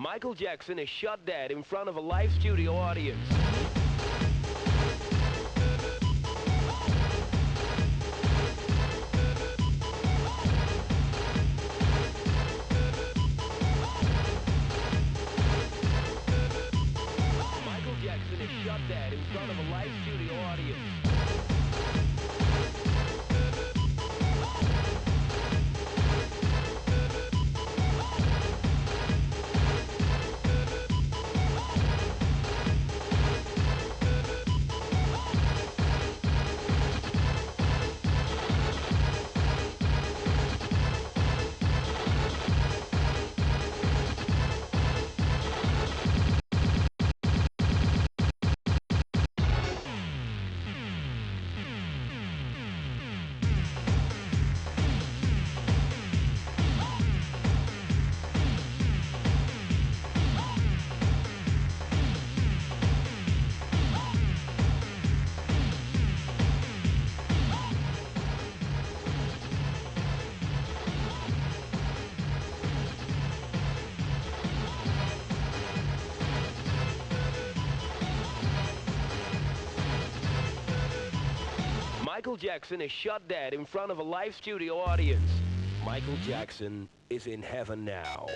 Michael Jackson is shot dead in front of a live studio audience. Michael Jackson is shot dead in front of a live studio audience. Michael Jackson is shot dead in front of a live studio audience. Michael Jackson is in heaven now.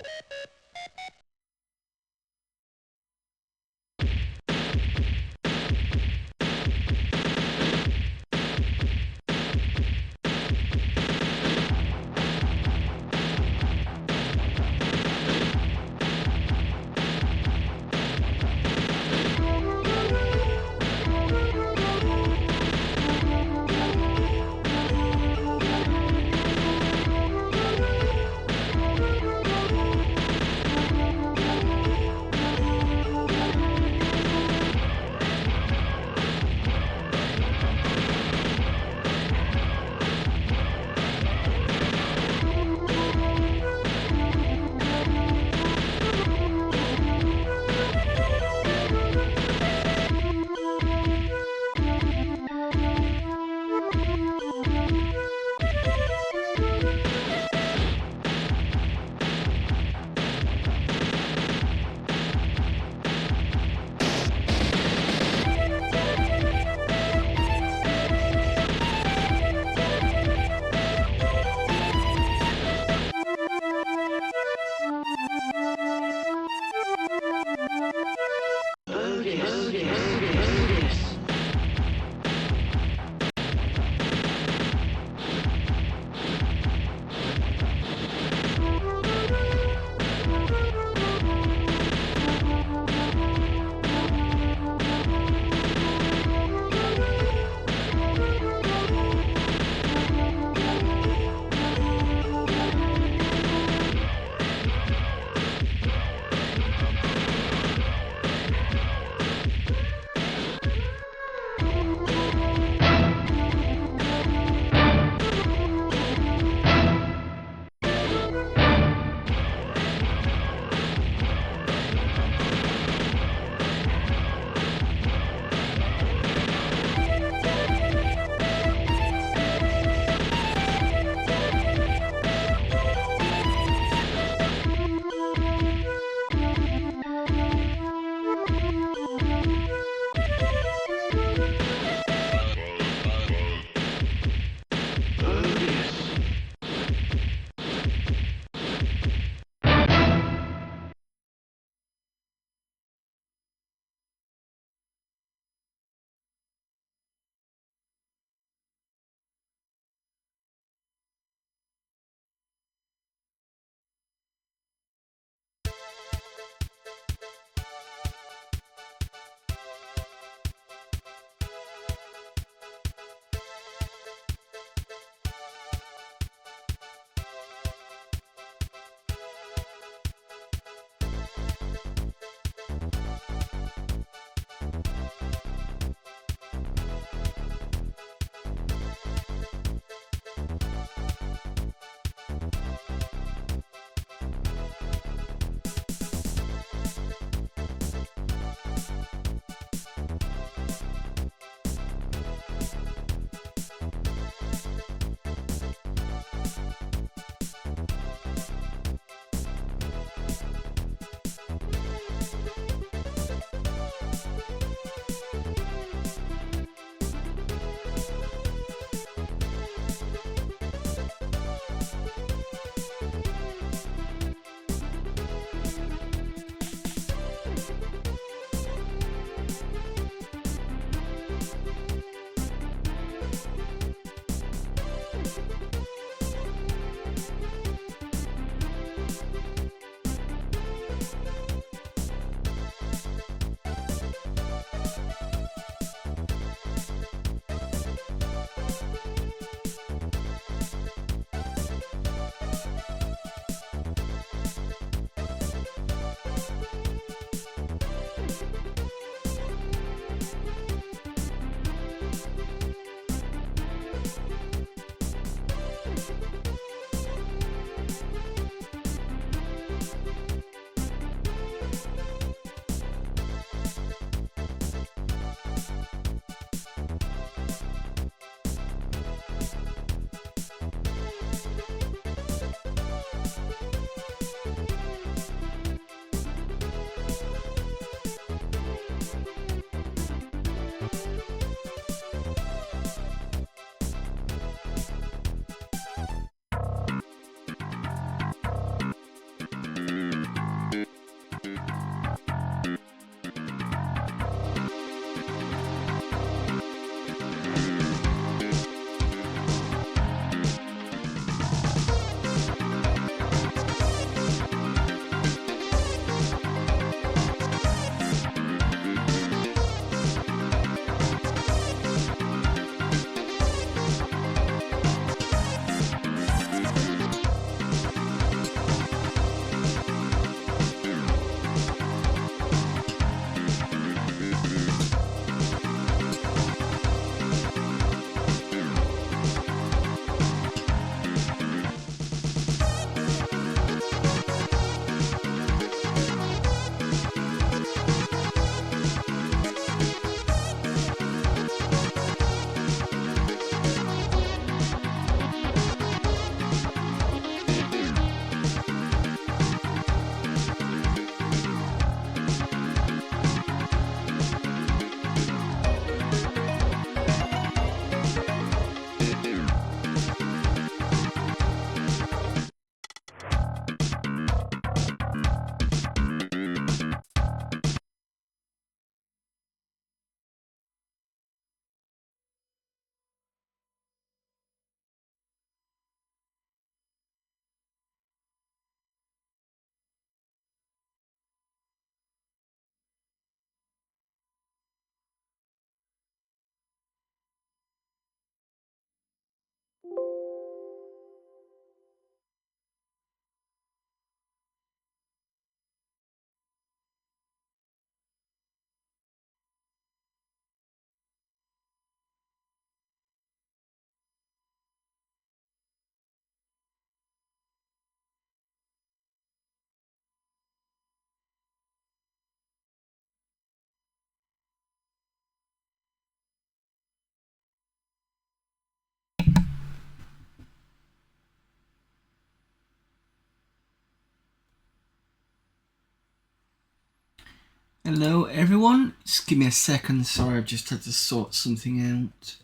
Hello everyone, just give me a second, sorry I've just had to sort something out.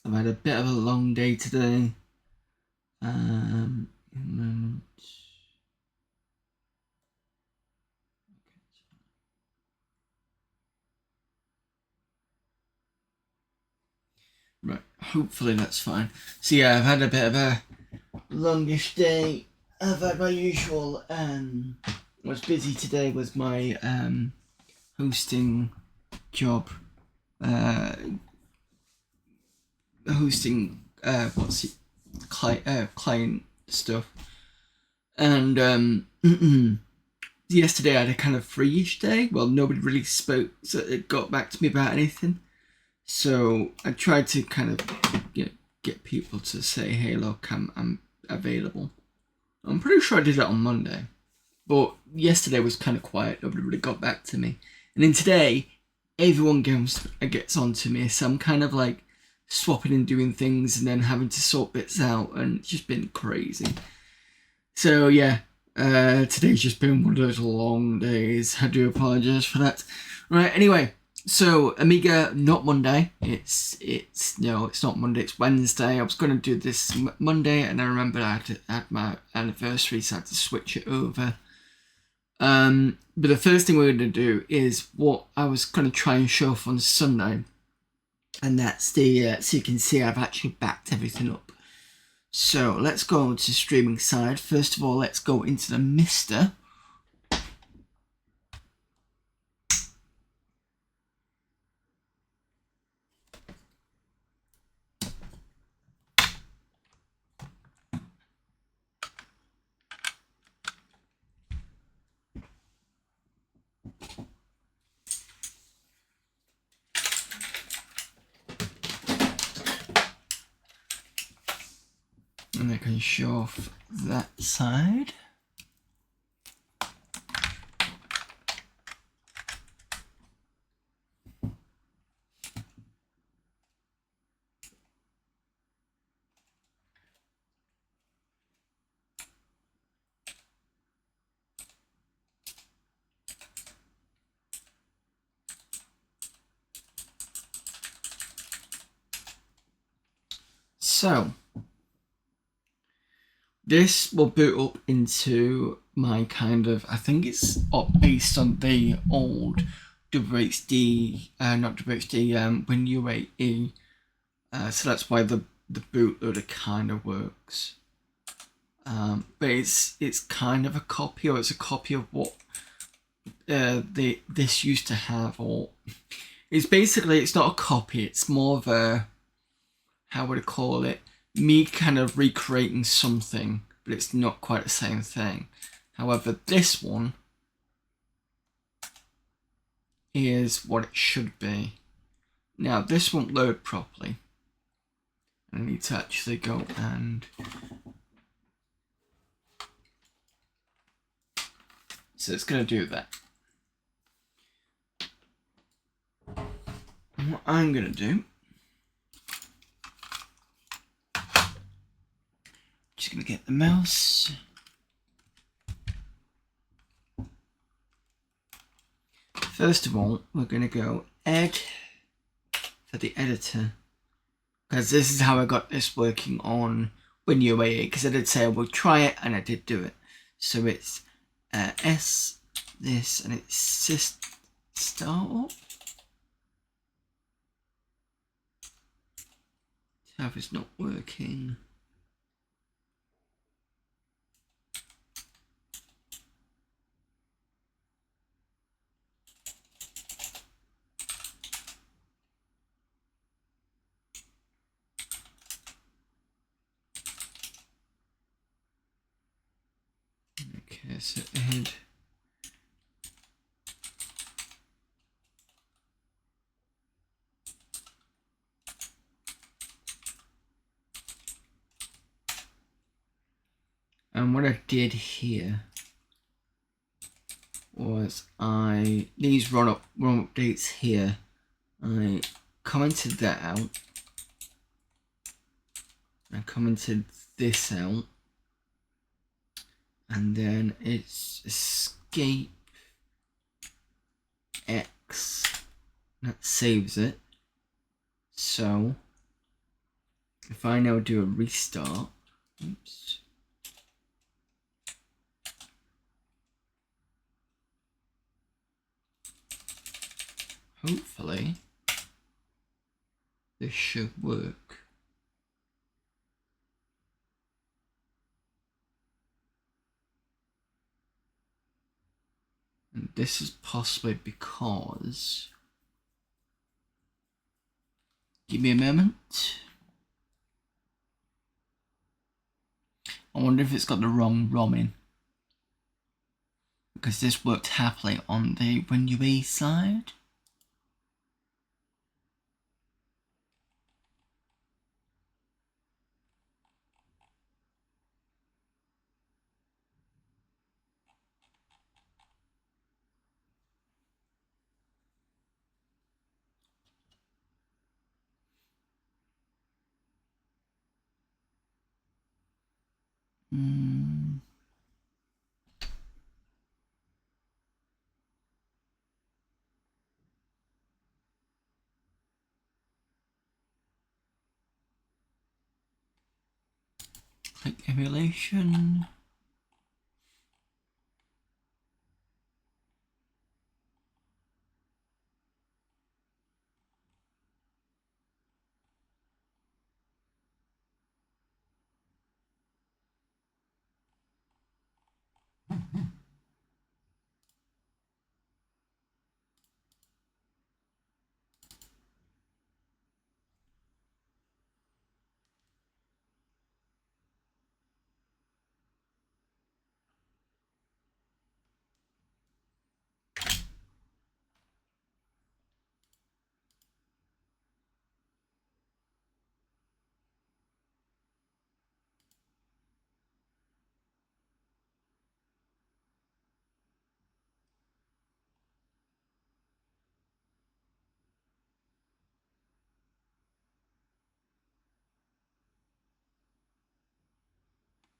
I've had a bit of a long day today. Right, hopefully that's fine. So yeah, I've had a bit of a longish day. I've had my usual, was busy today with my hosting job. Hosting client stuff. And yesterday I had a kind of free-ish day. Well, nobody really spoke, so it got back to me about anything. So I tried to kind of get people to say, hey, look, I'm available. I'm pretty sure I did it on Monday. But yesterday was kind of quiet. Nobody really got back to me. And then today, everyone gets on to me. So I'm kind of like swapping and doing things and then having to sort bits out. And it's just been crazy. So yeah, today's just been one of those long days. I do apologise for that. Right, anyway, so Amiga, not Monday. It's not Monday. It's Wednesday. I was going to do this Monday, and I remember I had my anniversary, so I had to switch it over. But the first thing we're going to do is what I was going to try and show off on Sunday, and that's the so you can see I've actually backed everything up. So let's go to streaming side. First of all, let's go into the Mister. And I can show off that side. So this will boot up into my kind of, I think it's based on the old WHD, not WHD, WinUAE. So that's why the bootloader kind of works. But it's kind of a copy, or it's a copy of what this used to have, or it's basically, it's not a copy, it's more of a, how would I call it, me kind of recreating something, but it's not quite the same thing. However, this one is what it should be. Now, this won't load properly. I need to actually go and... So it's going to do that. And what I'm going to do... Just going to get the mouse. First of all, we're going to go add for the editor. Because this is how I got this working on WinUAE. Because I did say I would try it, and I did do it. So it's S, this, and it's startup. Tab is not working. Okay, so add. And what I did here was these run updates here, I commented that out. I commented this out. And then it's escape X. That saves it. So if I now do a restart, oops. Hopefully this should work. And this is possibly because, give me a moment. I wonder if it's got the wrong ROM in, because this worked happily on the WinUE side. Click emulation.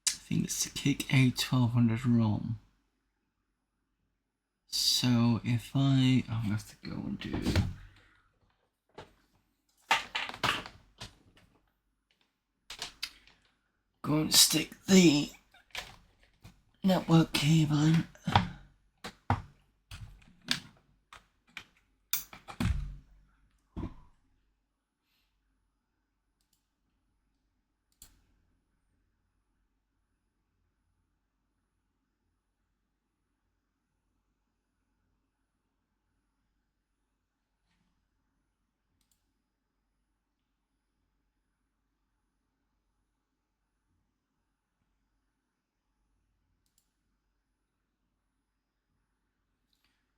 I think it's the Kick A1200 ROM. So if I'm gonna have to go and do go and stick the network cable in.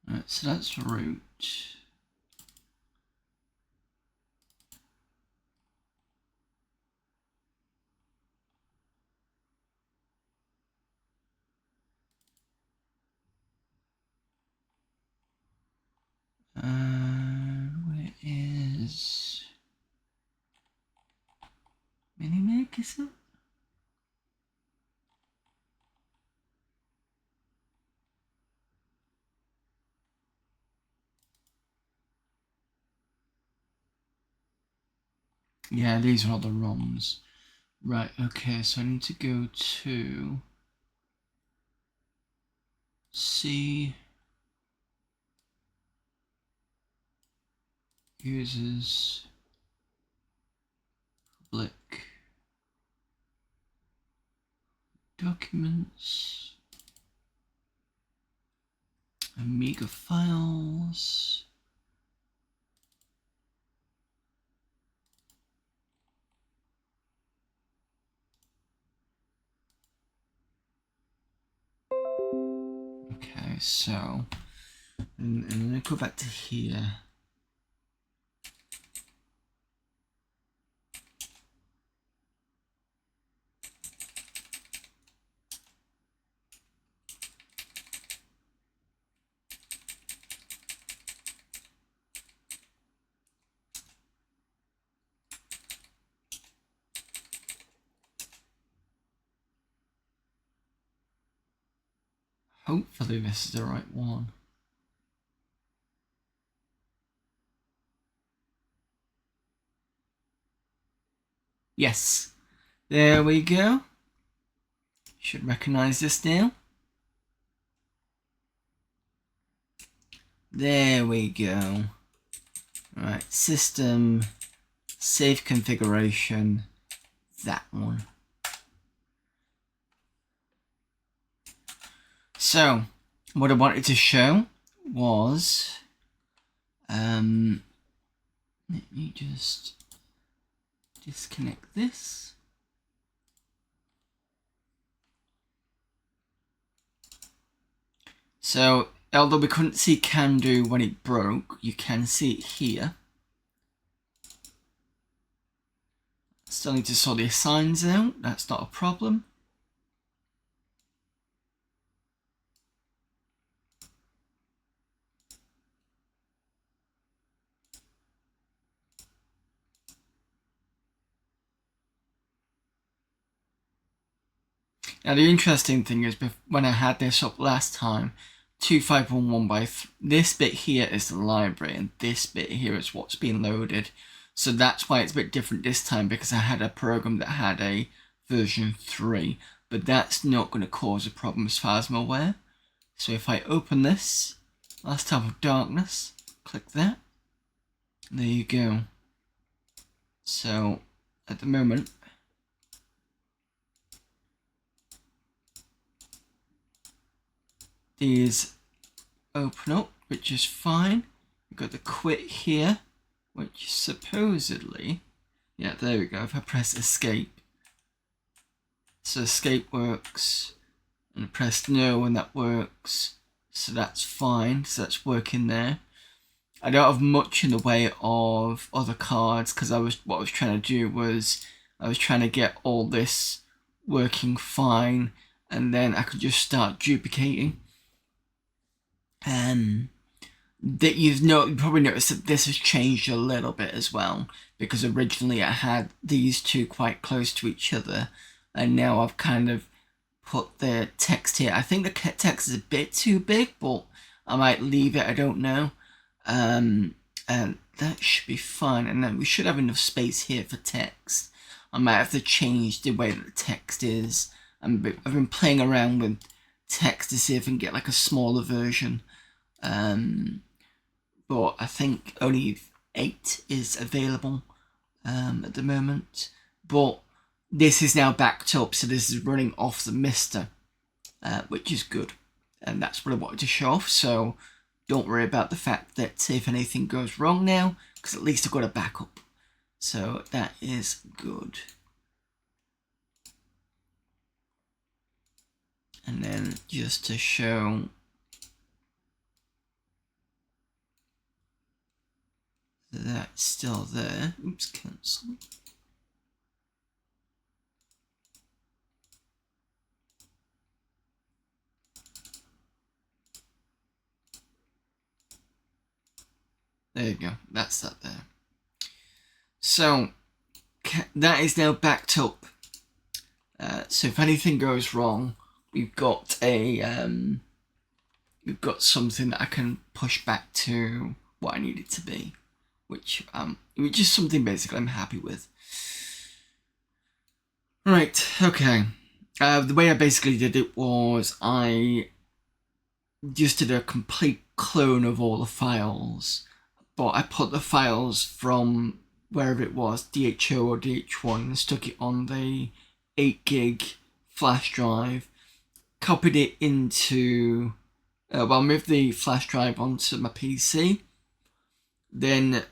Right, so that's root. Where is Minimake, is it? Yeah, these are all the ROMs. Right, okay, so I need to go to C users public documents Amiga files. Okay, so and then I go back to here. Hopefully this is the right one. Yes. There we go. Should recognize this now. There we go. Right, system, save configuration, that one. So, what I wanted to show was, let me just disconnect this. So, although we couldn't see can do when it broke, you can see it here. Still need to sort the assigns out, that's not a problem. Now the interesting thing is, when I had this up last time, 2511 by this bit here is the library and this bit here is what's being loaded. So that's why it's a bit different this time, because I had a program that had a version 3, but that's not going to cause a problem as far as I'm aware. So if I open this, Last Time of Darkness, click that, there you go. So at the moment, these open up, which is fine. We've got the quit here, which supposedly, yeah, there we go. If I press escape, so escape works, and I press no and that works, so that's fine. So that's working there. I don't have much in the way of other cards, because what I was trying to do was I was trying to get all this working fine, and then I could just start duplicating. That you probably noticed that this has changed a little bit as well, because originally I had these two quite close to each other, and now I've kind of put the text here. I think the text is a bit too big, but I might leave it, I don't know. And that should be fine, and then we should have enough space here for text. I might have to change the way that the text is. I've been playing around with text to see if I can get like a smaller version. But I think only 8 is available at the moment. But this is now backed up, so this is running off the Mister, which is good. And that's what I wanted to show off, so don't worry about the fact that if anything goes wrong now, because at least I've got a backup. So that is good. And then just to show that's still there. Oops, cancel. There you go, that's that there. So that is now backed up. So if anything goes wrong, we've got something that I can push back to what I need it to be, which is something basically I'm happy with. Right, okay. The way I basically did it was I just did a complete clone of all the files, but I put the files from wherever it was, DHO or DH1, and stuck it on the 8 gig flash drive, copied it into, moved the flash drive onto my PC, then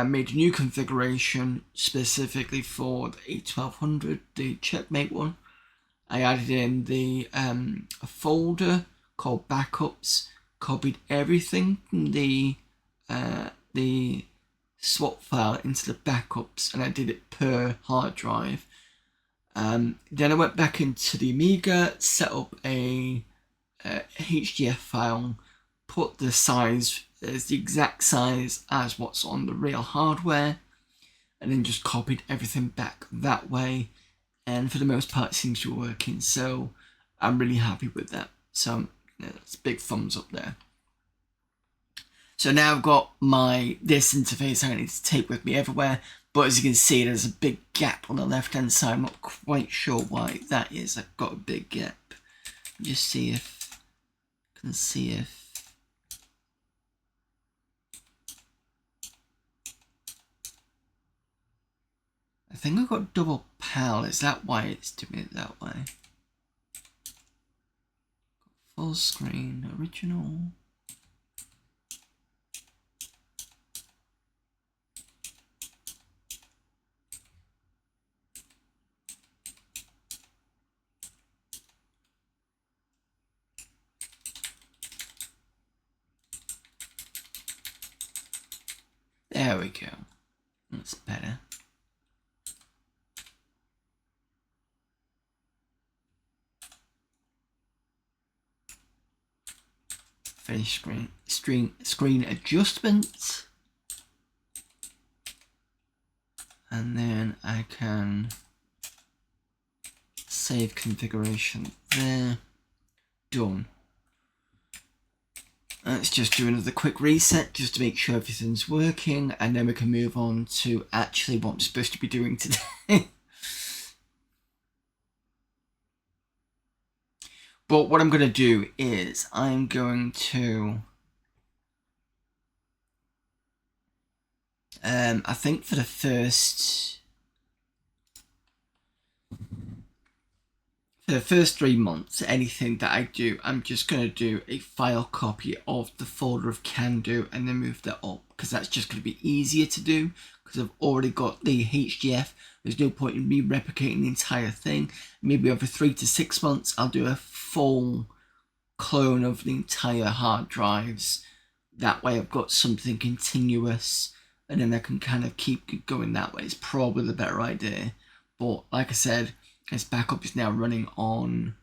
made a new configuration specifically for the A1200, the Checkmate one. I added in a folder called Backups, copied everything from the swap file into the backups, and I did it per hard drive. Then I went back into the Amiga, set up a HDF file, put the size as the exact size as what's on the real hardware, and then just copied everything back that way, and for the most part it seems to be working, so I'm really happy with that. So that's a big thumbs up there. So now I've got this interface I need to take with me everywhere, But as you can see, there's a big gap on the left hand side. I'm not quite sure why that is. I've got a big gap. Just see if I can see if I think I've got double PAL. Is that why it's doing it that way? Full screen, original. There we go. That's better. Finish screen adjustments. And then I can save configuration there. Done. Let's just do another quick reset just to make sure everything's working, and then we can move on to actually what I'm supposed to be doing today. But what I'm going to do is I'm going to I think for the first 3 months, anything that I do, I'm just going to do a file copy of the folder of can do and then move that up, because that's just going to be easier to do because I've already got the HDF. There's no point in me replicating the entire thing. Maybe over 3 to 6 months I'll do a full clone of the entire hard drives. That way I've got something continuous and then I can kind of keep going that way. It's probably the better idea. But like I said, this backup is now running on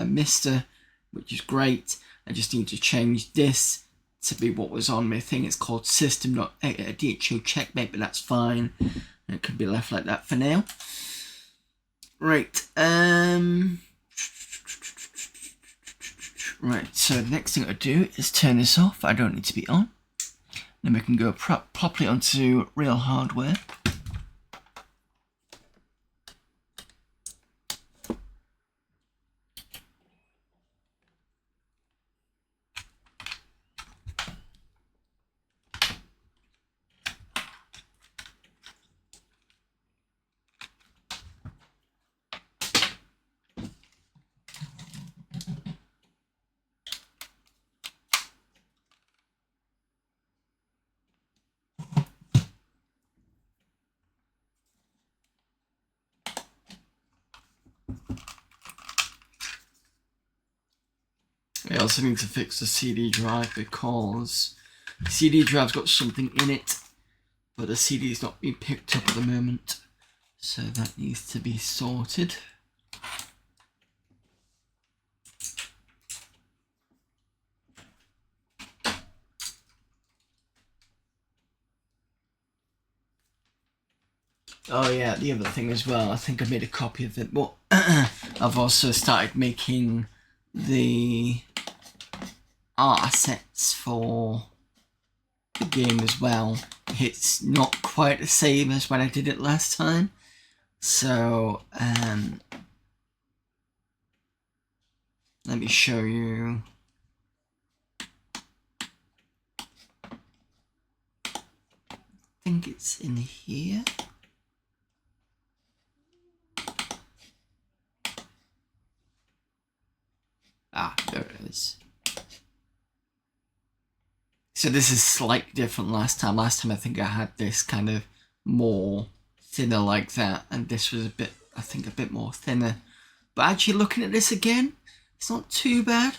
Mister, which is great. I just need to change this to be what was on my thing. It's called system, not DHO checkmate, but that's fine. It can be left like that for now. Right. Right, so the next thing I do is turn this off. I don't need to be on. Then we can go properly onto real hardware. I also need to fix the CD drive because the CD drive's got something in it, but the CD is not being picked up at the moment, so that needs to be sorted. Oh yeah, the other thing as well, I think I made a copy of it, but I've also started making the art assets for the game as well. It's not quite the same as when I did it last time, so let me show you. I think it's in here. Ah, there it is. So this is slightly different last time. Last time I think I had this kind of more thinner like that, and this was a bit, I think, a bit more thinner. But actually looking at this again, it's not too bad.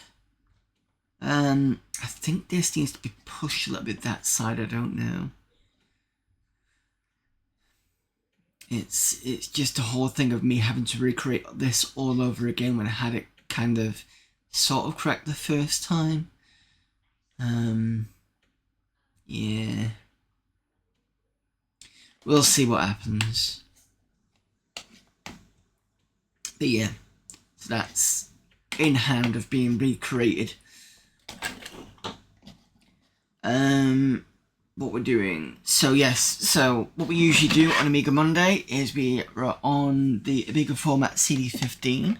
I think this needs to be pushed a little bit that side, I don't know. It's just a whole thing of me having to recreate this all over again when I had it kind of sort of correct the first time. Yeah. We'll see what happens. But yeah, so that's in hand of being recreated. what we're doing. So yes, so what we usually do on Amiga Monday is we are on the Amiga format CD15.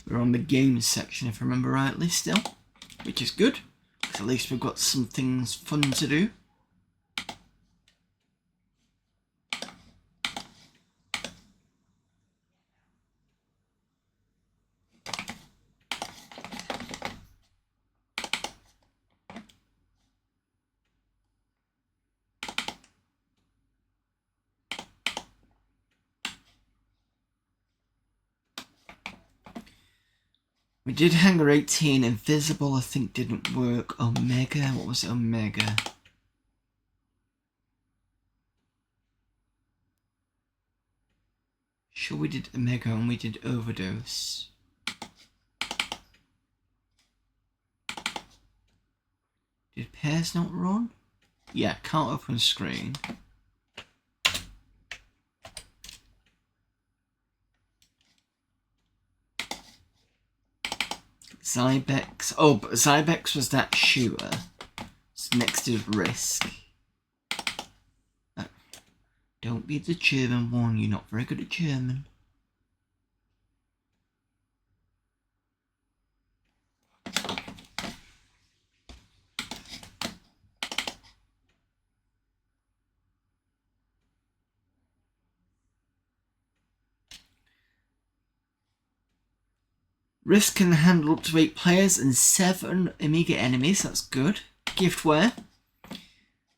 We're on the games section, if I remember rightly, still, which is good, because at least we've got some things fun to do. We did Hangar 18, Invisible I think didn't work, Omega, what was it, Omega? Sure we did Omega and we did Overdose. Did pairs not run? Yeah, can't open screen. Zybex. Oh, but Zybex was that shooter. So next is Risk. Don't be the German one, you're not very good at German. Risk can handle up to 8 players and 7 Amiga enemies, that's good. Giftware.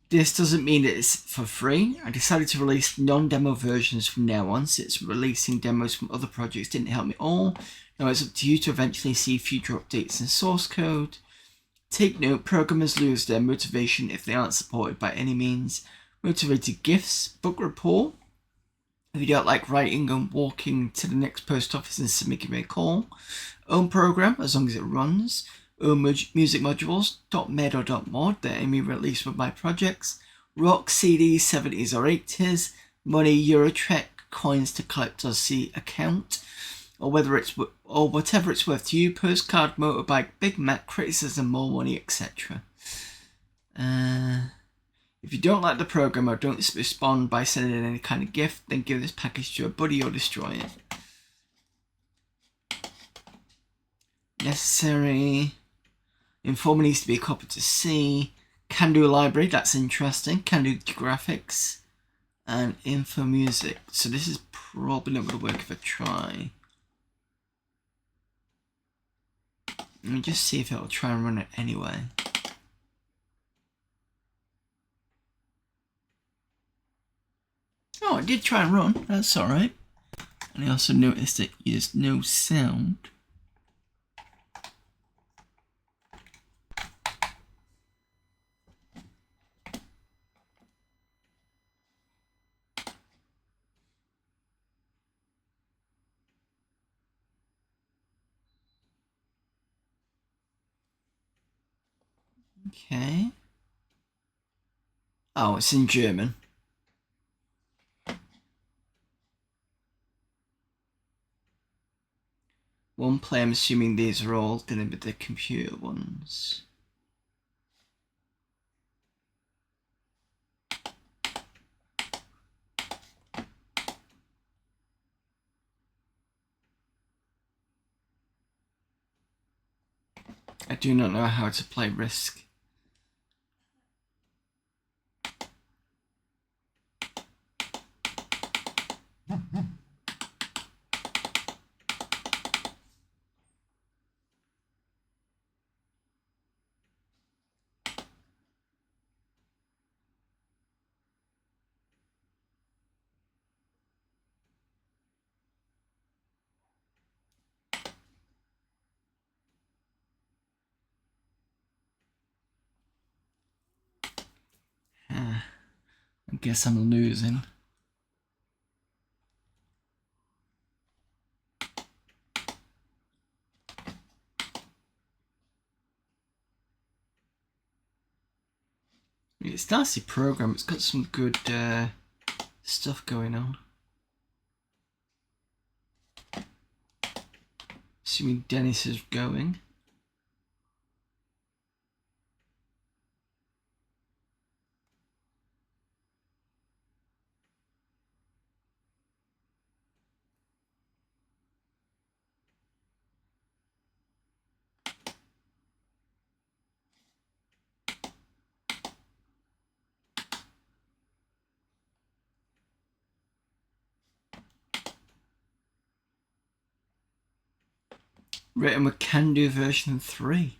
This doesn't mean that it's for free. I decided to release non-demo versions from now on, since releasing demos from other projects didn't help me at all. Now it's up to you to eventually see future updates and source code. Take note, programmers lose their motivation if they aren't supported by any means. Motivated gifts, book report. If you don't like writing and walking to the next post office and submitting a call. Own program, as long as it runs. Own music modules, .med or .mod, that Amy released with my projects. Rock, CDs, 70s or 80s. Money, Eurotrek, coins to collector's account. Or whatever it's worth to you. Postcard, motorbike, Big Mac, criticism, more money, etc. If you don't like the program or don't respond by sending in any kind of gift, then give this package to a buddy or destroy it. Necessary. Informer needs to be a copy to C. Can do library, that's interesting. Can do graphics. And info music. So this is probably not going to work if I try. Let me just see if it'll try and run it anyway. Oh, it did try and run. That's alright. And I also noticed that there's no sound. Okay. Oh, it's in German. One player, I'm assuming these are all going to be the computer ones. I do not know how to play Risk. I guess I'm losing. It's a nasty program, it's got some good stuff going on. Assuming Dennis is going. Written with Can Do version 3.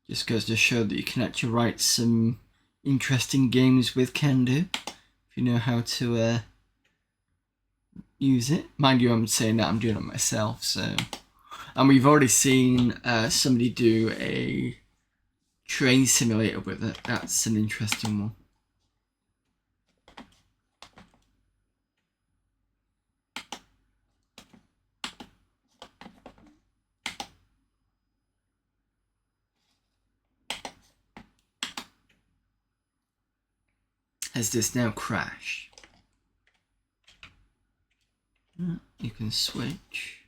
Just goes to show that you can actually write some interesting games with Can Do if you know how to use it. Mind you, I'm saying that I'm doing it myself, so. And we've already seen somebody do a train simulator with it. That's an interesting one. Has this now crashed? You can switch.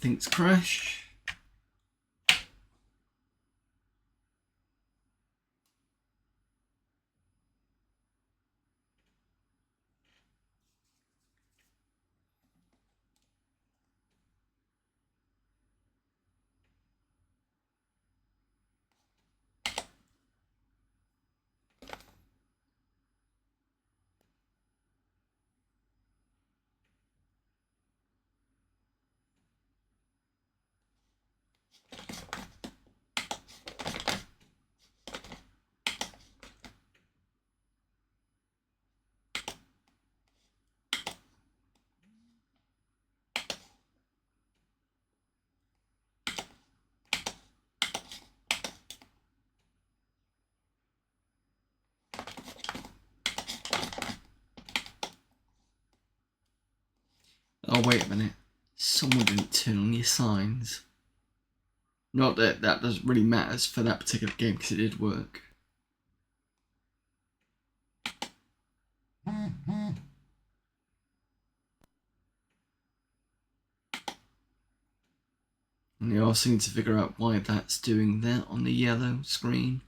Things crash. Oh, wait a minute. Someone didn't turn on your signs. Not that that doesn't really matter for that particular game, because it did work. And you also need to figure out why that's doing that on the yellow screen.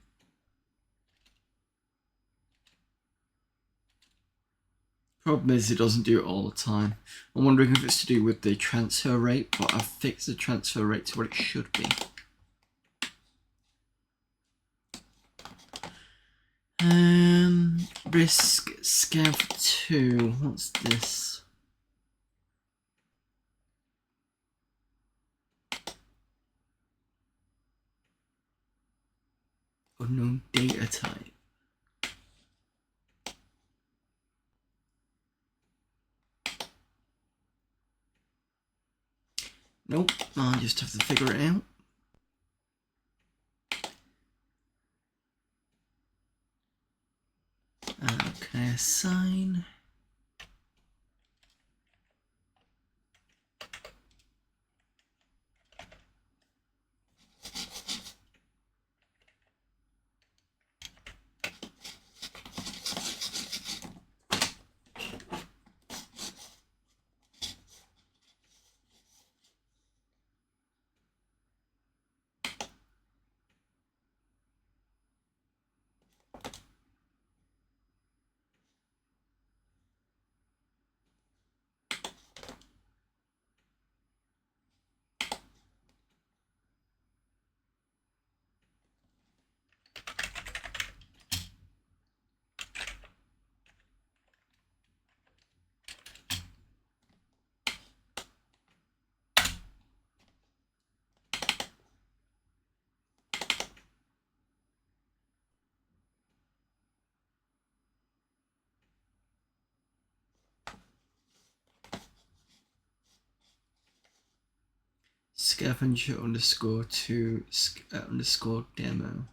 Problem is, it doesn't do it all the time. I'm wondering if it's to do with the transfer rate, but I've fixed the transfer rate to what it should be. Risk Scav 2. What's this? Unknown data type. Nope, I'll just have to figure it out. Can I assign? Scavenger underscore to underscore demo.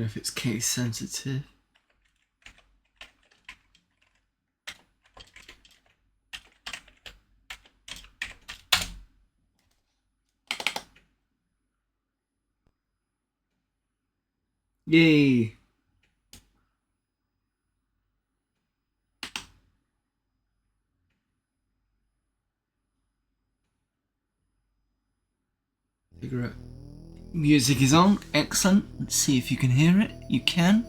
Don't know if it's case sensitive. Yay! Figure out. Music is on. Excellent. Let's see if you can hear it. You can.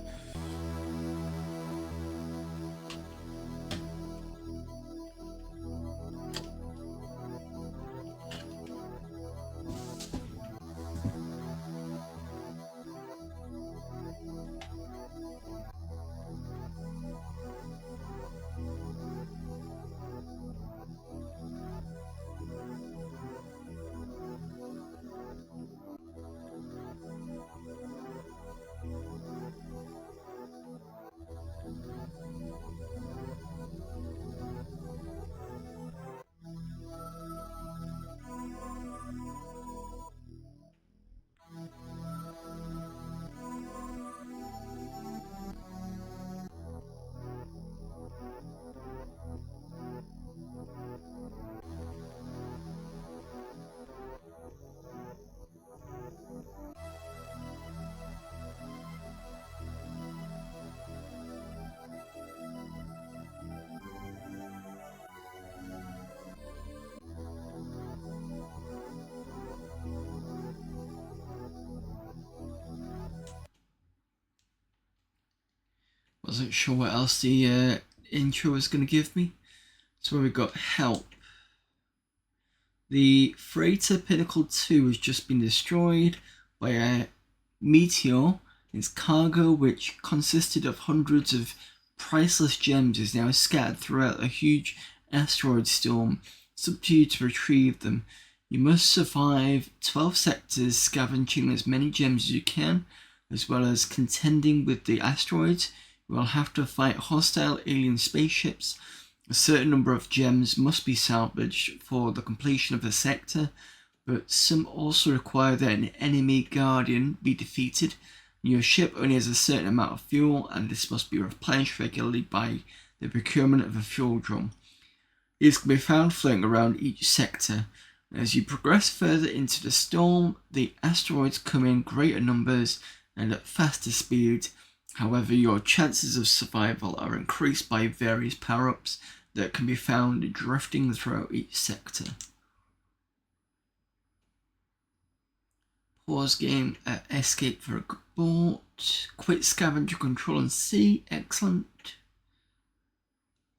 Wasn't sure what else the intro was going to give me. So we got help. The freighter Pinnacle 2 has just been destroyed by a meteor. Its cargo, which consisted of hundreds of priceless gems, is now scattered throughout a huge asteroid storm. It's up to you to retrieve them. You must survive 12 sectors, scavenging as many gems as you can, as well as contending with the asteroids. You will have to fight hostile alien spaceships. A certain number of gems must be salvaged for the completion of the sector, but some also require that an enemy guardian be defeated. Your ship only has a certain amount of fuel, and this must be replenished regularly by the procurement of a fuel drum. These can be found floating around each sector. As you progress further into the storm, the asteroids come in greater numbers and at faster speed. However, your chances of survival are increased by various power-ups that can be found drifting throughout each sector. Pause game, escape for a boat, quit scavenger control and C, excellent.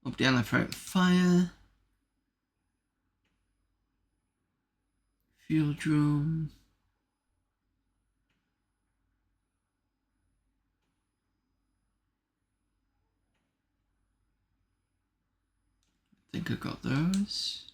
Up down left right fire. Fuel drum. I think I got those.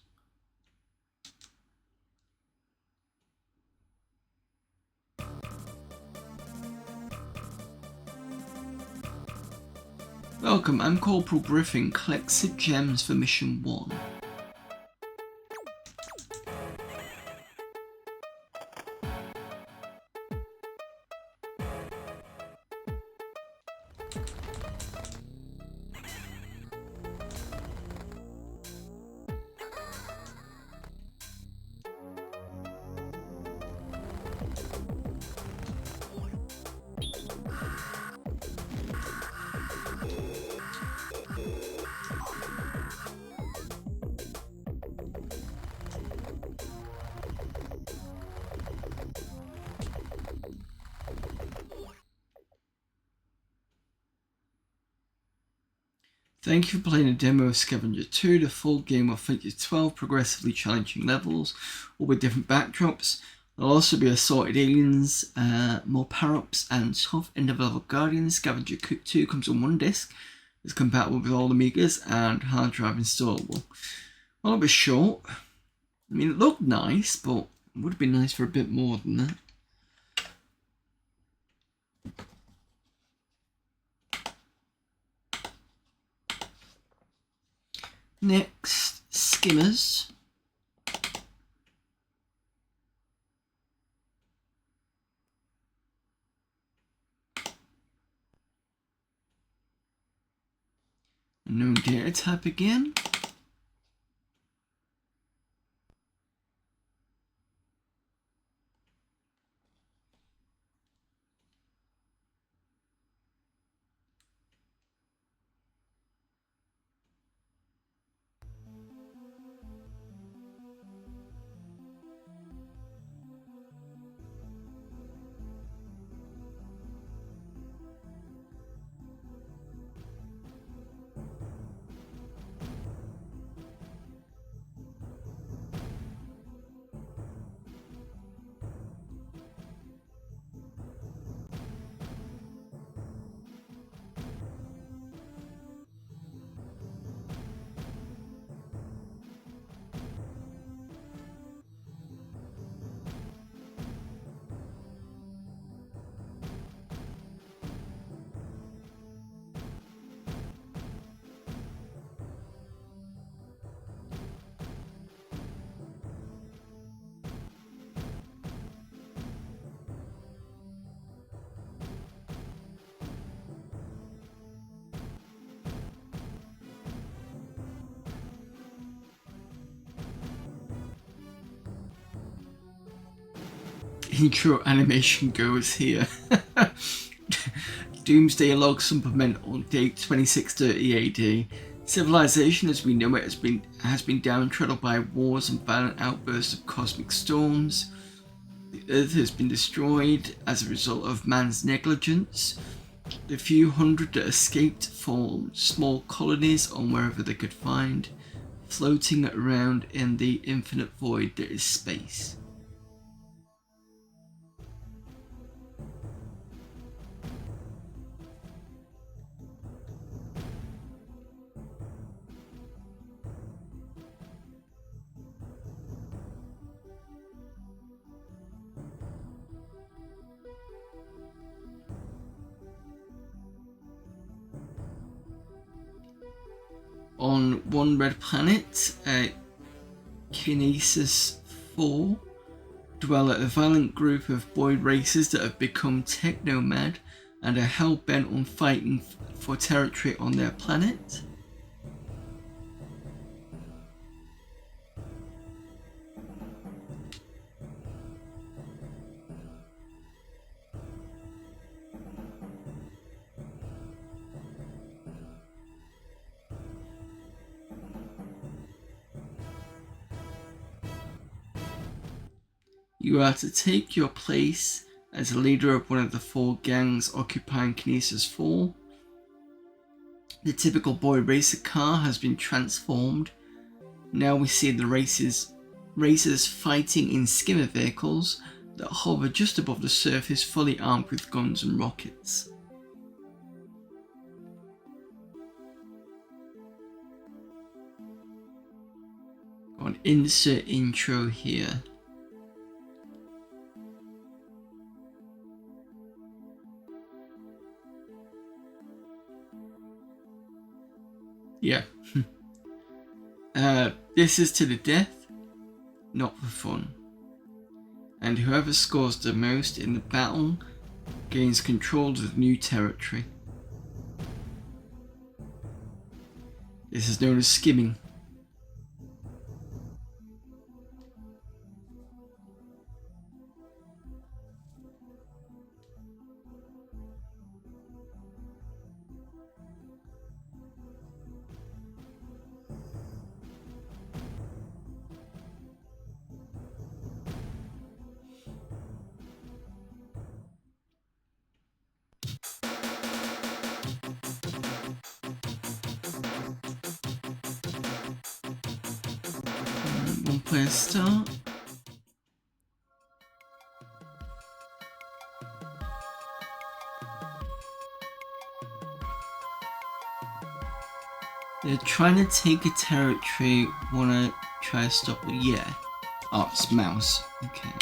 Welcome, I'm Corporal Griffin. Collect 6 gems for mission 1. Thank you for playing a demo of Scavenger 2. The full game will feature 12 progressively challenging levels, all with different backdrops. There'll also be assorted aliens, more power-ups, and tough end-of-level guardians. Scavenger 2 comes on one disc, is compatible with all Amigas, and hard drive installable. Well, it was short. I mean, it looked nice, but it would have been nice for a bit more than that. Next, skimmers. Unknown data type again. Intro animation goes here. Doomsday log supplement on date 2630 AD. Civilization as we know it has been downtrodden by wars and violent outbursts of cosmic storms. The Earth has been destroyed as a result of man's negligence. The few hundred that escaped formed small colonies on wherever they could find, floating around in the infinite void that is space. On one red planet, Kinesis 4, dwell a violent group of void races that have become technomad and are hell-bent on fighting for territory on their planet. You are to take your place as a leader of one of the 4 gangs occupying Kinesis 4. The typical boy racer car has been transformed. Now we see the racers fighting in skimmer vehicles that hover just above the surface, fully armed with guns and rockets. Go on, insert intro here. Yeah. This is to the death, not for fun. And whoever scores the most in the battle gains control of the new territory. This is known as skimming. One player start. They're trying to take a territory, wanna try to stop it, yeah. Oh, it's mouse, okay.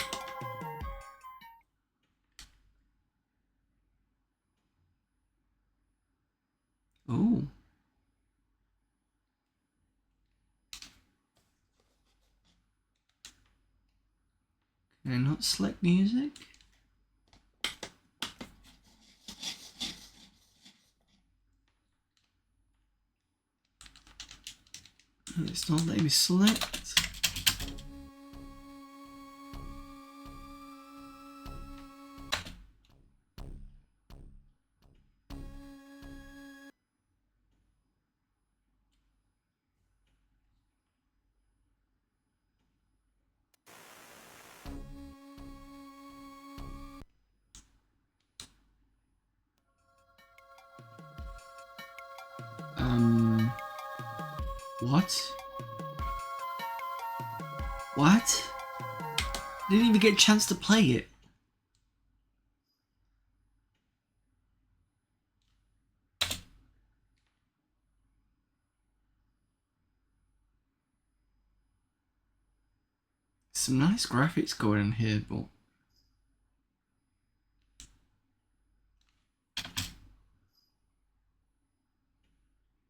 Oh. Can I not select music? It's not letting me select. What? What? I didn't even get a chance to play it. Some nice graphics going on here, but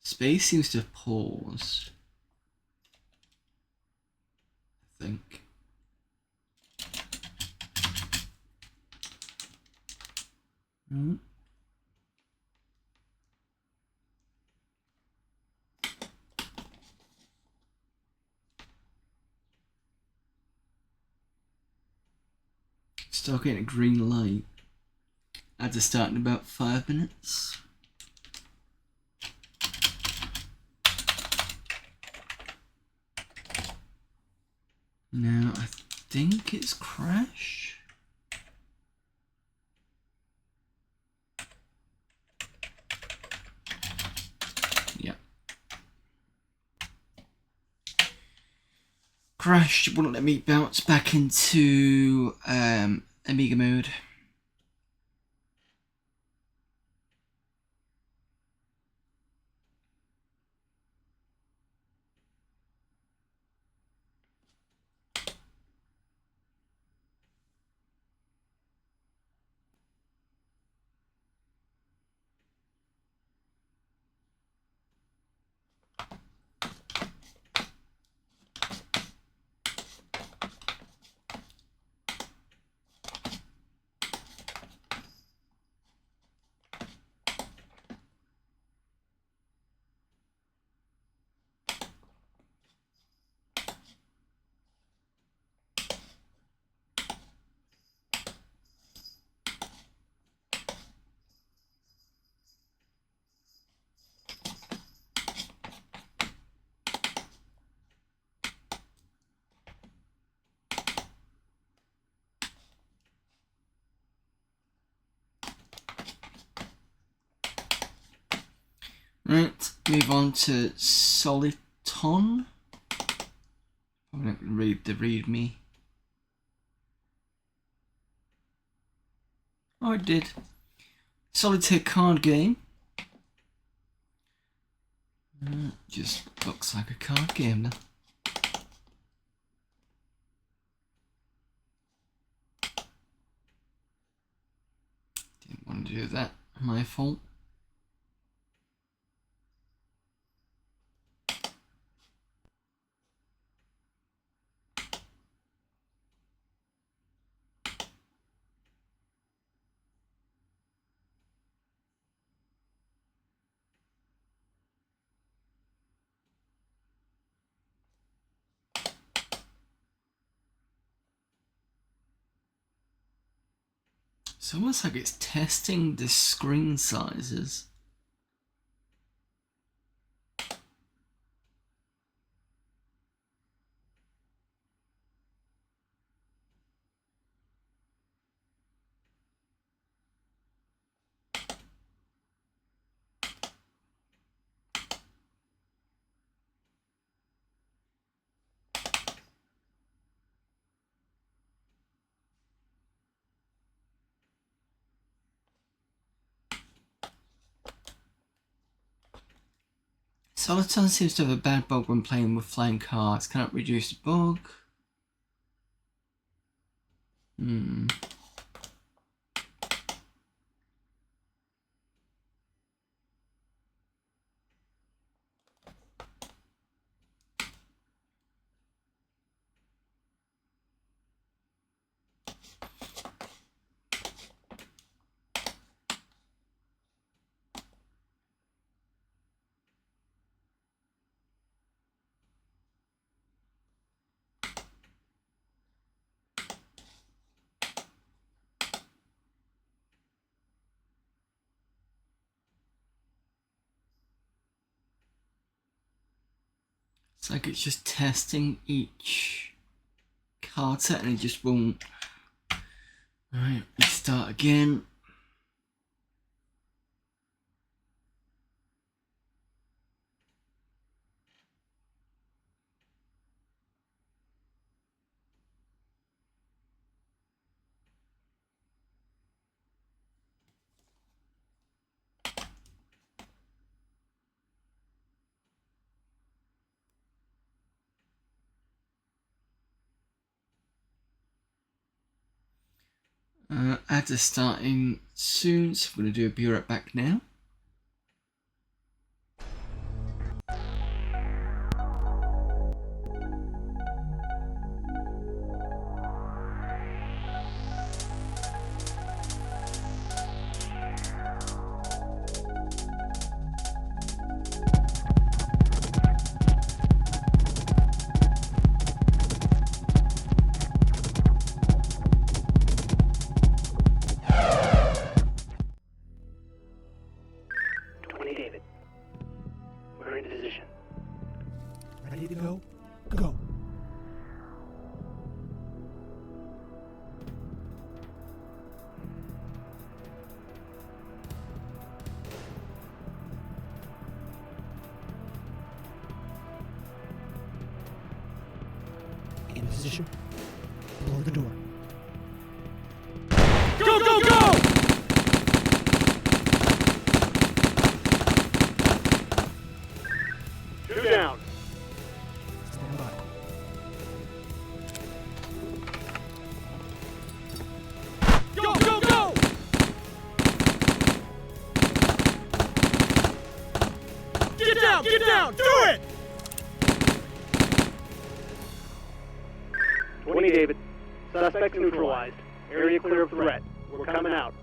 space seems to have paused. I think. Still getting a green light. Ads are starting in about 5 minutes. Now I think it's Crash. Yeah. Crash wouldn't let me bounce back into Amiga mode. Right, move on to Soliton. I'm going to read the README. Oh, I did. Solitaire card game. Just looks like a card game then. Didn't want to do that. My fault. It's almost like it's testing the screen sizes. Soliton seems to have a bad bug when playing with flying cards. Cannot reduce the bug. It's like it's just testing each card set and it just won't. Alright, let's start again. Ads are starting soon, so I'm going to do a be right back now. Ready to go? Go. In position. Blow the door. Go, go, go! Two down. Stand by. Go, go, go! Get down, do it! 20 David. Suspects neutralized. Area clear of threat. We're coming out.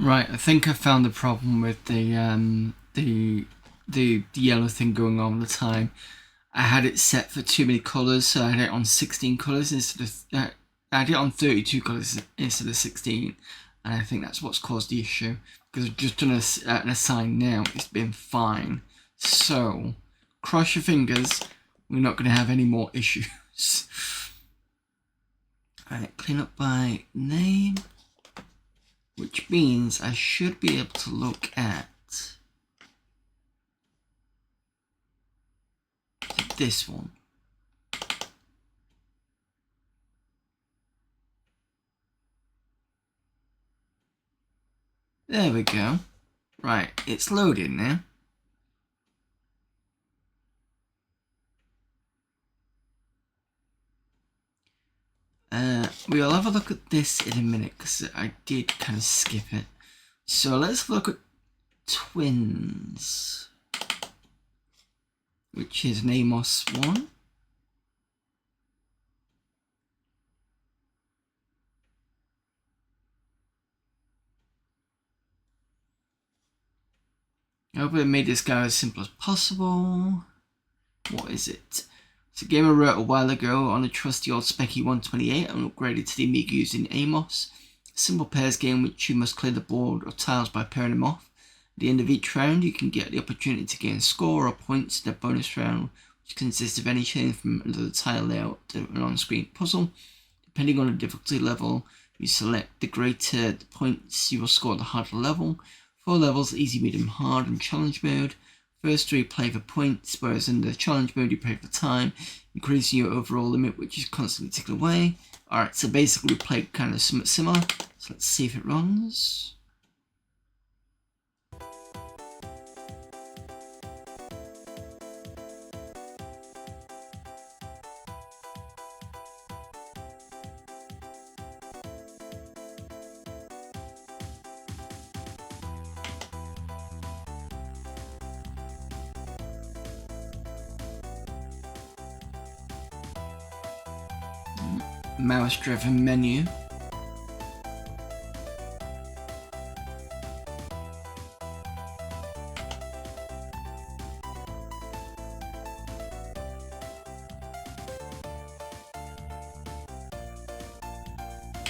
Right, I think I found the problem with the yellow thing going on all the time. I had it set for too many colours, so I had it on 16 colours instead of I had it on 32 colours instead of 16, and I think that's what's caused the issue. Because I've just done an assign now, it's been fine. So cross your fingers, we're not going to have any more issues. Alright, clean up by name, which means I should be able to look at this one. There we go. Right, it's loading now. We'll have a look at this in a minute because I did kind of skip it. So let's look at twins, which is an Amos one. I hope I made this guy as simple as possible. What is it? It's a game I wrote a while ago on a trusty old Specky 128 and upgraded to the Amiga using Amos. A simple pairs game which you must clear the board or tiles by pairing them off. At the end of each round you can get the opportunity to gain a score or points in a bonus round which consists of any change from another tile layout to an on-screen puzzle. Depending on the difficulty level, you select the greater the points you will score the harder level. 4 levels: easy, medium, hard and challenge mode. First 3 play for points, whereas in the challenge mode you play for time, increasing your overall limit which is constantly ticking away. Alright, so basically we played kind of something similar, so let's see if it runs. Mouse driven menu.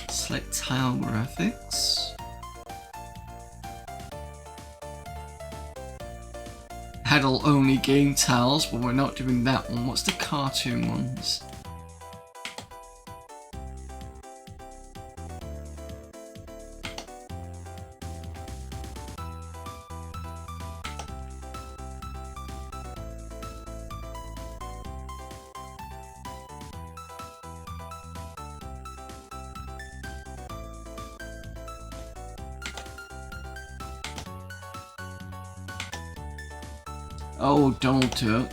Select tile graphics. Adult only game tiles, but we're not doing that one. What's the cartoon ones? Oh, Donald Duck.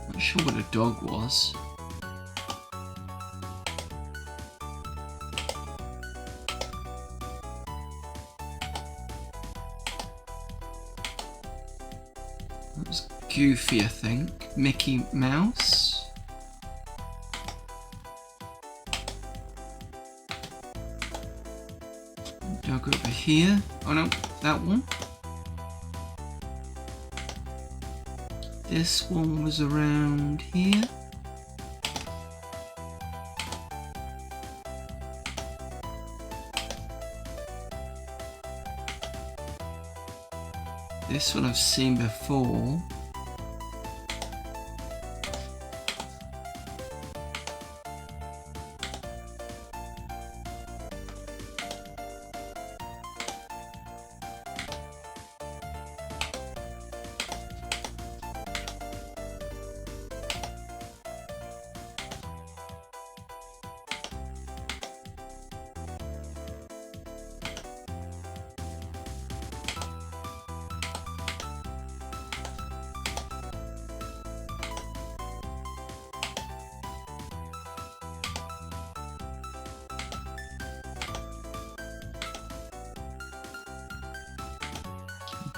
Not sure what a dog was. That was Goofy, I think. Mickey Mouse. Dog over here. Oh no, that one. This one was around here. This one I've seen before.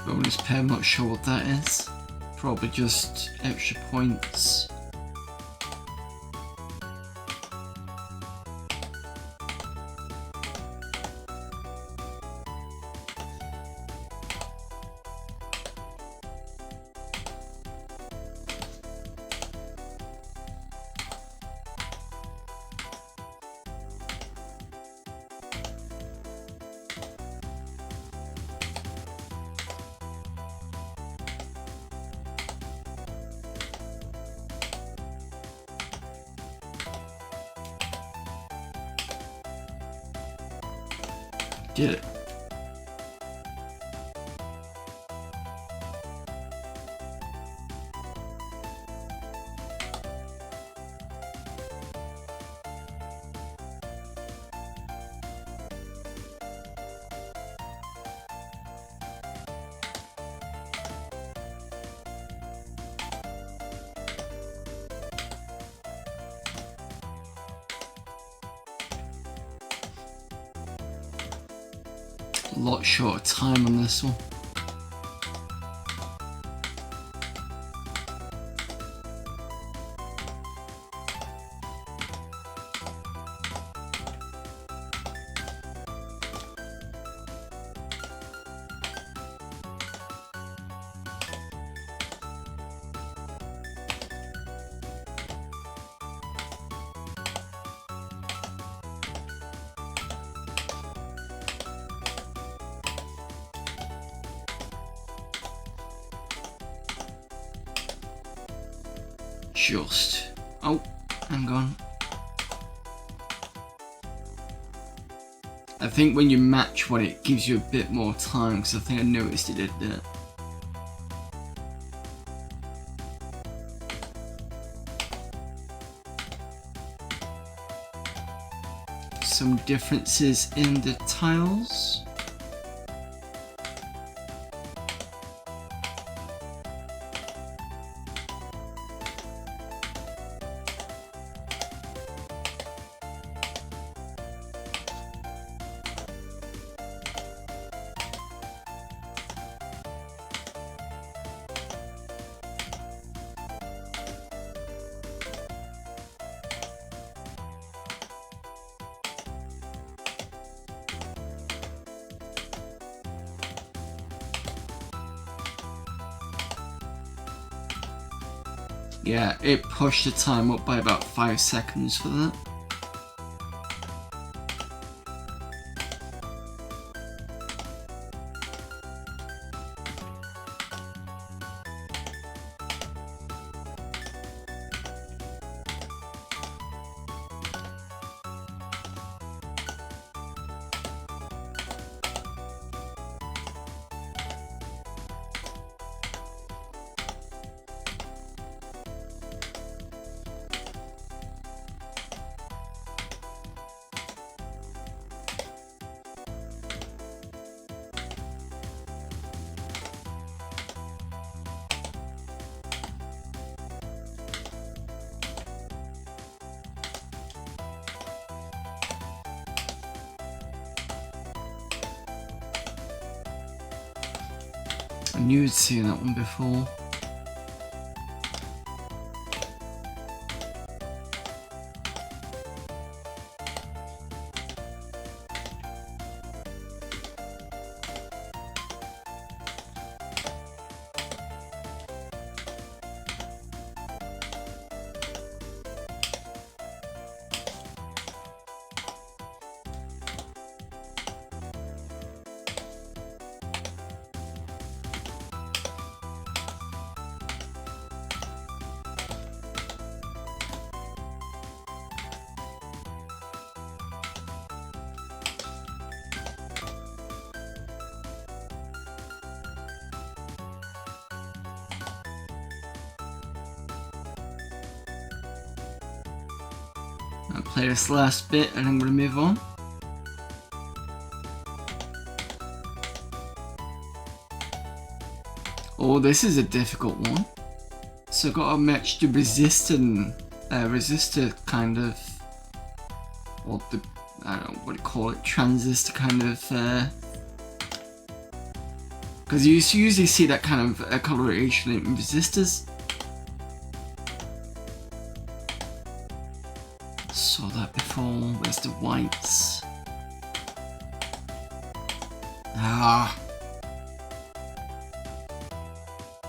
Bonus pair, I'm not sure what that is. Probably just extra points. Did it. A lot shorter time on this one. Just. Oh, hang on. I think when you match one, it gives you a bit more time, because I think I noticed it did that. Some differences in the tiles. Yeah, it pushed the time up by about 5 seconds for that. I knew I'd seen that one before. I'll play this last bit and I'm going to move on. Oh, this is a difficult one. So I've got to match the resistor kind of, or the, I don't know what you call it, transistor kind of, because you usually see that kind of coloration in resistors. Saw that before. Where's the whites? Ah,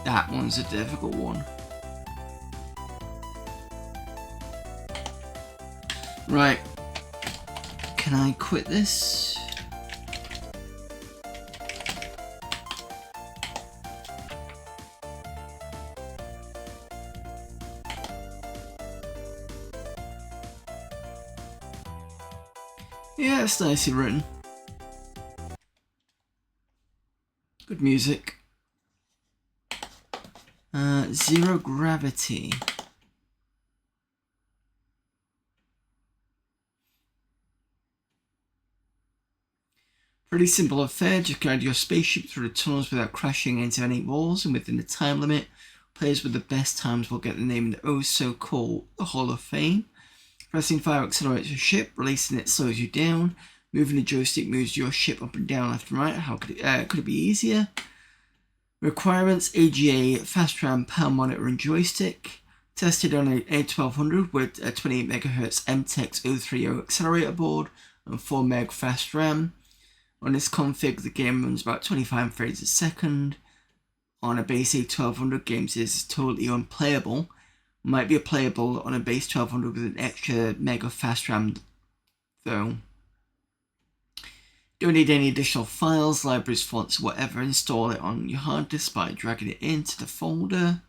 that one's a difficult one. Right, can I quit this? Yeah, it's nicely written. Good music. Zero gravity. Pretty simple affair, just guide your spaceship through the tunnels without crashing into any walls and within the time limit. Players with the best times will get the name in the oh-so-called Hall of Fame. Pressing fire accelerates your ship, releasing it slows you down. Moving the joystick moves your ship up and down, left and right. How could it be easier? Requirements: AGA, fast RAM, power monitor and joystick. Tested on an A1200 with a 28 MHz MTEX 030 accelerator board and 4 meg fast RAM. On this config, the game runs about 25 frames a second. On a base A1200, games is totally unplayable. Might be playable on a base 1200 with an extra meg of fast RAM though. Don't need any additional files, libraries, fonts, whatever. Install it on your hard disk by dragging it into the folder.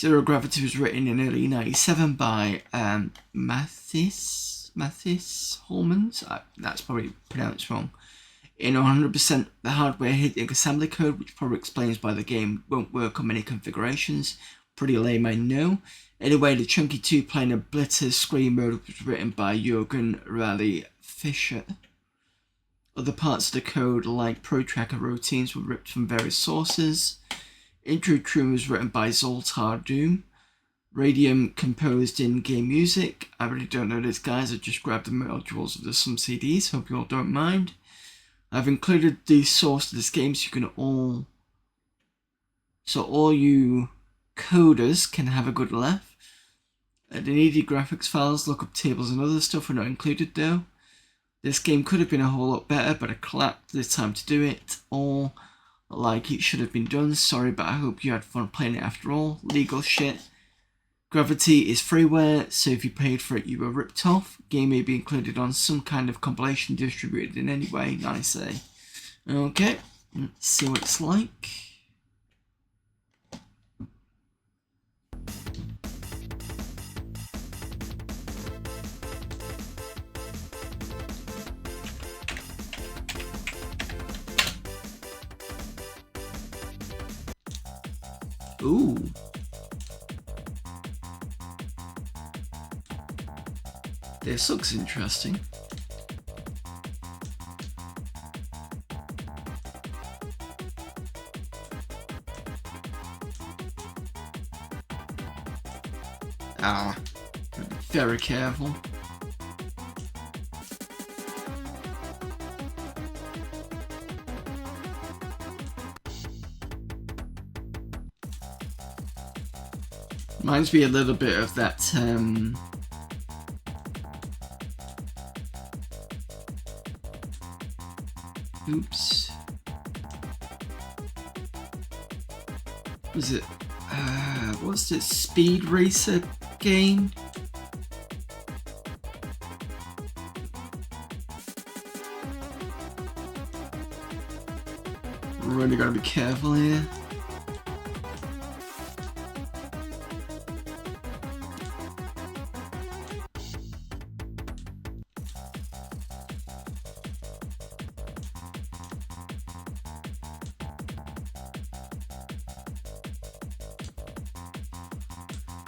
Zero Gravity was written in early 97 by Mathis Holmans. That's probably pronounced wrong. In 100% the hardware hitting assembly code, which probably explains why the game won't work on many configurations. Pretty lame, I know. Anyway, the chunky 2-player Blitter screen mode was written by Jürgen Raleigh Fischer. Other parts of the code, like protracker routines, were ripped from various sources. Intro tune was written by Zoltar Doom. Radium composed in-game music. I really don't know this, guys. I just grabbed the modules of some CDs. Hope you all don't mind. I've included the source of this game so all you coders can have a good laugh. The needy graphics files, lookup tables and other stuff are not included though. This game could have been a whole lot better, but I clapped this time to do it, or like it should have been done. Sorry, but I hope you had fun playing it after all. Legal shit. Gravity is freeware, so if you paid for it you were ripped off. Game may be included on some kind of compilation distributed in any way, I say. Okay, let's see what it's like. Ooh. This looks interesting. Very careful. Reminds me a little bit of that oops. Was it what's this Speed Racer game? Really gotta be careful here.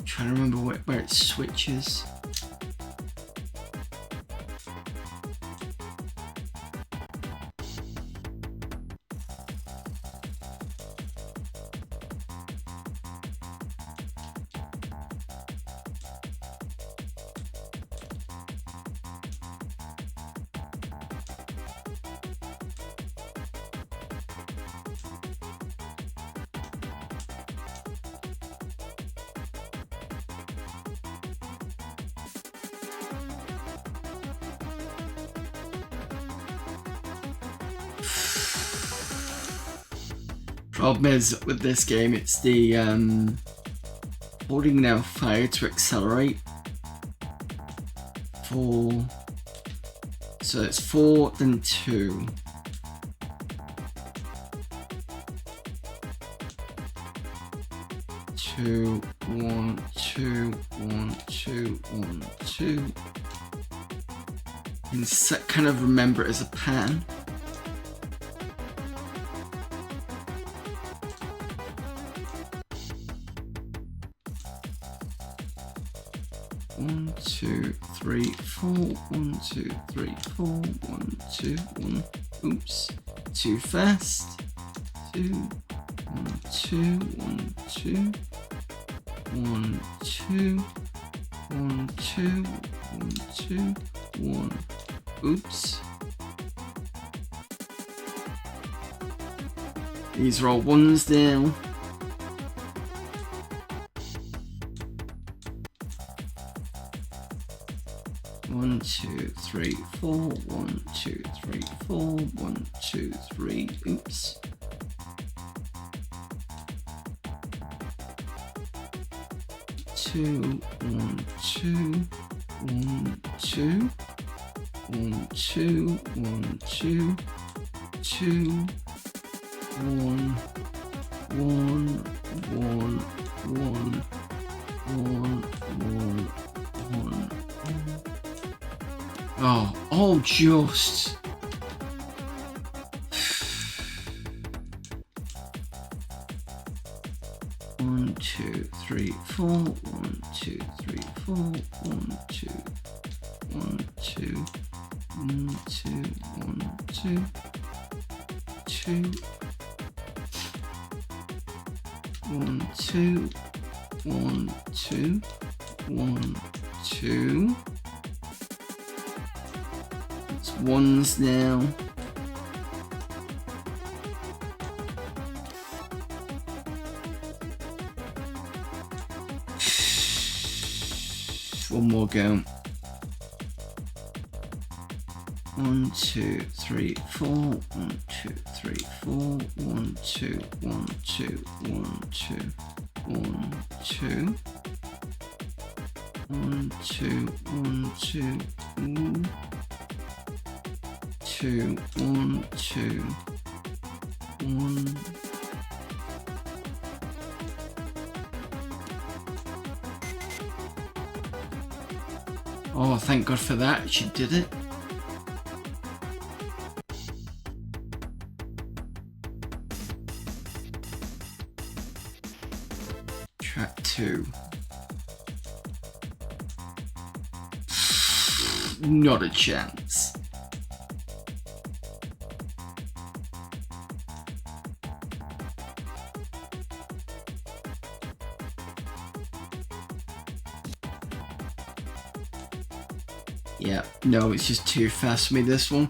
Trying to remember where it switches. Problem is with this game, it's the holding now fire to accelerate. So it's 4 then 2. Two, 1, 2, 1, 2, 1, 2. You can kind of remember it as a pattern. 2, 3, 4. 1, 2, 3, 4. 1, 2, 1. Oops. Too fast. 2, 1, 2, 1, 2. 1, 2. 1, 2. 1, 2. 1. Oops. These are all ones now. One, two, three, 4. 1, 2, 3, 4. 1, 2, 3. Oops. 2, 1, 2. 1, 2. 1, 2. 1, 2. 2. 1. 1. 1. 1. 1. 1. Oh, just. One, 2, 3, 4. 1, 2, 3, 4. 1, 2. 1, 2. 1, 2. 1, 2. 2. 1, 2. 1, 2. 1, 2. It's ones now. One more go. 1, 2, 3, 4. 1, 2, 3, 4. 1, 2. 1, 2. 1, 2. 1, 2. 1, 2. 1, 2. 2. 1, 2. 1. Oh, thank God for that. She did it. Track 2. Not a chance. Yeah, no, it's just too fast for me, this one.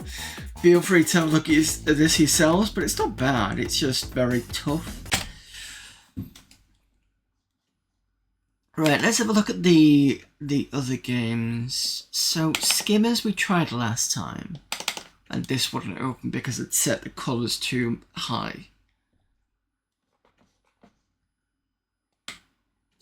Feel free to have a look at this yourselves, but it's not bad, it's just very tough. Right, let's have a look at the other games. So, Skimmers we tried last time, and this wouldn't open because it set the colours too high.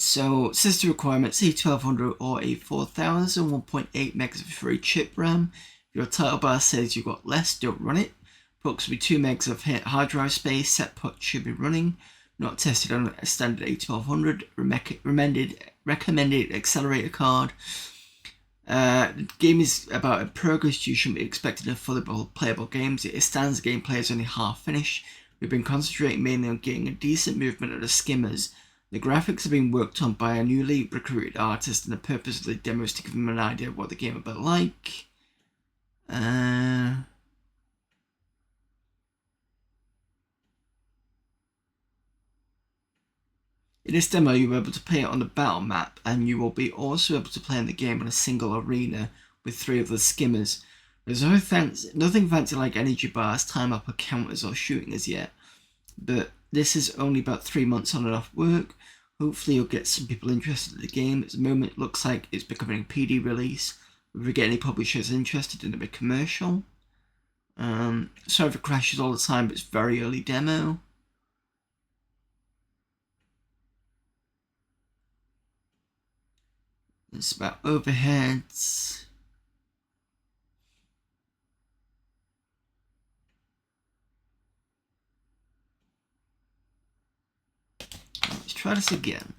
So, system requirements, C1200 or a 4000, 1.8 megs of free chip RAM. If your title bar says you've got less, don't run it. Approximately 2 megs of hard drive space, set put should be running. Not tested on a standard A1200, recommended accelerator card. The game is about in progress, you shouldn't be expecting a fully playable game. It stands the gameplay is only half finished. We've been concentrating mainly on getting a decent movement of the skimmers. The graphics have been worked on by a newly recruited artist, and the purpose of the demo is to give them an idea of what the game will be like. In this demo, you will be able to play it on the battle map, and you will be also able to play in the game in a single arena with 3 other skimmers. There's nothing fancy like energy bars, time up, or counters or shooting as yet, but this is only about 3 months on and off work. Hopefully you'll get some people interested in the game. At the moment it looks like it's becoming a PD release. If we get any publishers interested in a big commercial. Sorry for crashes all the time, but it's very early demo. It's about overheads. Let's try this again.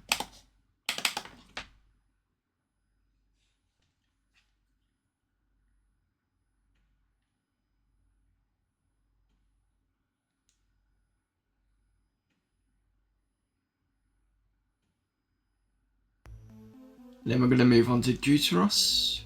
Then we're going to move on to Deuteros.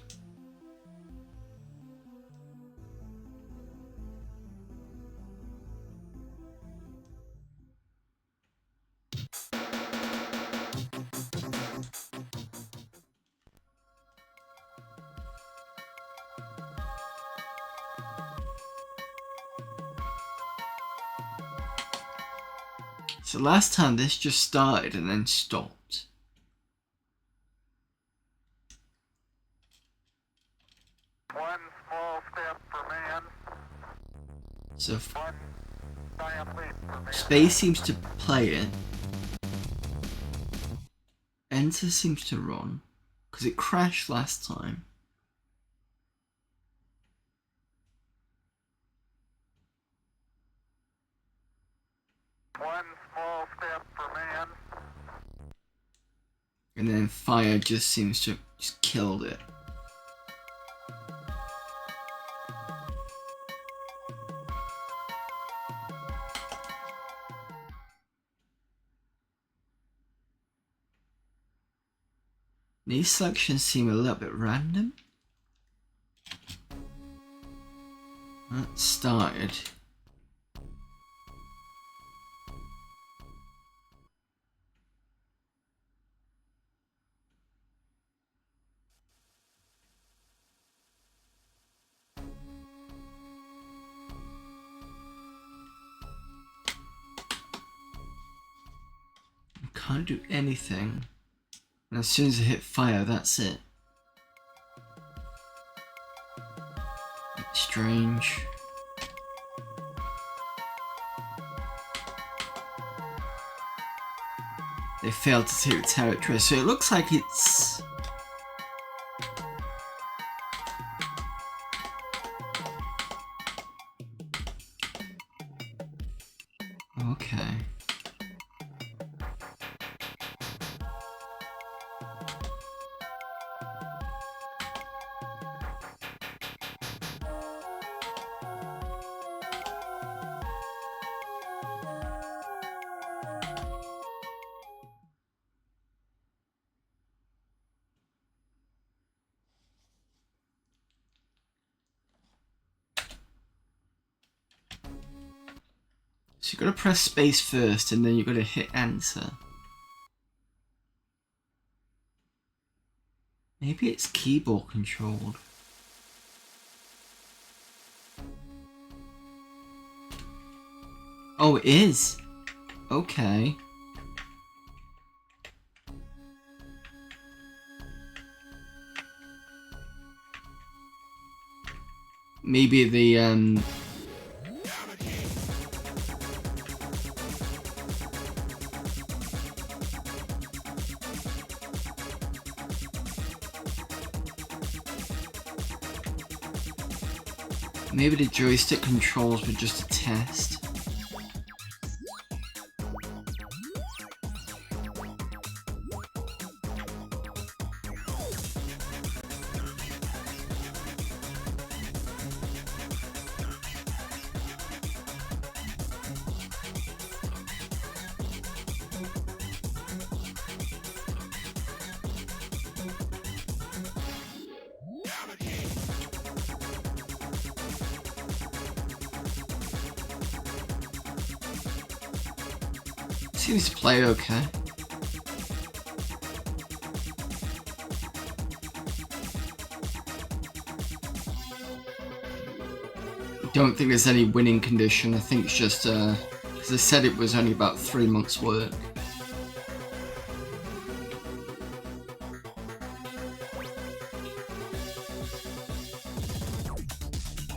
So last time this just started and then stopped. One small step for man, So one giant leap for man. space seems to play it. Enter seems to run. Because it crashed last time. One small step for man, And then fire just seems to just killed it. These selections seem a little bit random. That started. Can't do anything. And as soon as I hit fire, that's it. That's strange. They failed to take the territory, so it looks like it's... Okay. So you've got to press space first and then you've got to hit enter. Maybe it's keyboard controlled. Oh, it is? Okay. Maybe the maybe the joystick controls were just a test. Seems to play okay. Don't think there's any winning condition. I think it's just because I said it was only about 3 months' work.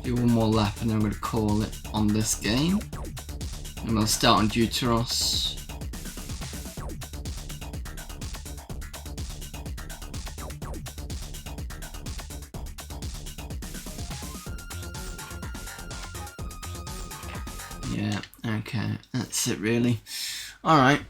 Do one more lap and then I'm going to call it on this game. And we'll start on Deuteros. Yeah, okay, that's it really. Alright.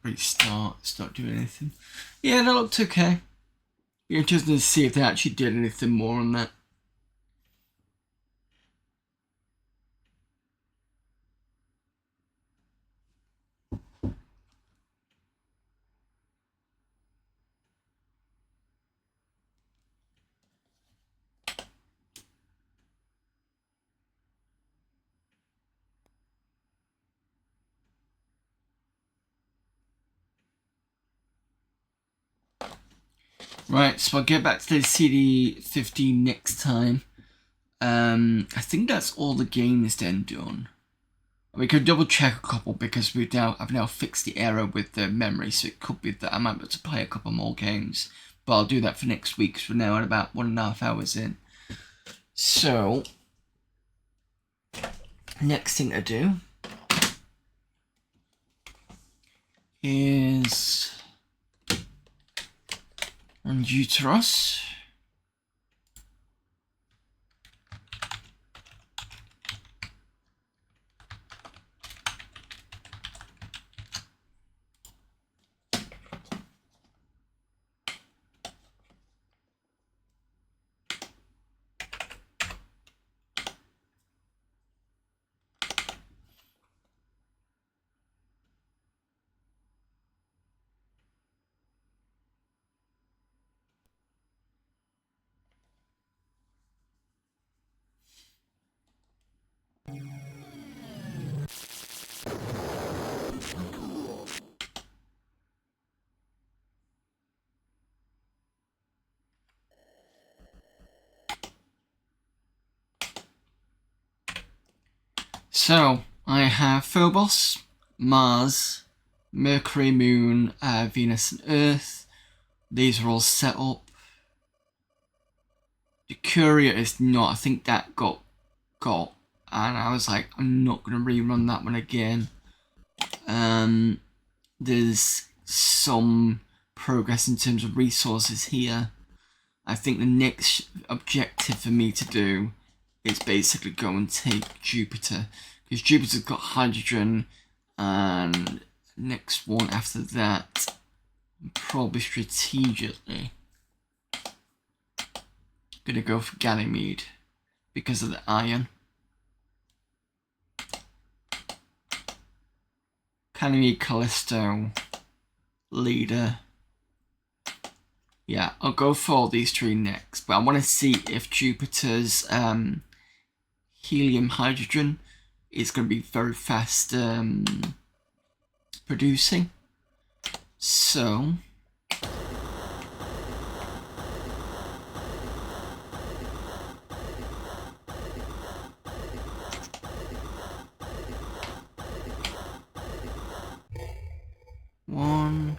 Restart, start doing anything. Yeah, that looked okay. Be interesting to see if they actually did anything more on that. Right, so I'll get back to the CD15 next time. I think that's all the games then done. We could double check a couple because I've now fixed the error with the memory, so it could be that I might be able to play a couple more games. But I'll do that for next week, because we're now at about 1.5 hours in. So, next thing to do is on Deuteros. So, I have Phobos, Mars, Mercury, Moon, Venus and Earth. These are all set up. The Courier is not. I think that got. And I was like, I'm not going to rerun that one again. There's some progress in terms of resources here. I think the next objective for me to do is basically go and take Jupiter, because Jupiter's got hydrogen, and next one after that, probably strategically gonna go for Ganymede because of the iron. Ganymede, Callisto, Leader. Yeah, I'll go for all these three next, but I want to see if Jupiter's helium hydrogen is going to be very fast producing. So one,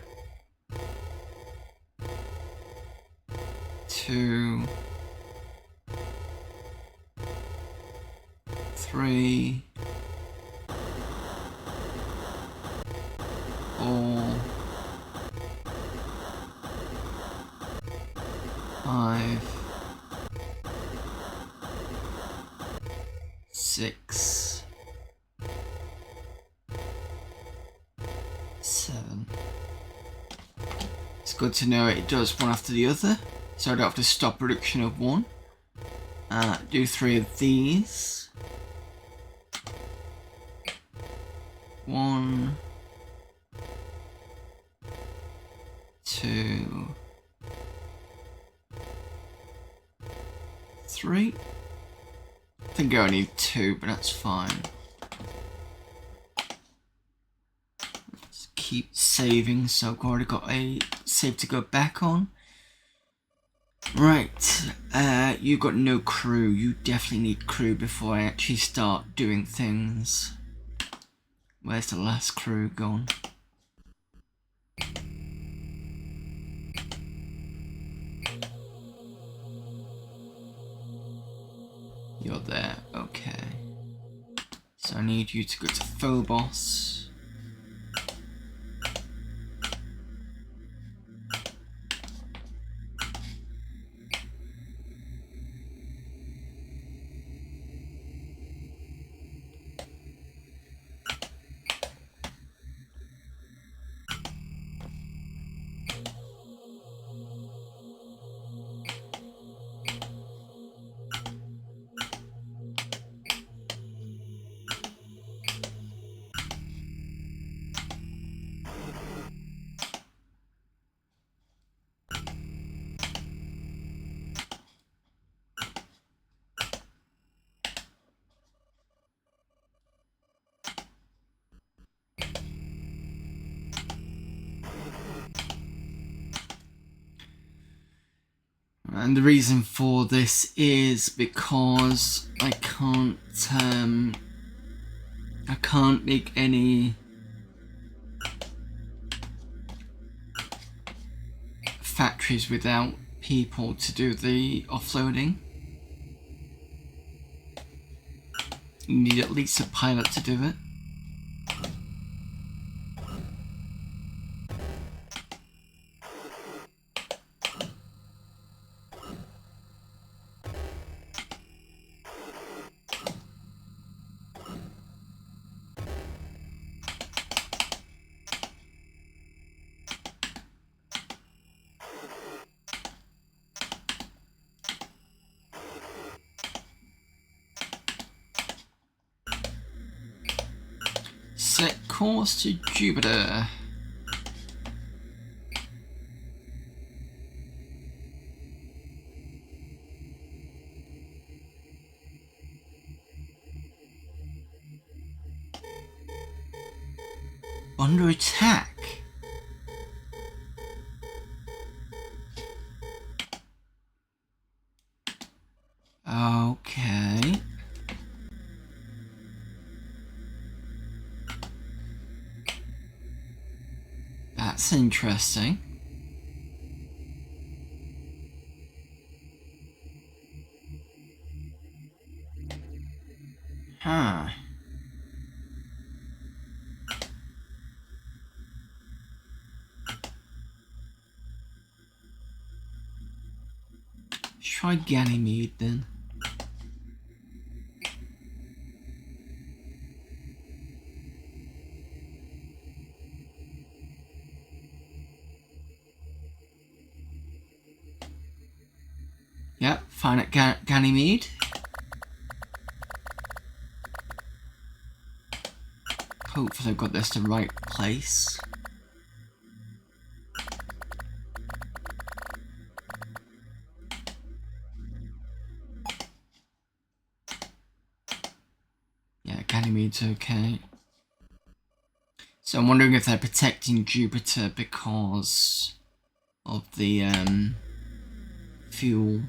two, three, four, 5, 6, 7. It's good to know it does one after the other, so I don't have to stop production of one. Do 3 of these. 1, 2, 3. I think I only need 2, but that's fine. Let's keep saving, so I've already got a save to go back on. Right, you've got no crew. You definitely need crew before I actually start doing things. Where's the last crew gone? You're there, okay. So I need you to go to Phobos. And the reason for this is because I can't make any factories without people to do the offloading. You need at least a pilot to do it. Set course to Jupiter. Under attack. Okay. That's interesting. Huh. Try Ganymede then. Yep, fine at Ganymede. Hopefully I've got this the right place. Yeah, Ganymede's okay. So I'm wondering if they're protecting Jupiter because of the fuel.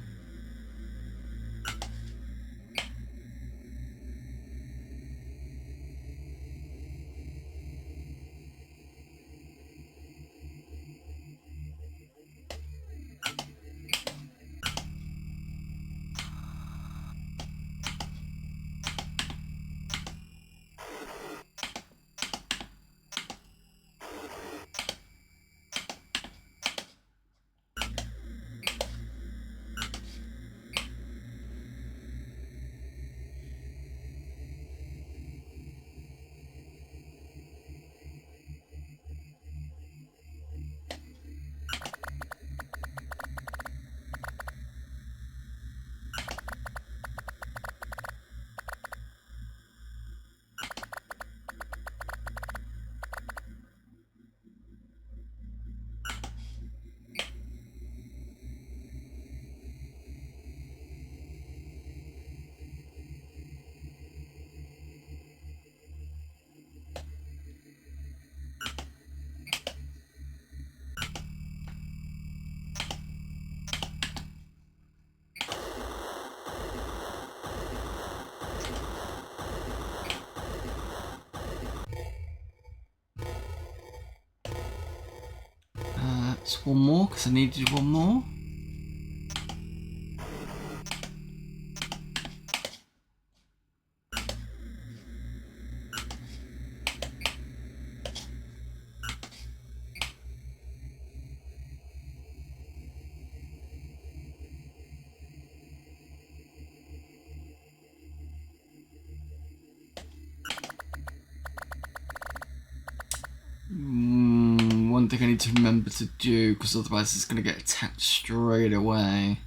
That's one more because I needed one more. One thing I need to remember to do, because otherwise it's going to get attacked straight away.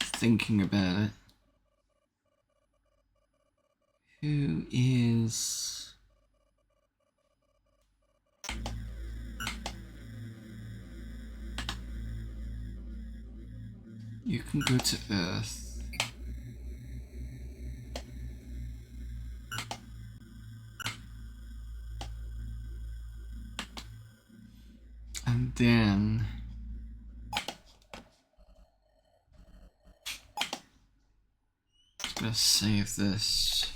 Thinking about it. Who is... You can go to Earth. And then Gonna save this.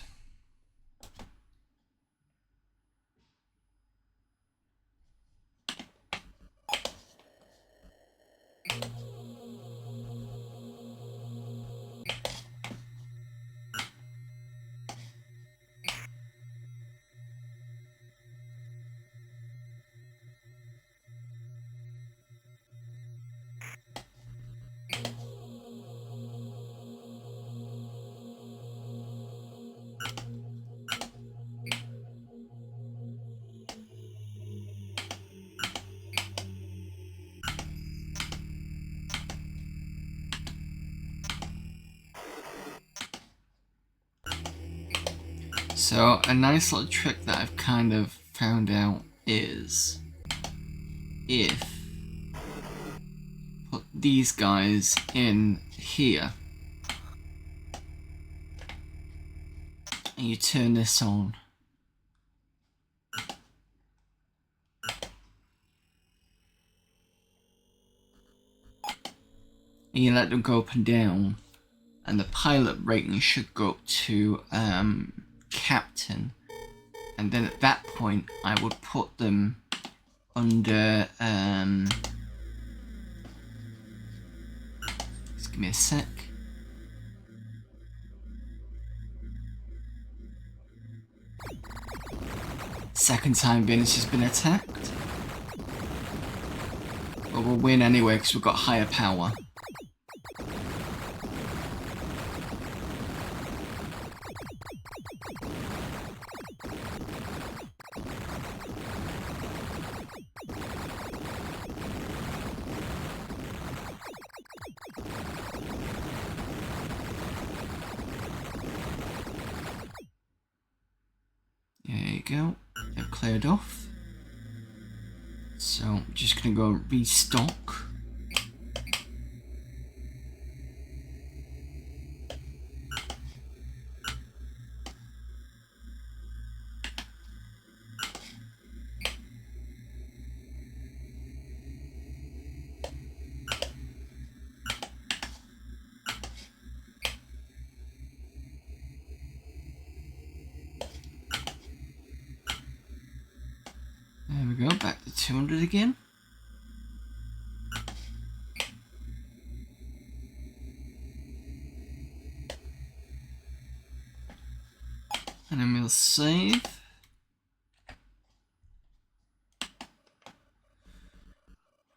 So a nice little trick that I've kind of found out is if put these guys in here and you turn this on, and you let them go up and down, and the pilot rating should go up to captain, and then at that point I would put them under just give me a sec. Second time Venus has been attacked. Well, we'll win anyway because we've got higher power. There you go, they've cleared off. So I'm just gonna go restock. There we go, back to 200 again. And then we'll save.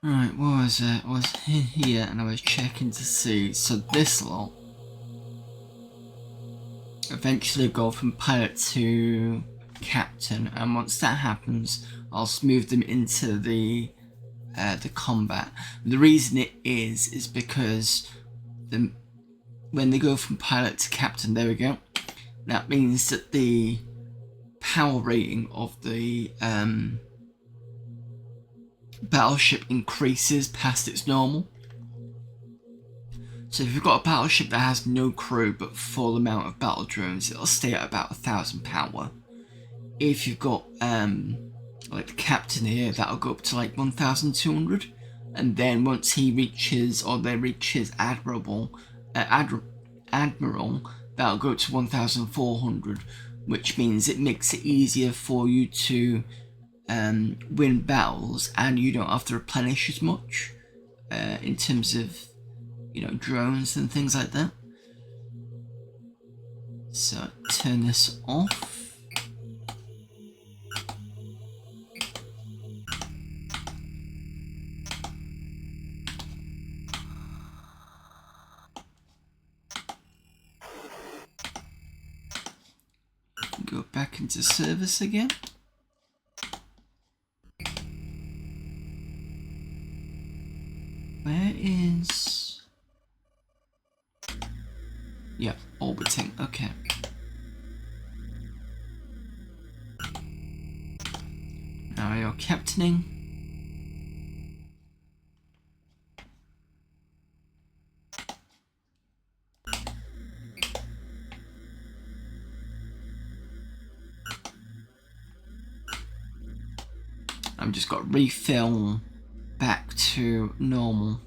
Right, what was it? I was here and I was checking to see. So this lot eventually go from pilot to captain, and once that happens, I'll move them into the combat. The reason it is because when they go from pilot to captain, there we go. That means that the power rating of the battleship increases past its normal. So if you've got a battleship that has no crew but full amount of battle drones, it'll stay at about 1,000 power. If you've got like the captain here, that'll go up to like 1,200, and then once he reaches, or they reach his admiral, that'll go to 1,400, which means it makes it easier for you to win battles, and you don't have to replenish as much in terms of, you know, drones and things like that. So turn this off. Go back into service again. Where is... Yeah, orbiting, okay. Now you're captaining. I've just got to refill back to normal.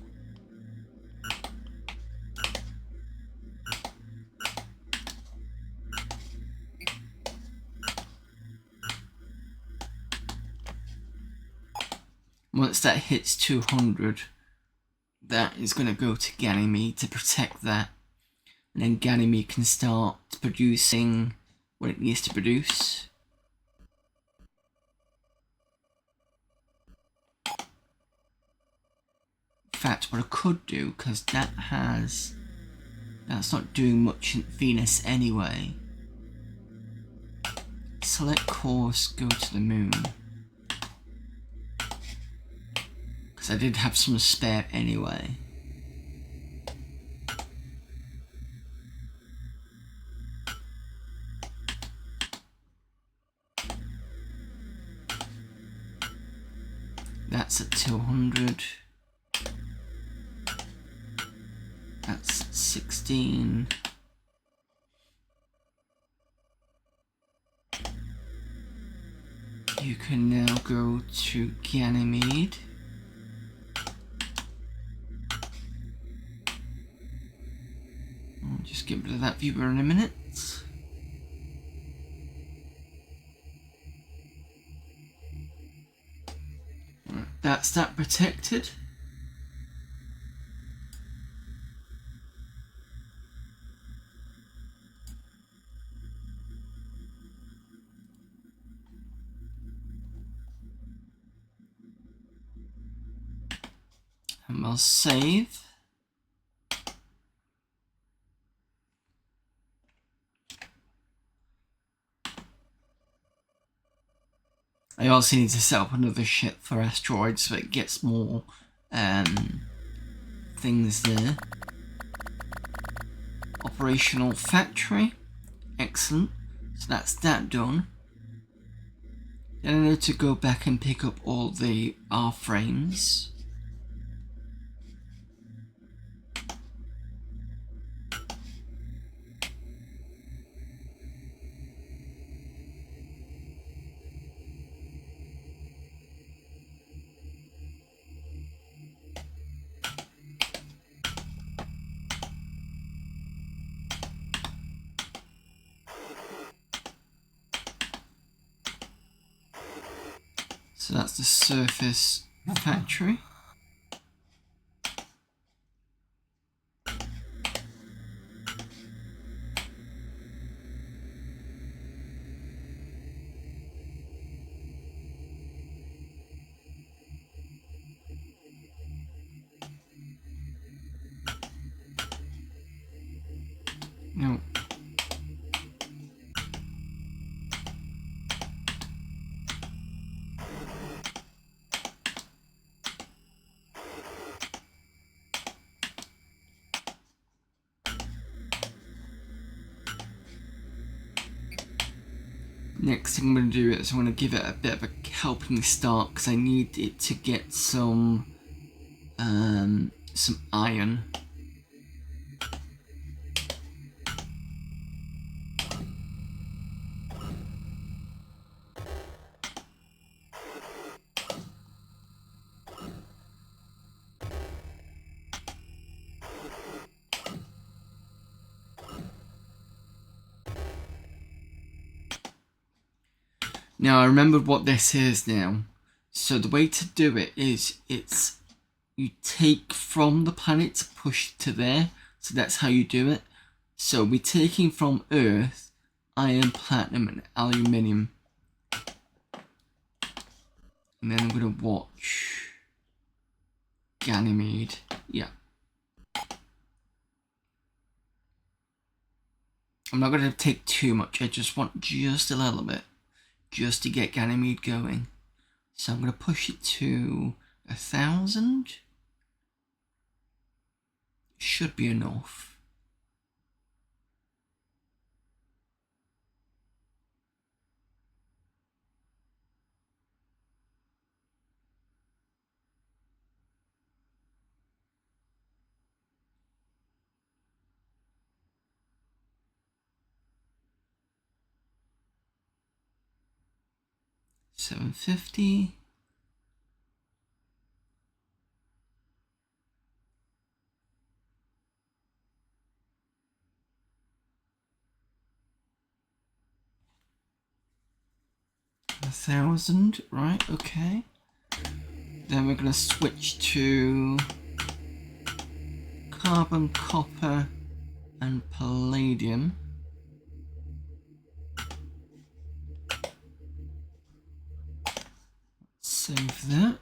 Once that hits 200, that is going to go to Ganymede to protect that. And then Ganymede can start producing what it needs to produce. In fact, what I could do, because that's not doing much in Venus anyway. Select course, go to the moon. Because I did have some spare anyway. That's at 200. That's 16. You can now go to Ganymede. I'll just get rid of that viewer in a minute. Right, that's that protected. And we'll save. I also need to set up another ship for asteroids so it gets more things there. Operational factory. Excellent. So that's that done. Then I need to go back and pick up all the R-frames. So that's the surface factory. No. Next thing I'm going to do is I'm going to give it a bit of a helping start because I need it to get some iron. Now I remembered what this is now. So the way to do it is you take from the planet to push to there. So that's how you do it. So we're taking from Earth iron, platinum and aluminium. And then I'm going to watch Ganymede. Yeah. I'm not going to take too much. I just want just a little bit. Just to get Ganymede going. So I'm going to push it to 1,000. Should be enough. $750. $1,000, right? Okay. Then we're going to switch to carbon, copper, and palladium. Save that.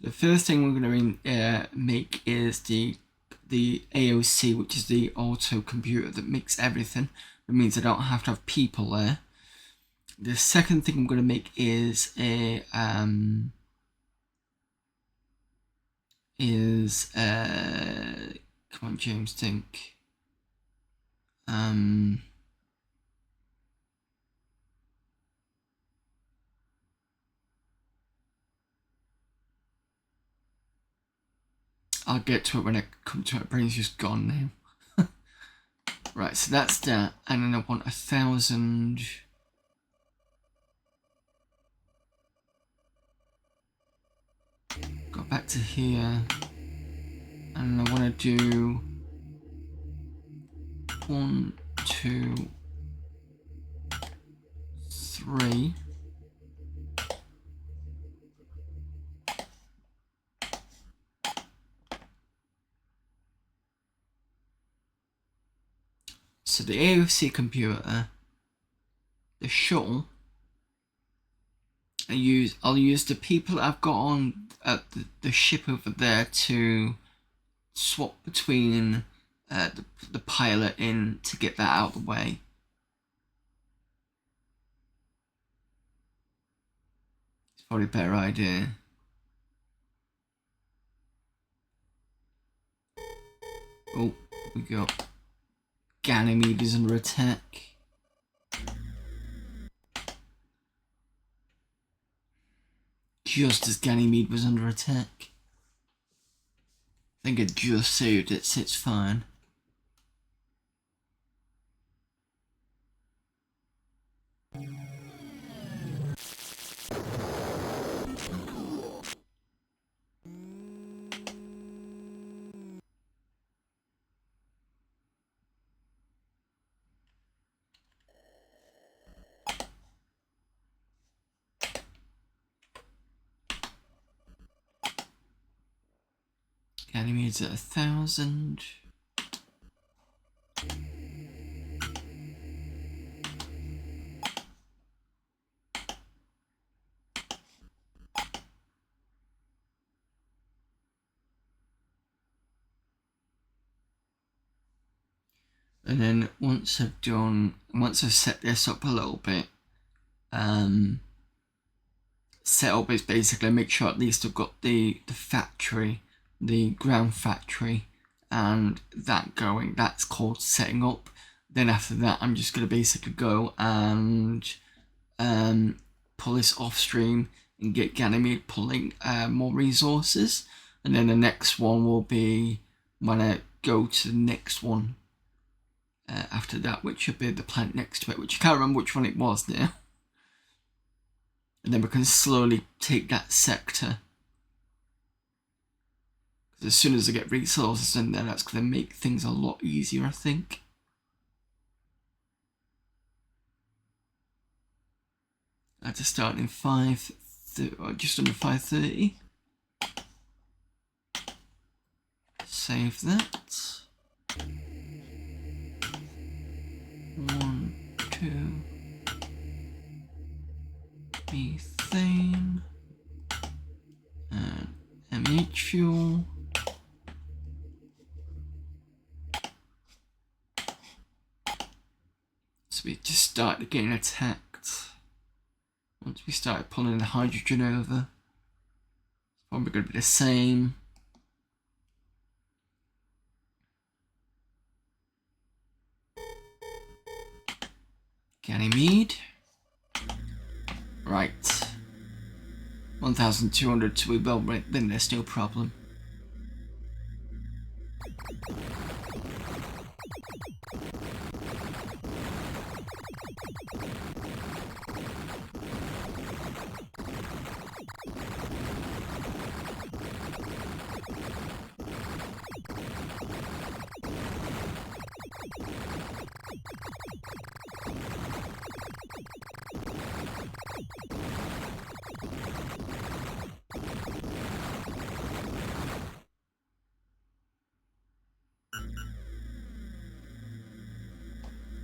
The first thing we're going to make is the AOC, which is the auto computer that makes everything. That means I don't have to have people there. The second thing I'm going to make is a come on, James, think. I'll get to it when I come to it. My brain's just gone now. Right, so that's that, and then I want 1,000. Go back to here, and I want to do 1, 2, 3. So the AOC computer, the shuttle, I'll use the people that I've got on at the ship over there to swap between the pilot in to get that out of the way. It's probably a better idea. Oh, we got Ganymede is under attack. Just as Ganymede was under attack. I think I just saved it, so it's fine. Ganymede's at 1,000. And then once I've set this up a little bit, setup is basically make sure at least I've got the factory, the ground factory, and that going. That's called setting up. Then after that, I'm just gonna basically go and pull this off stream and get Ganymede pulling more resources. And then the next one will be when I go to the next one after that, which should be the planet next to it, which I can't remember which one it was now. And then we can slowly take that sector. Because as soon as I get resources in there, that's going to make things a lot easier, I think. I had to start in just under 5:30. Save that. 1, 2. Methane. And MH fuel. So we just started getting attacked. Once we started pulling the hydrogen over, it's probably going to be the same. Ganymede. Right. 1,200 to a well rate, then there's no problem.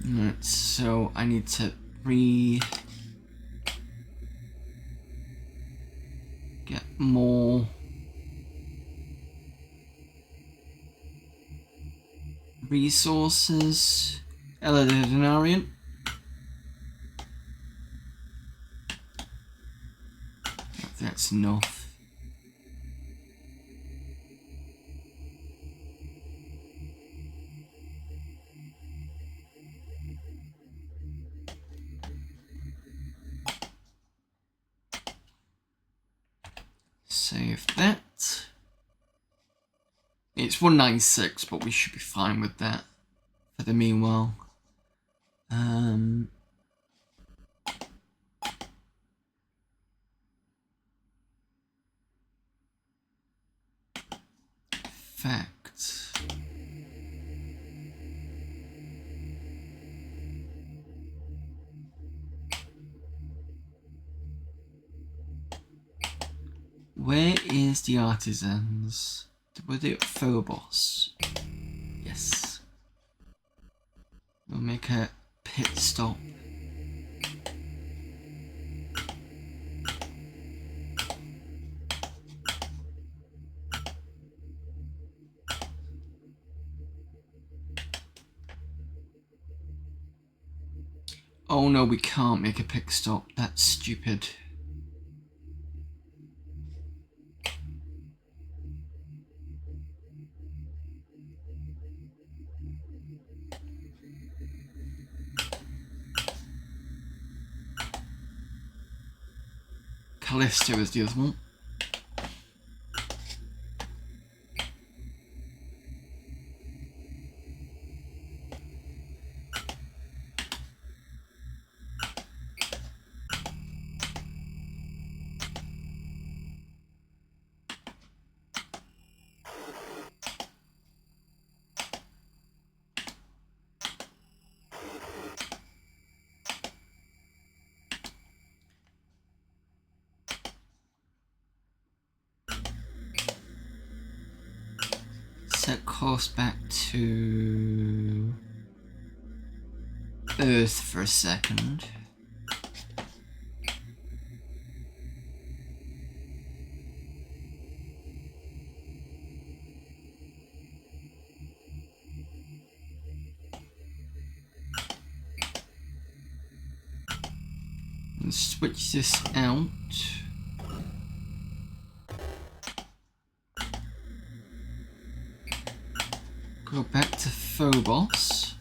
Alright, so I need to get more resources. Eladinarian. That's enough. Save that. It's 196, but we should be fine with that for the meanwhile. Facts. Where is the artisans? Were they at Phobos? Yes. We'll make a pit stop. Oh no, we can't make a pit stop. That's stupid. Callisto is the other one. Set course back to Earth for a second. And switch this out. Go back to Phobos.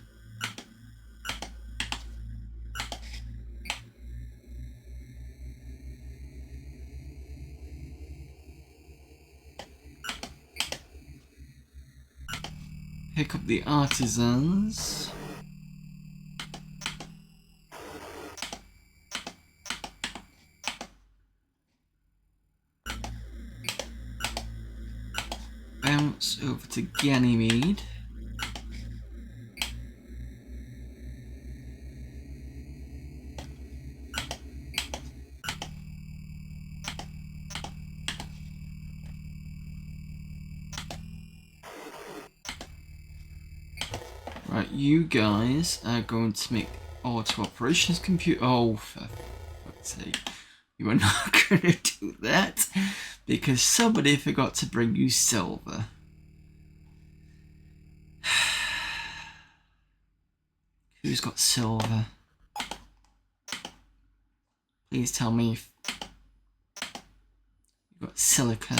Pick up the artisans. Bounce over to Ganymede. Right, you guys are going to make auto operations compute. Oh, for fuck's sake. You are not going to do that because somebody forgot to bring you silver. Who's got silver? Please tell me if you've got silica.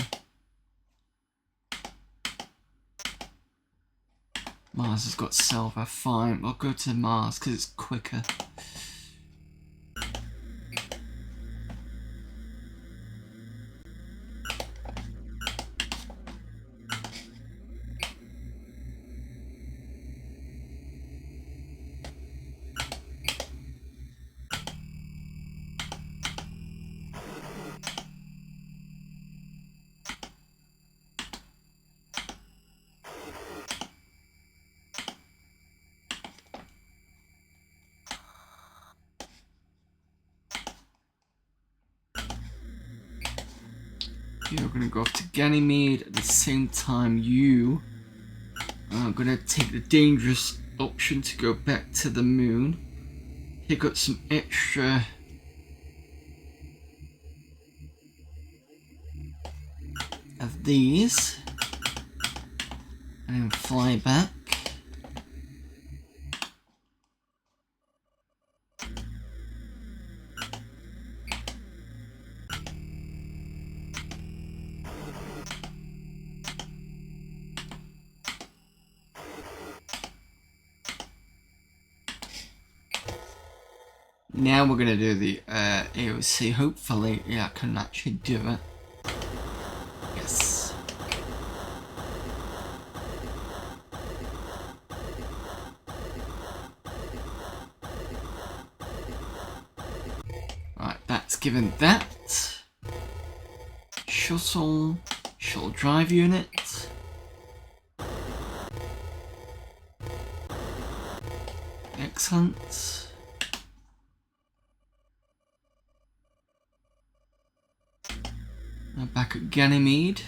Mars has got silver. Fine, we'll go to Mars because it's quicker. You're gonna go off to Ganymede. At the same time, you are gonna take the dangerous option to go back to the moon. Pick up some extra of these and then fly back. Now we're gonna do the AOC. Hopefully, yeah, I can actually do it. Yes. Right, that's given that. Shuttle drive unit. Excellent. Now back at Ganymede.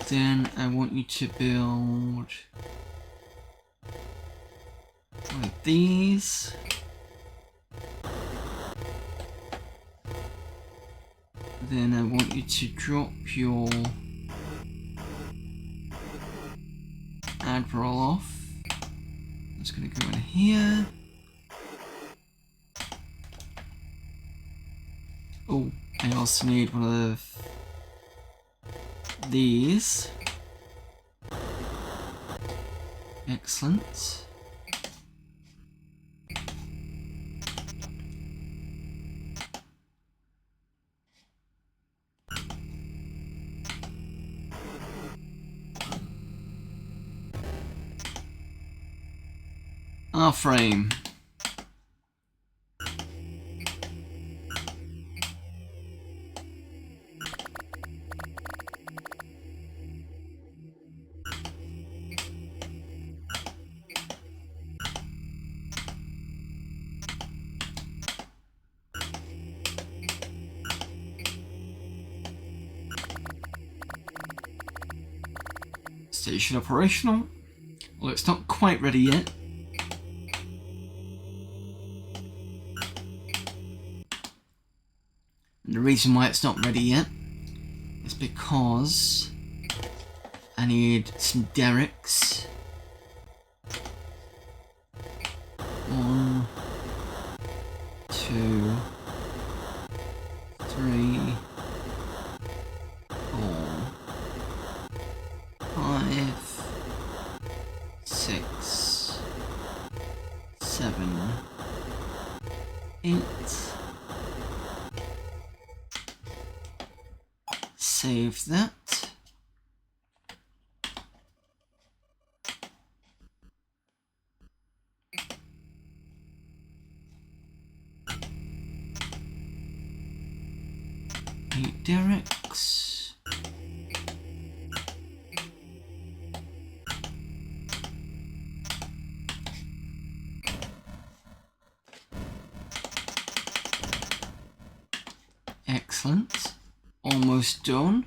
Then I want you to build one of these. Then I want you to drop your Admiral off. It's going to go in here. Oh, I also need one of these. Excellent. R-frame. Station operational. Well, it's not quite ready yet. And the reason why it's not ready yet is because I need some derricks. 1, 2, 3, 4, 5, 6, 7, 8. Save that. Derricks. Excellent. Almost done.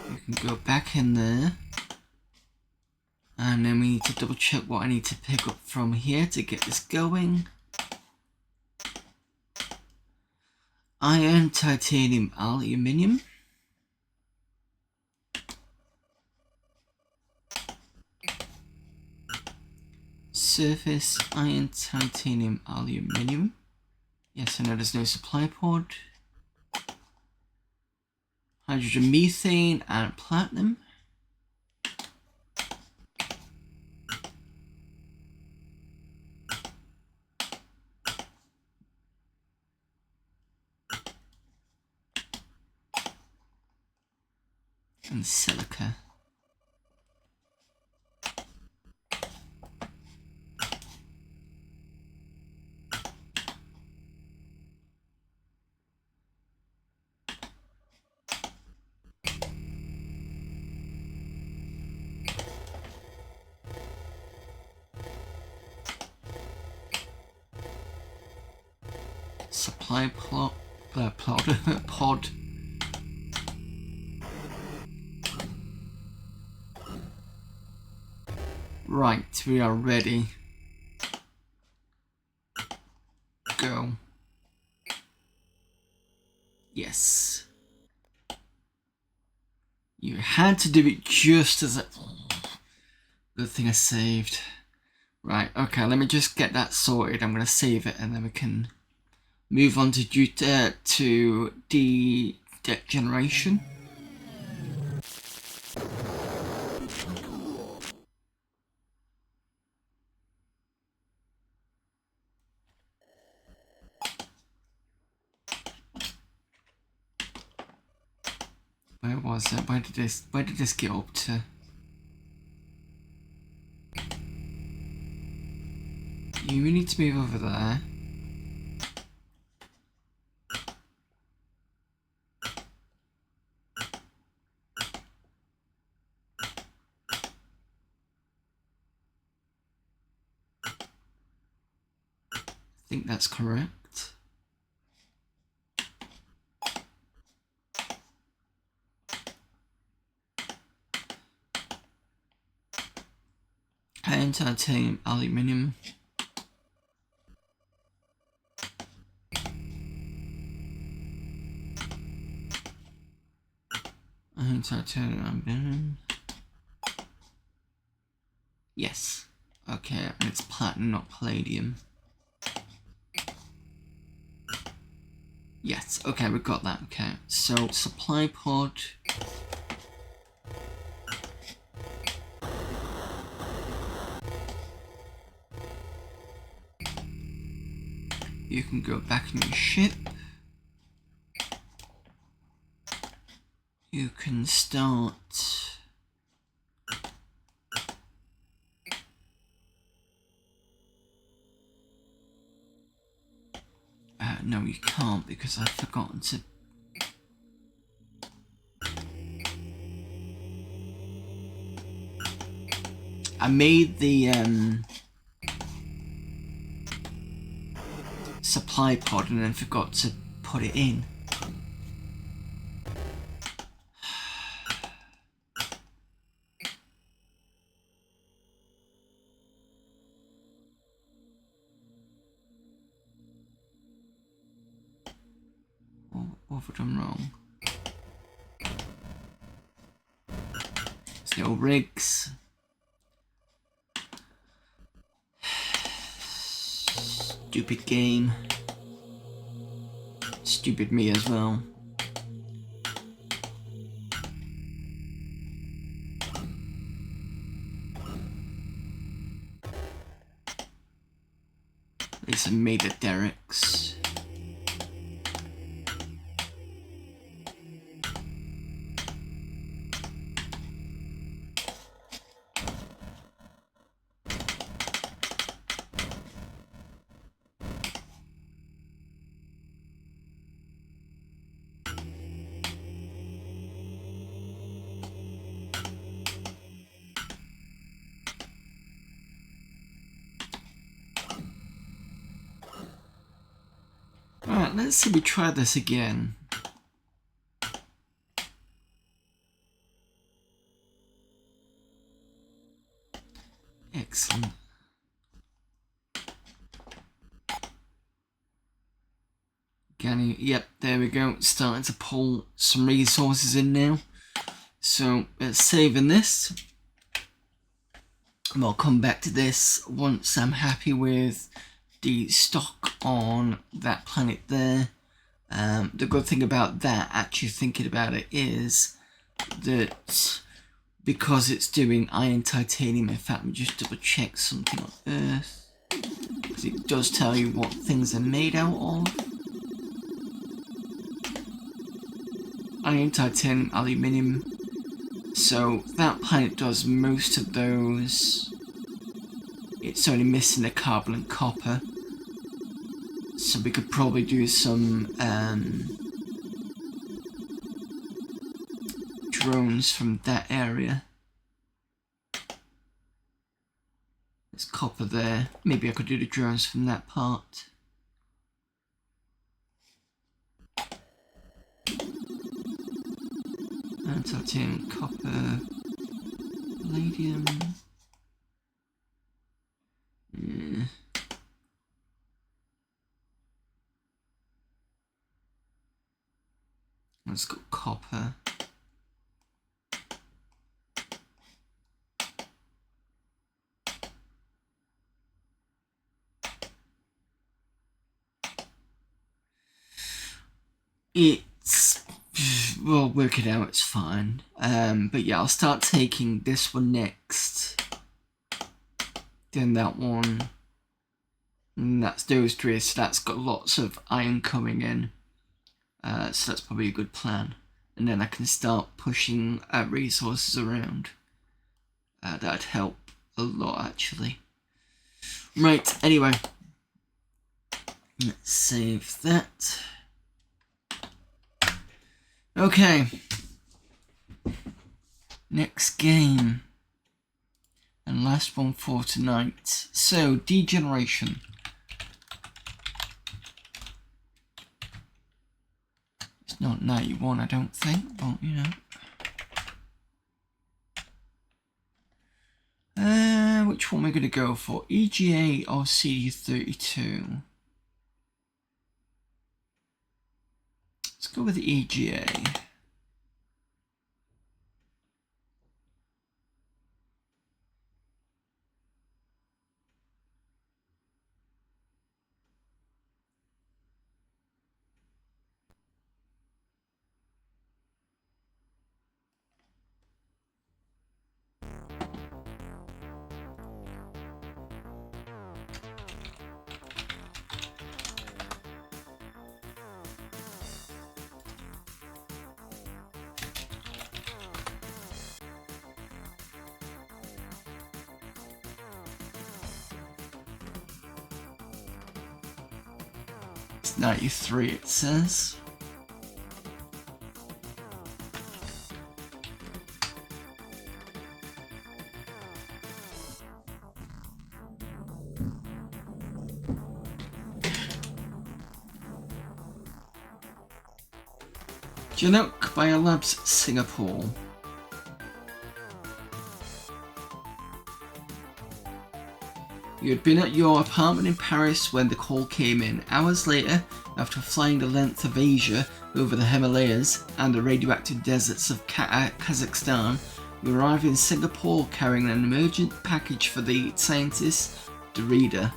You can go back in there. And then we need to double check what I need to pick up from here to get this going. Iron, titanium, aluminium. Surface, iron, titanium, aluminium. Yes, I know there's no supply pod. Hydrogen, methane, and platinum. And silica. supply pod. Right, we are ready. Go. Yes. You had to do it just as a... Good thing I saved. Right, okay, let me just get that sorted. I'm going to save it and then we can move on to degeneration. Where was it? Where did this get up to? You need to move over there. I think that's correct. Iron, titanium, aluminium. Iron, titanium, aluminium. Yes. Okay, and it's platinum, not palladium. Yes, okay, we got that. Okay, so supply pod. You can go back in your ship. You can start. No, you can't because I've forgotten to. I made the supply pod and then forgot to put it in. What have I done wrong? There's no rigs. Stupid game. Stupid me as well. At least I made the derricks. Alright, let's see, we try this again. Excellent. Yep, there we go. It's starting to pull some resources in now. So let's saving this. And I'll come back to this once I'm happy with the stock on that planet there. The good thing about that, actually thinking about it, is that because it's doing iron, titanium, in fact, let me just double check something on Earth, because it does tell you what things are made out of. Iron, titanium, aluminium. So that planet does most of those. It's only missing the carbon and copper. So we could probably do some drones from that area. There's copper there. Maybe I could do the drones from that part. Titanium, copper, palladium. Yeah. Let's go copper. We'll work it out, it's fine. But yeah, I'll start taking this one next. Then that one. And that's those three, so that's got lots of iron coming in. So that's probably a good plan. And then I can start pushing resources around. That'd help a lot, actually. Right, anyway. Let's save that. Okay. Next game. And last one for tonight. So, degeneration. It's not 91, I don't think, but you know. Which one are we going to go for? EGA or CD32? Let's go with the EGA. It's 93, it says. Chinook Biolabs, Singapore. You had been at your apartment in Paris when the call came in. Hours later, after flying the length of Asia over the Himalayas and the radioactive deserts of Kazakhstan, you arrived in Singapore carrying an emergent package for the scientist, Derrida.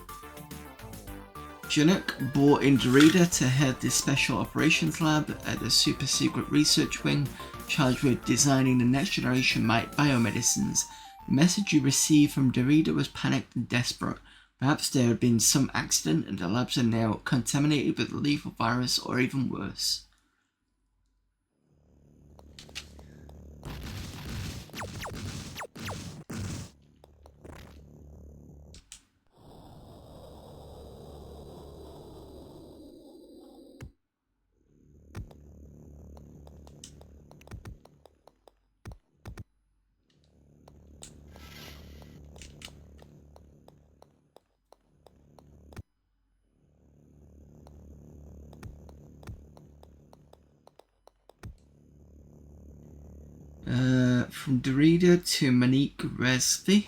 Chinook brought in Derrida to head the Special Operations Lab at the super secret research wing charged with designing the next generation biomedicines. The message you received from Derrida was panicked and desperate. Perhaps there had been some accident and the labs are now contaminated with a lethal virus or even worse. From Derrida to Monique Resvi.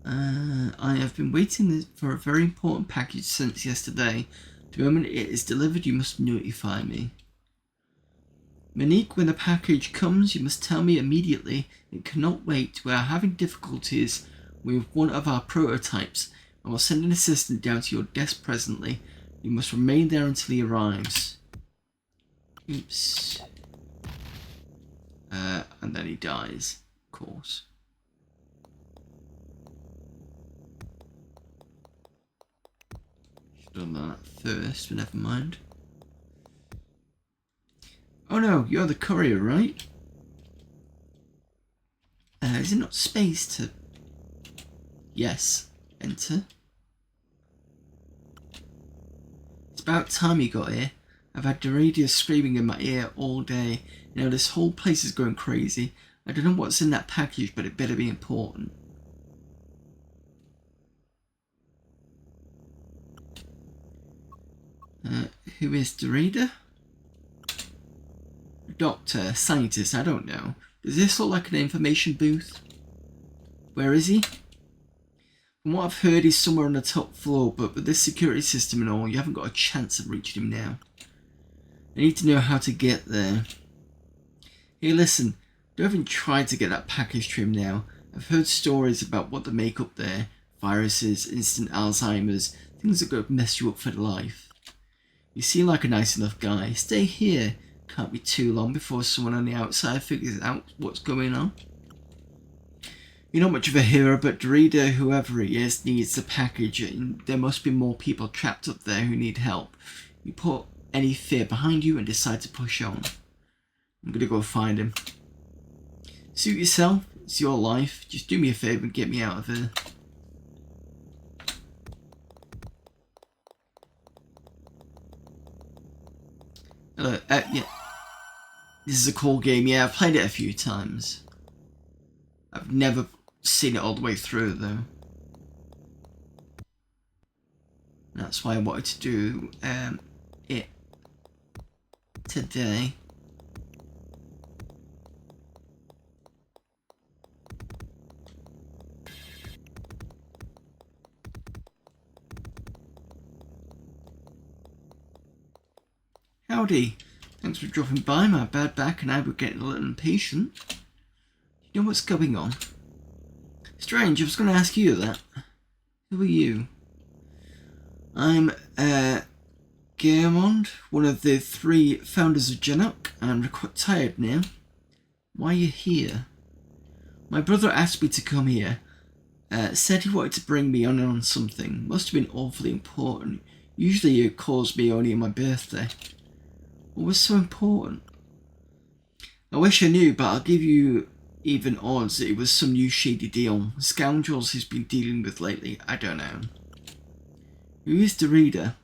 I have been waiting for a very important package since yesterday. The moment it is delivered, you must notify me. Monique, when the package comes, you must tell me immediately. It cannot wait. We are having difficulties with one of our prototypes. I will send an assistant down to your desk presently. You must remain there until he arrives. Oops. And then he dies, of course. Should have done that first, but never mind. Oh no, you're the courier, right? Is it not space to... Yes, enter. It's about time you got here. I've had Derrida screaming in my ear all day. You know, this whole place is going crazy. I don't know what's in that package, but it better be important. Who is Derrida? doctor, scientist, I don't know. Does this look like an information booth? Where is he? From what I've heard, he's somewhere on the top floor, but with this security system and all, you haven't got a chance of reaching him now. I need to know how to get there. Hey, listen, don't even try to get that package to him now. I've heard stories about what they make up there. Viruses, instant Alzheimer's, things that could mess you up for life. You seem like a nice enough guy. Stay here. Can't be too long before someone on the outside figures out what's going on. You're not much of a hero, but Dorito, whoever he is, needs the package, and there must be more people trapped up there who need help. You put any fear behind you and decide to push on. I'm gonna go find him. Suit yourself, it's your life. Just do me a favour and get me out of here. Yeah. This is a cool game, yeah, I've played it a few times. I've never seen it all the way through though. That's why I wanted to do it today. Howdy. Thanks for dropping by. My bad back and I were getting a little impatient. You know what's going on? Strange, I was going to ask you that. Who are you? I'm Gaemond, one of the 3 founders of Genok. I'm retired now. Why are you here? My brother asked me to come here. Said he wanted to bring me on something. Must have been awfully important. Usually he calls me only on my birthday. What was so important? I wish I knew, but I'll give you even odds that it was some new shady deal. Scoundrels he's been dealing with lately, I don't know. Who is Dorito?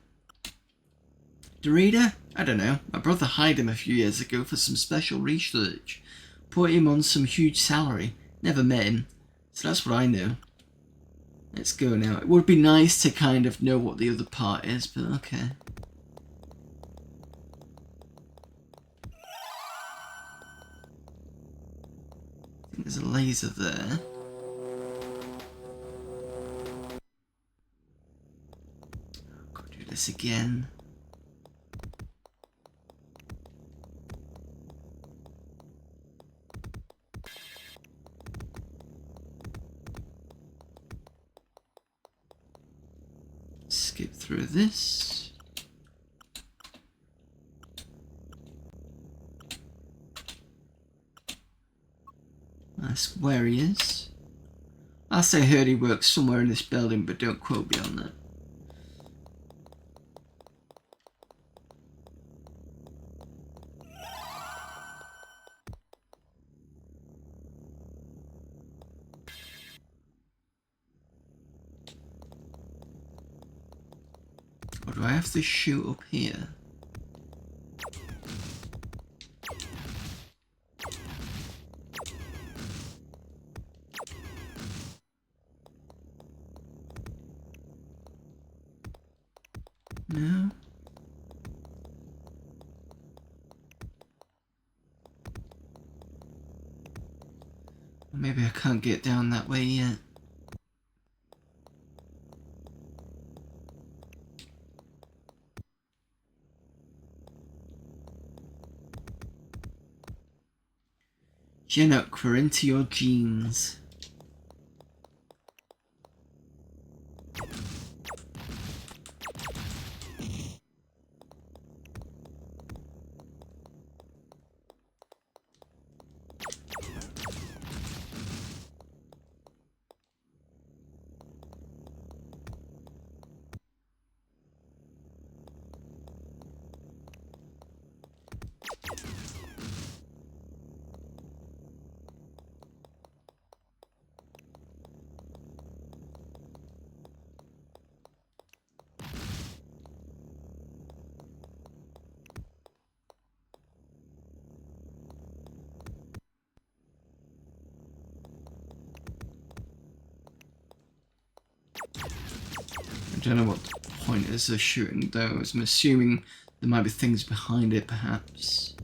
Dorito? I don't know. My brother hired him a few years ago for some special research. Put him on some huge salary. Never met him. So that's what I know. Let's go now. It would be nice to kind of know what the other part is, but okay. There's a laser there. Gotta do this again. Skip through this. That's where he is. Last I heard he works somewhere in this building, but don't quote me on that. Or do I have to shoot up here? No. Maybe I can't get down that way yet. Genok, we're into your genes. I don't know what the point is of shooting those. I'm assuming there might be things behind it, perhaps.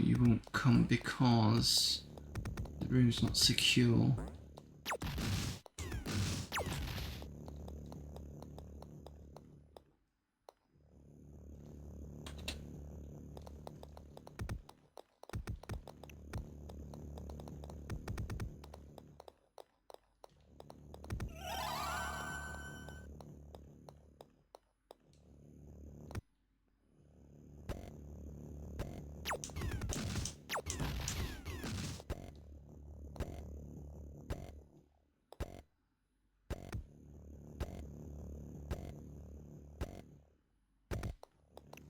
you won't come because the room's not secure.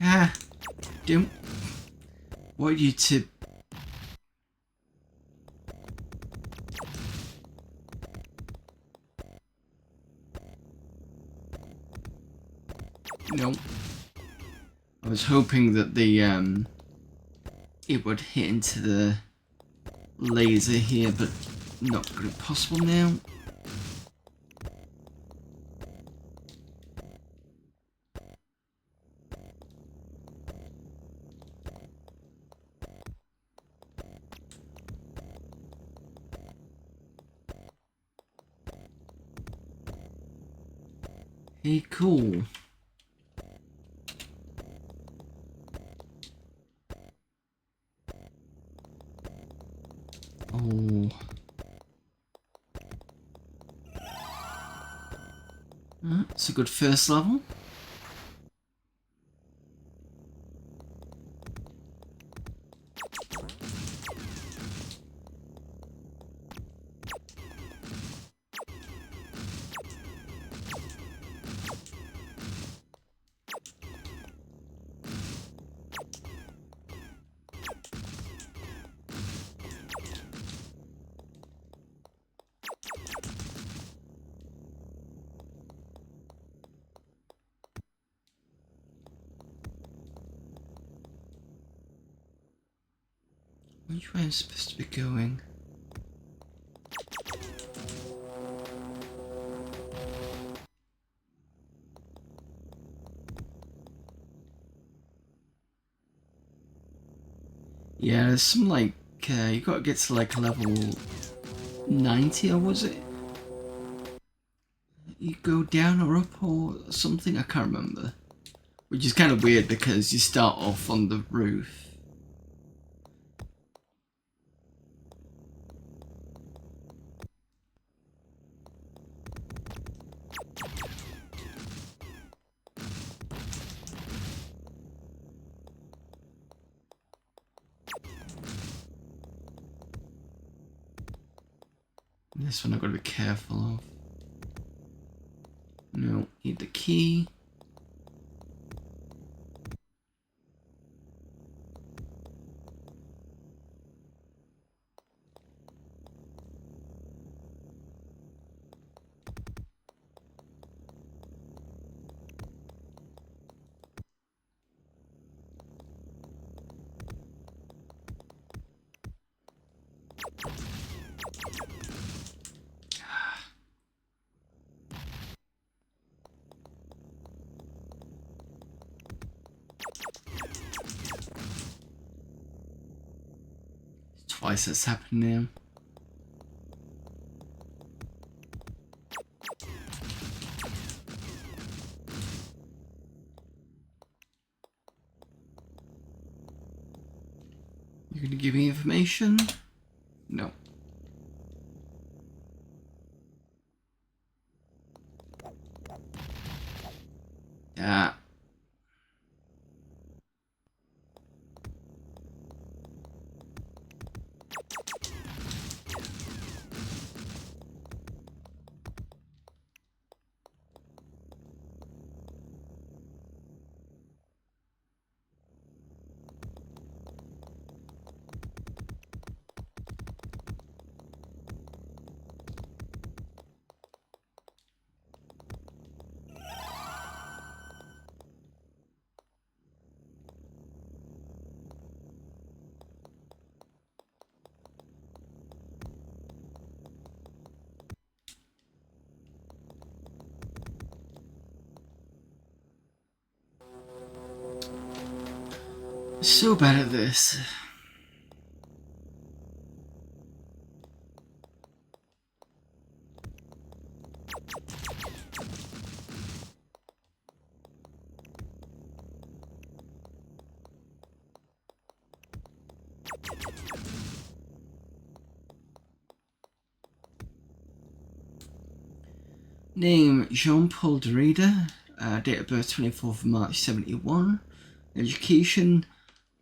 Ah, don't want you to. No. I was hoping that it would hit into the laser here, but not really possible now. Hey, cool. Oh. It's a good first level. Which way am I supposed to be going? Yeah, there's some like, you gotta get to like level 90, or was it? You go down or up or something, I can't remember. Which is kind of weird because you start off on the roof. This one I've got to be careful of. No, need the key. Twice that's happened now. You're gonna give me information? No. Ah. So bad at this. Name Jean-Paul Derrida, date of birth 24th of March 71, education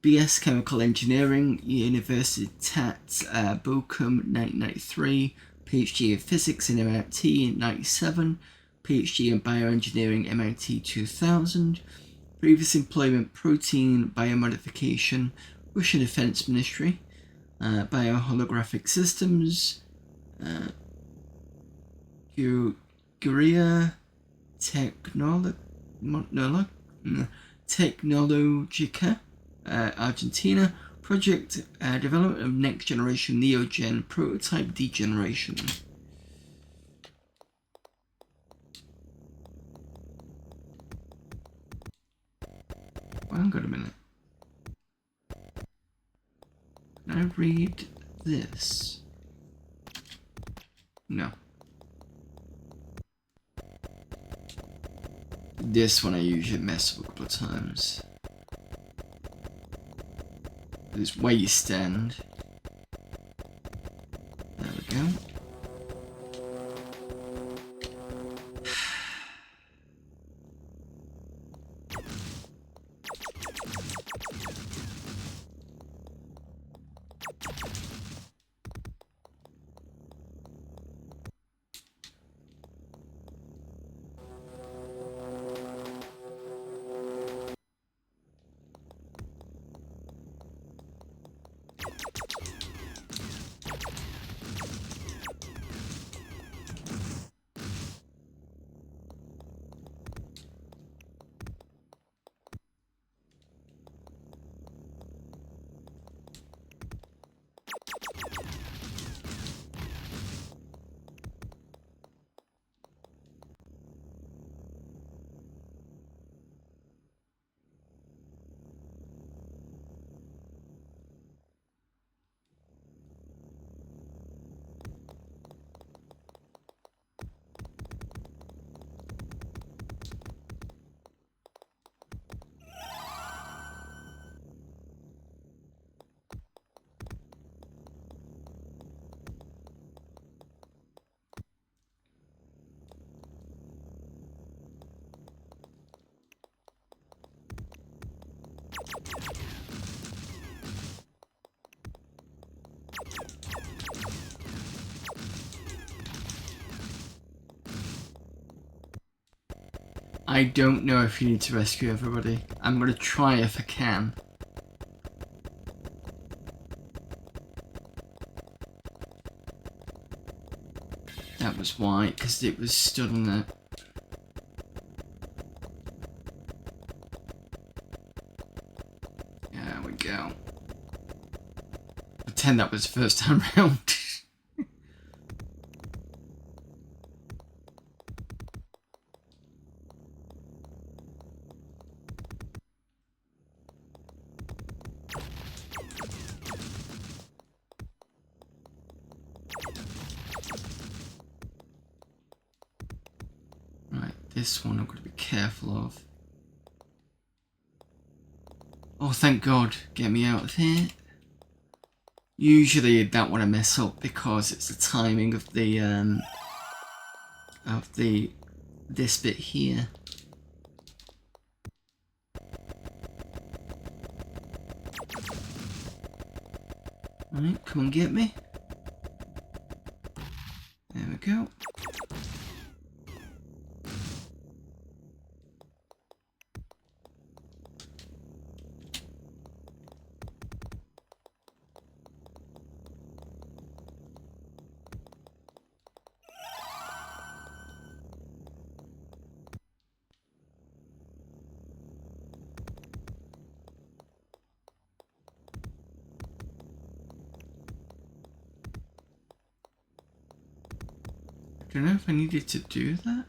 BS Chemical Engineering, University Tat Bochum 1993, PhD in Physics in MIT 97, PhD in Bioengineering MIT 2000, previous employment Protein Biomodification, Russian Defense Ministry, Bioholographic Systems, Guria Technologica, Argentina, project development of next generation Neogen prototype degeneration. Well, hang on a minute. Can I read this? No. This one I usually mess up a couple of times. It's where you stand. There we go. I don't know if you need to rescue everybody. I'm gonna try if I can. That was why, because it was stood on there. There we go. Pretend that was the first time round. This one I'm going to be careful of. Oh, thank God. Get me out of here. Usually that one I mess up because it's the timing of this bit here. Alright, come on, get me. There we go. I don't know if I needed to do that.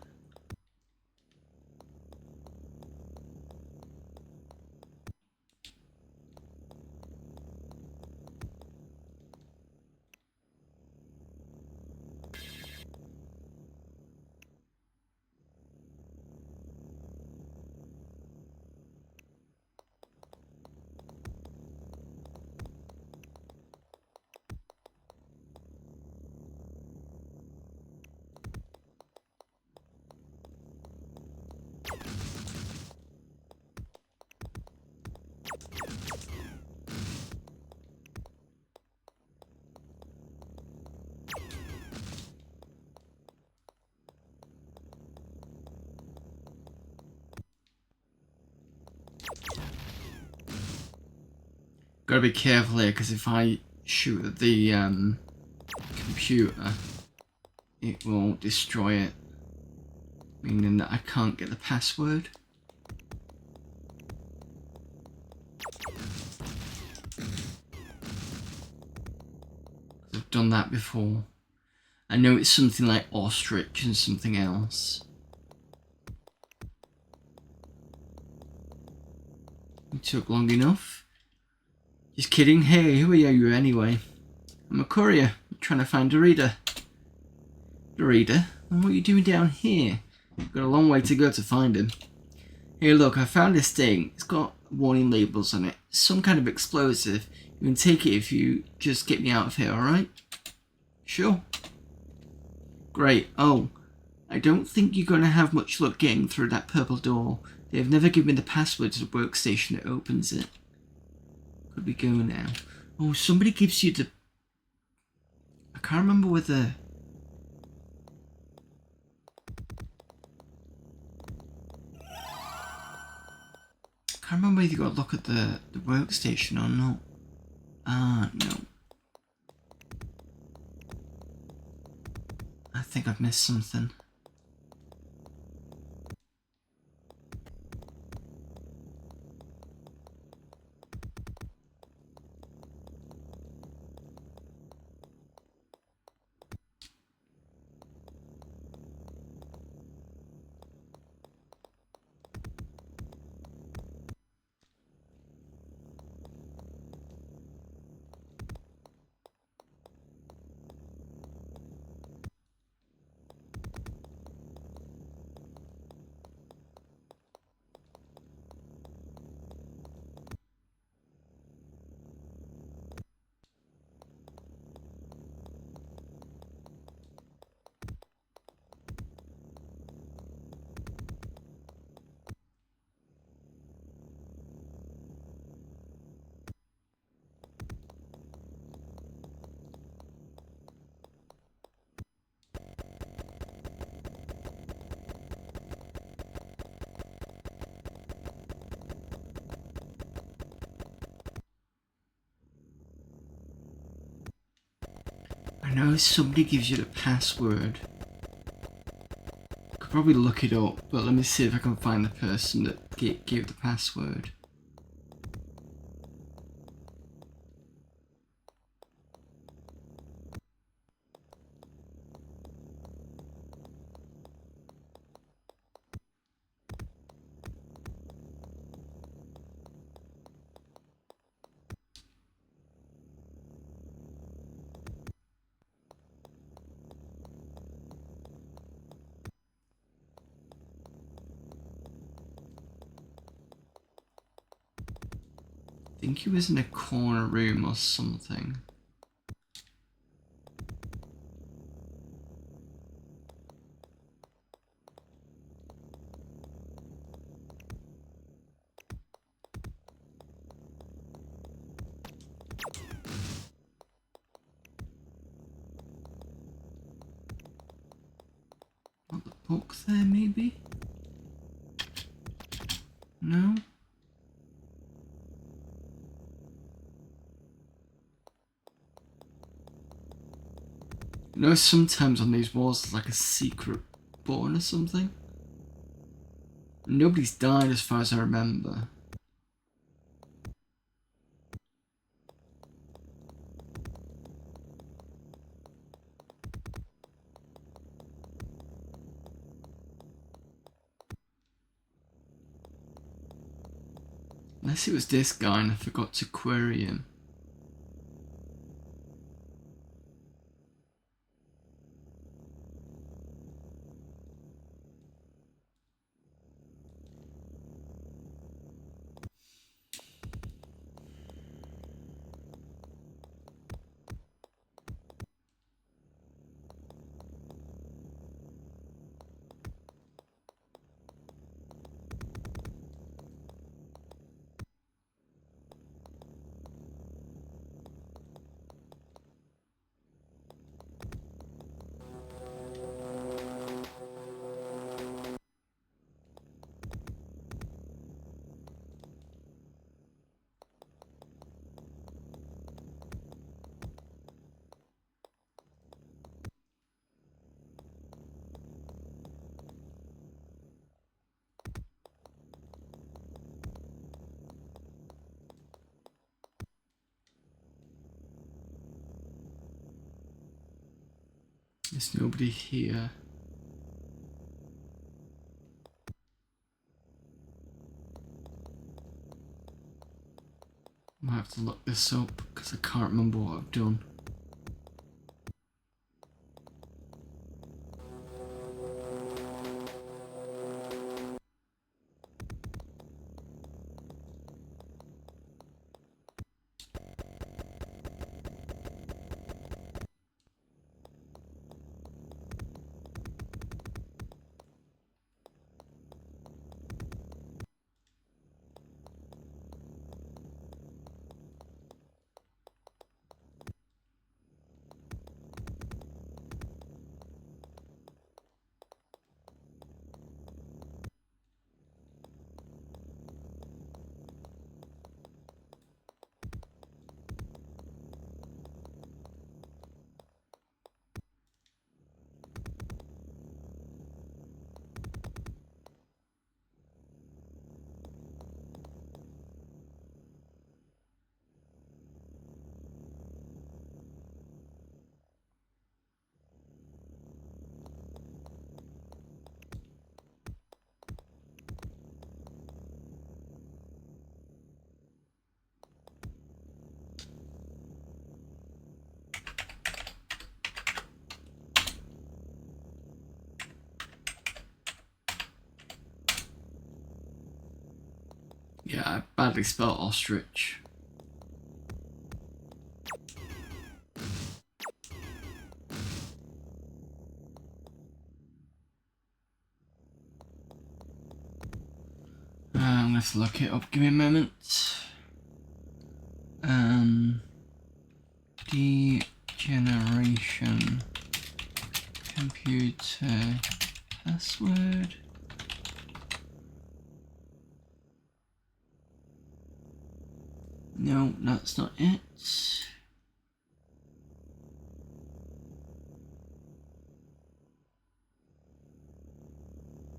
Gotta be careful here, because if I shoot at the computer, it will destroy it, meaning that I can't get the password. I've done that before. I know it's something like ostrich and something else. It took long enough. Just kidding. Hey, who are you anyway? I'm a courier. I'm trying to find a reader. The reader? And what are you doing down here? I've got a long way to go to find him. Hey, look, I found this thing. It's got warning labels on it. Some kind of explosive. You can take it if you just get me out of here, alright? Sure. Great. Oh, I don't think you're going to have much luck getting through that purple door. They've never given me the password to the workstation that opens it. Could we go now? Oh, somebody gives you the... I can't remember whether... I can't remember if you got a look at the workstation or not. Ah, no. I think I've missed something. I know somebody gives you the password. Could probably look it up, but let me see if I can find the person that gave the password. I think he was in a corner room or something. Got the book there, maybe? No? You know, sometimes on these walls there's like a secret button or something. Nobody's died as far as I remember. Unless it was this guy and I forgot to query him. There's nobody here. I might have to look this up because I can't remember what I've done. Yeah, I badly spelled ostrich. I'm gonna have to look it up. Give me a moment. Degeneration computer password. No, that's not it.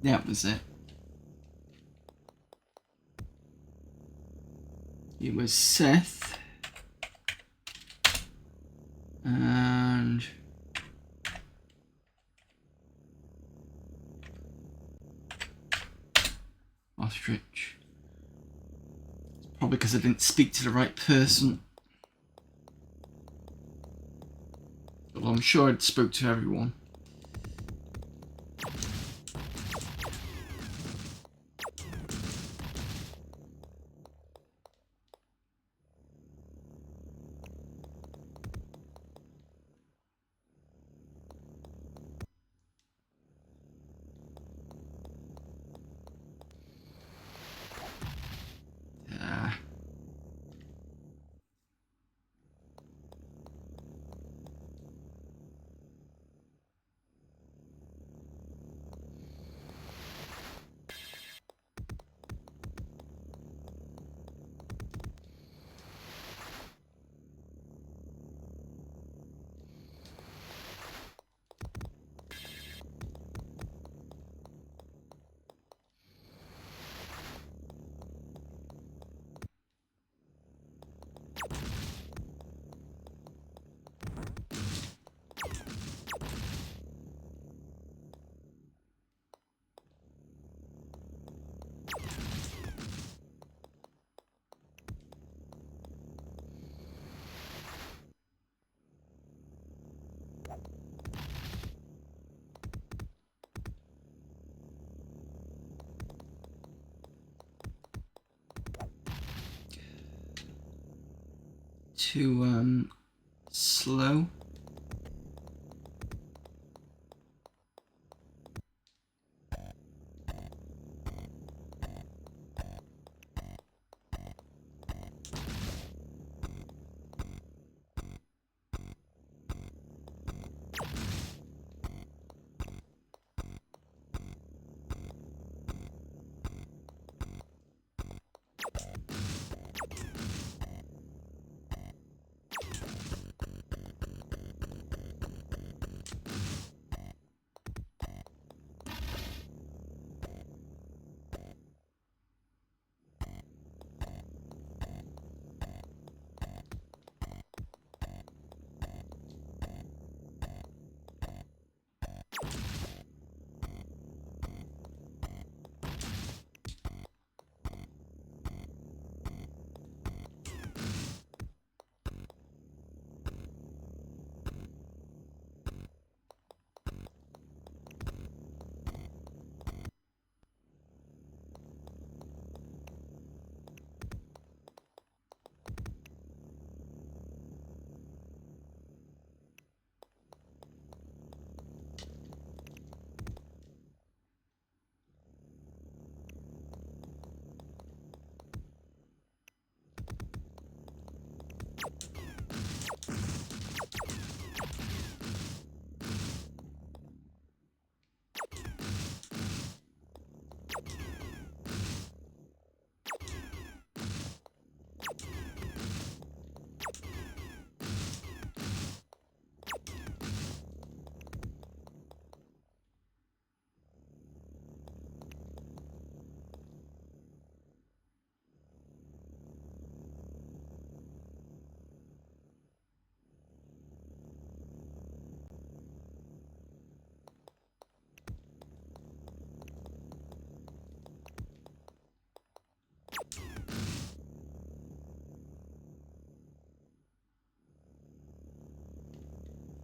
That was it. It was Seth. And ostrich. Probably because I didn't speak to the right person. Well, I'm sure I'd spoke to everyone. Too slow.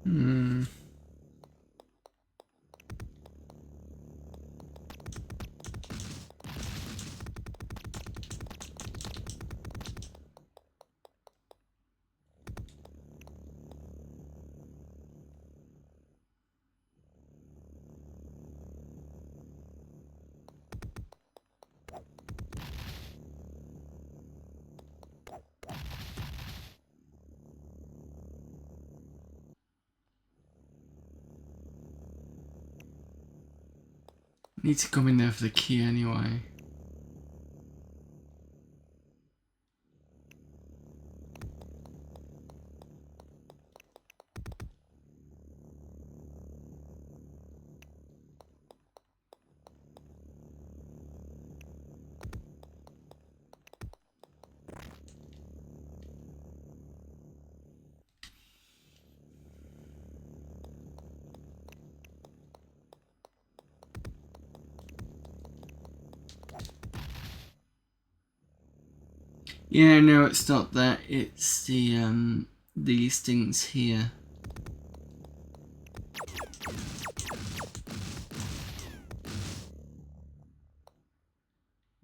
Hmm. Need to come in there for the key anyway. Yeah, no, it's not that. It's the these things here.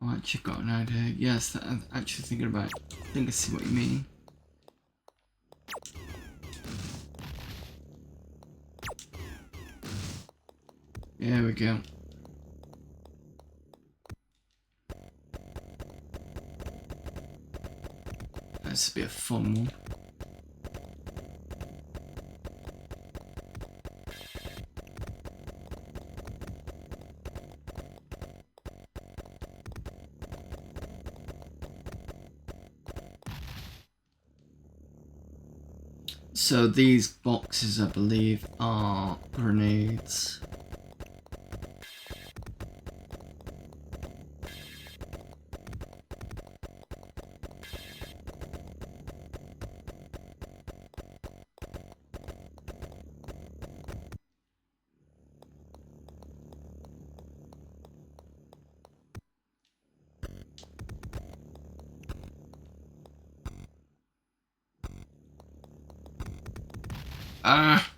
Oh, I actually got an idea. Yes, I'm actually thinking about it. I think I see what you mean. There we go. This will be a fun one. So these boxes, I believe, are grenades. Ah!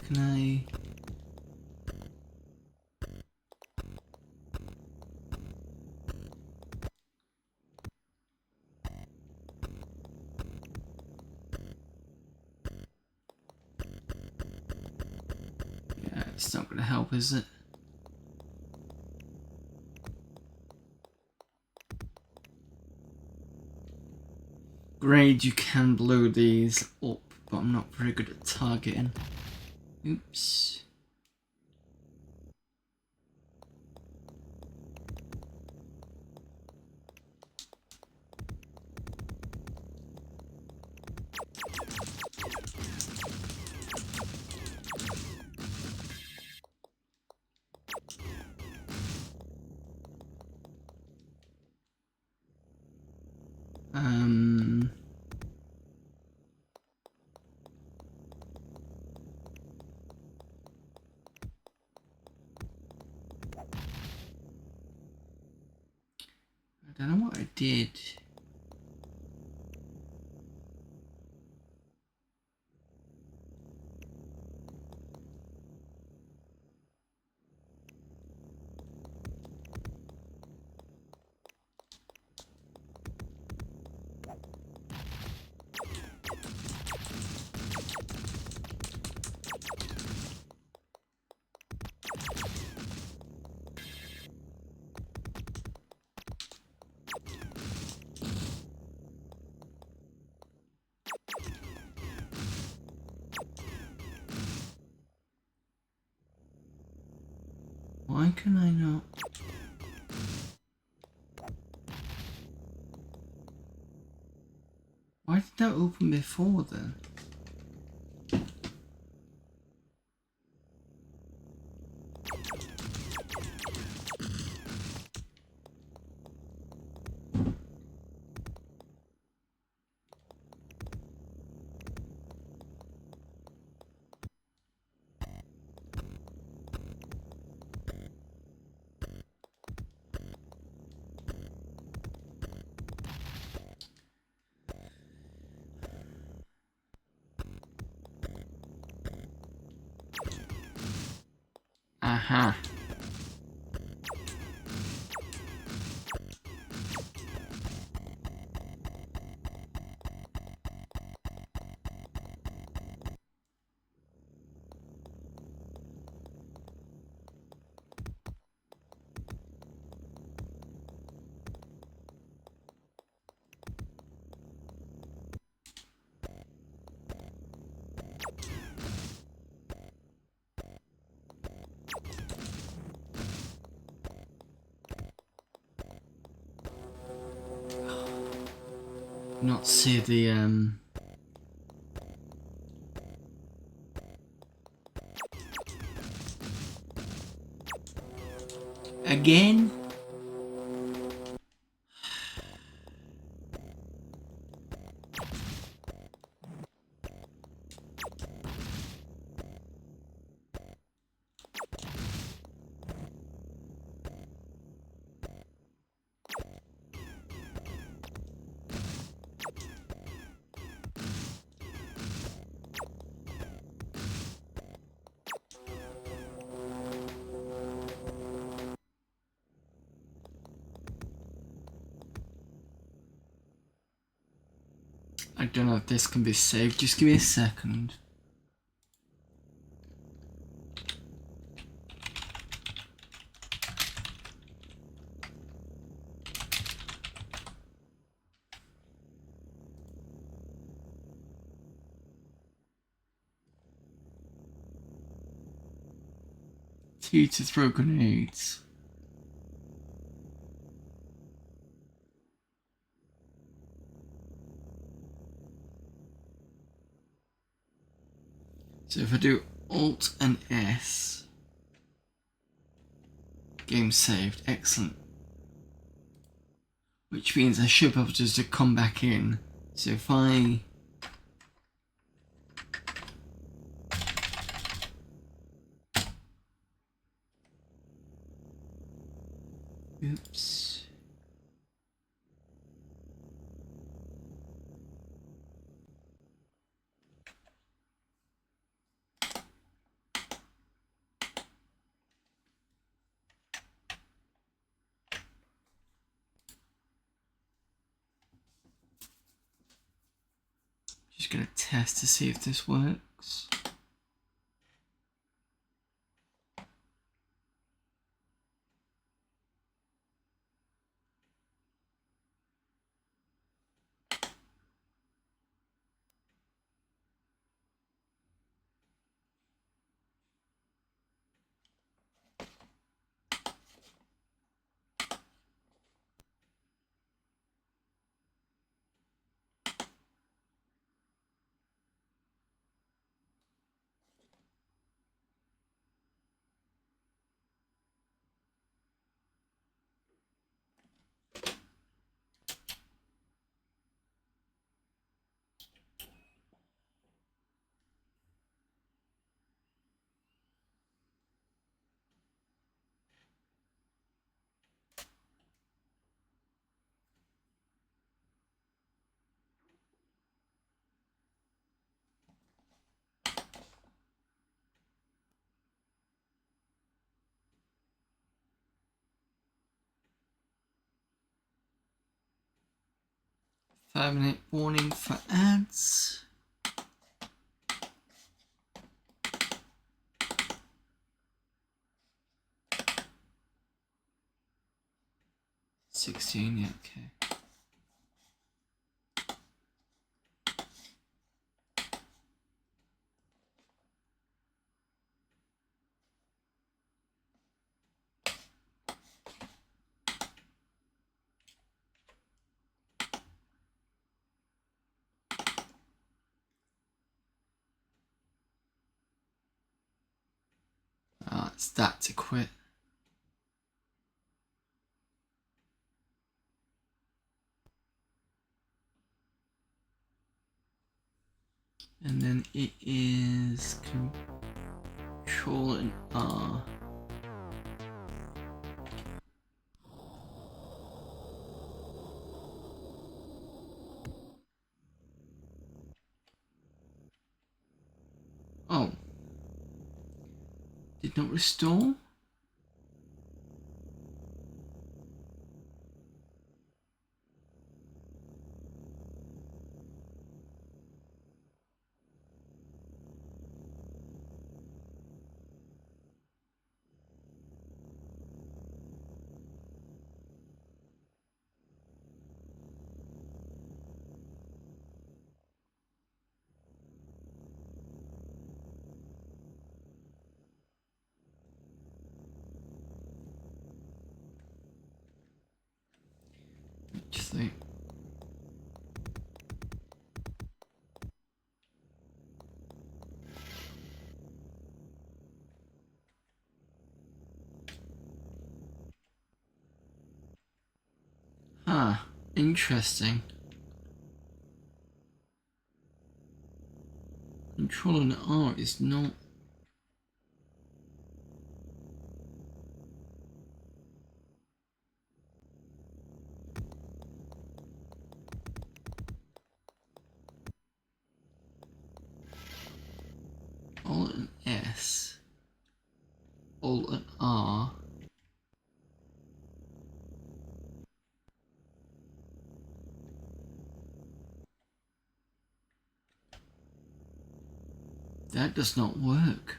Can I... Yeah, it's not going to help, is it? Grade, you can blow these up, but I'm not very good at targeting. Oops. I don't know what I did. Why can I not? that open before then? Aha. Not see the again? I don't know if this can be saved. Just give me a second. Two to throw grenades. So if I do Alt and S, game saved, excellent. Which means I should be able just to come back in. So if I oops. Just gonna test to see if this works. Five-minute warning for ads. $16, yeah, okay. That's that to quit. And then it is Control and R. Oh. Did not restore? Just think. Ah, interesting. Control and R is not. Alt and S. Alt and R. That does not work.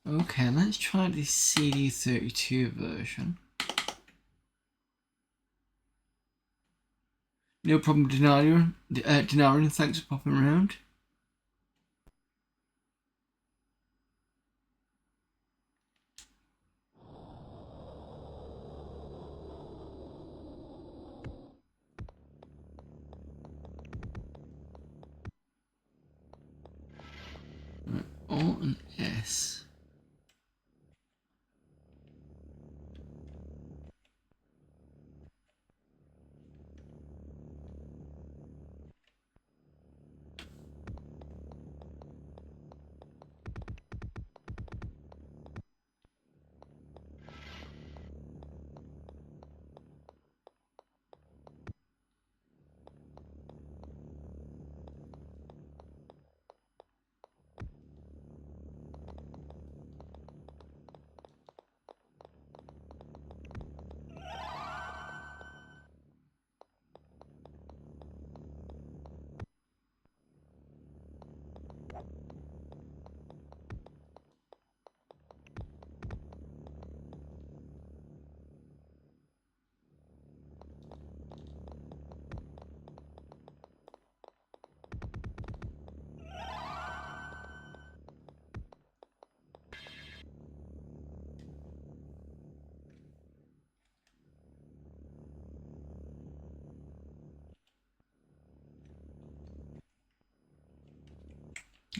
Okay, let's try the CD32 version. No problem, Denarian, thanks for popping around. Right, Alt and S.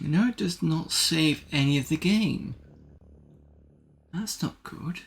No, it does not save any of the game. That's not good.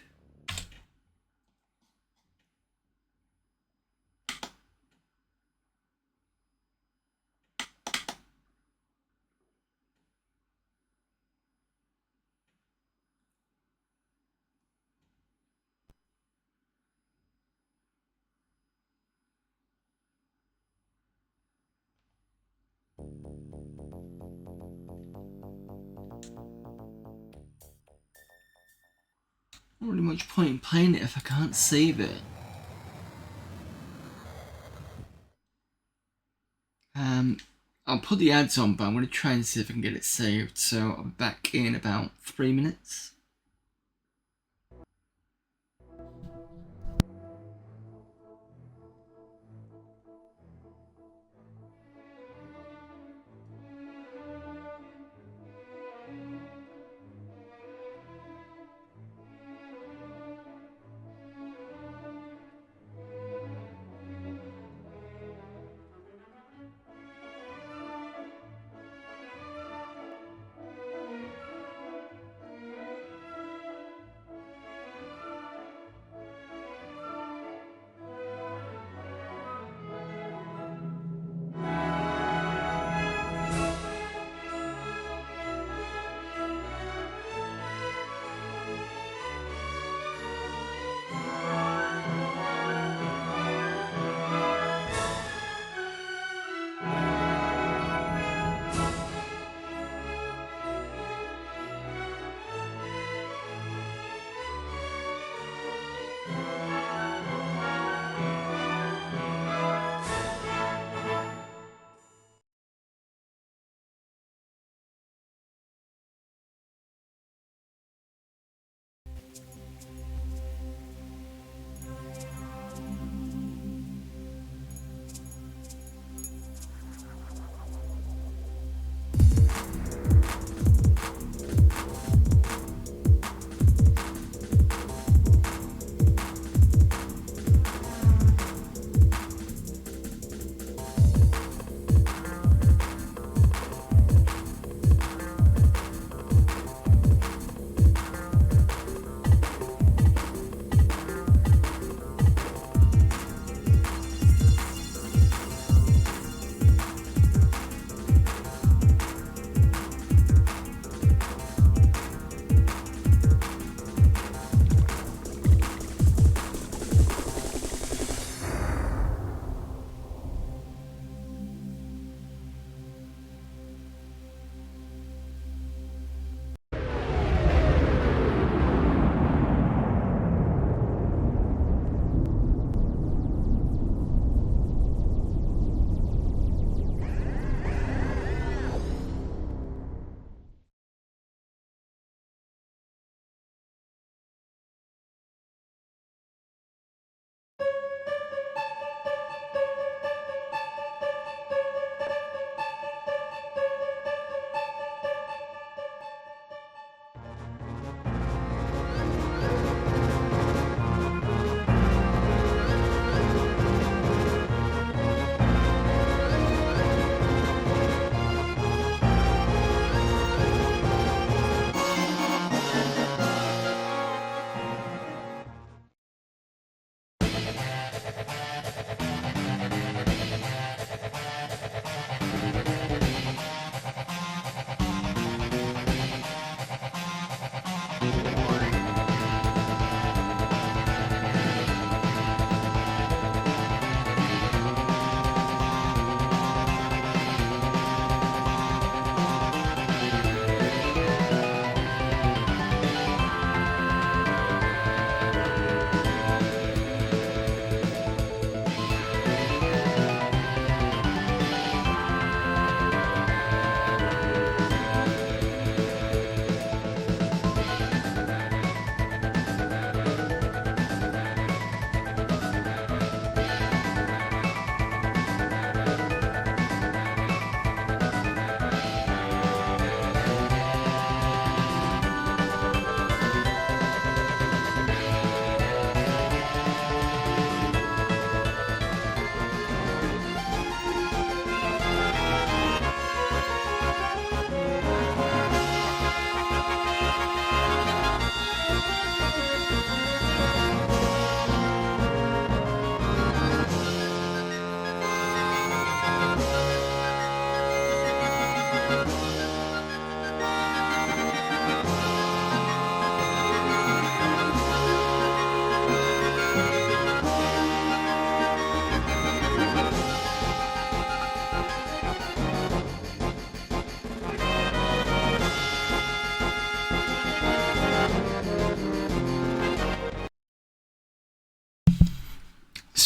Not really much point in playing it if I can't save it. I'll put the ads on, but I'm going to try and see if I can get it saved. So I'll be back in about 3 minutes.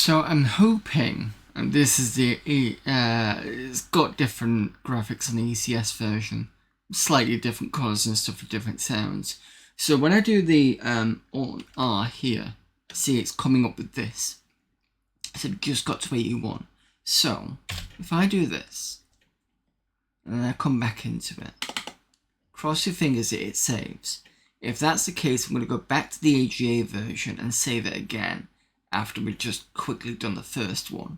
So I'm hoping, and this is it's got different graphics on the ECS version, slightly different colours and stuff for different sounds. So when I do the Alt R here, see it's coming up with this. So it just got to 81. So if I do this, and then I come back into it, cross your fingers that it saves. If that's the case, I'm going to go back to the AGA version and save it again after we've just quickly done the first one.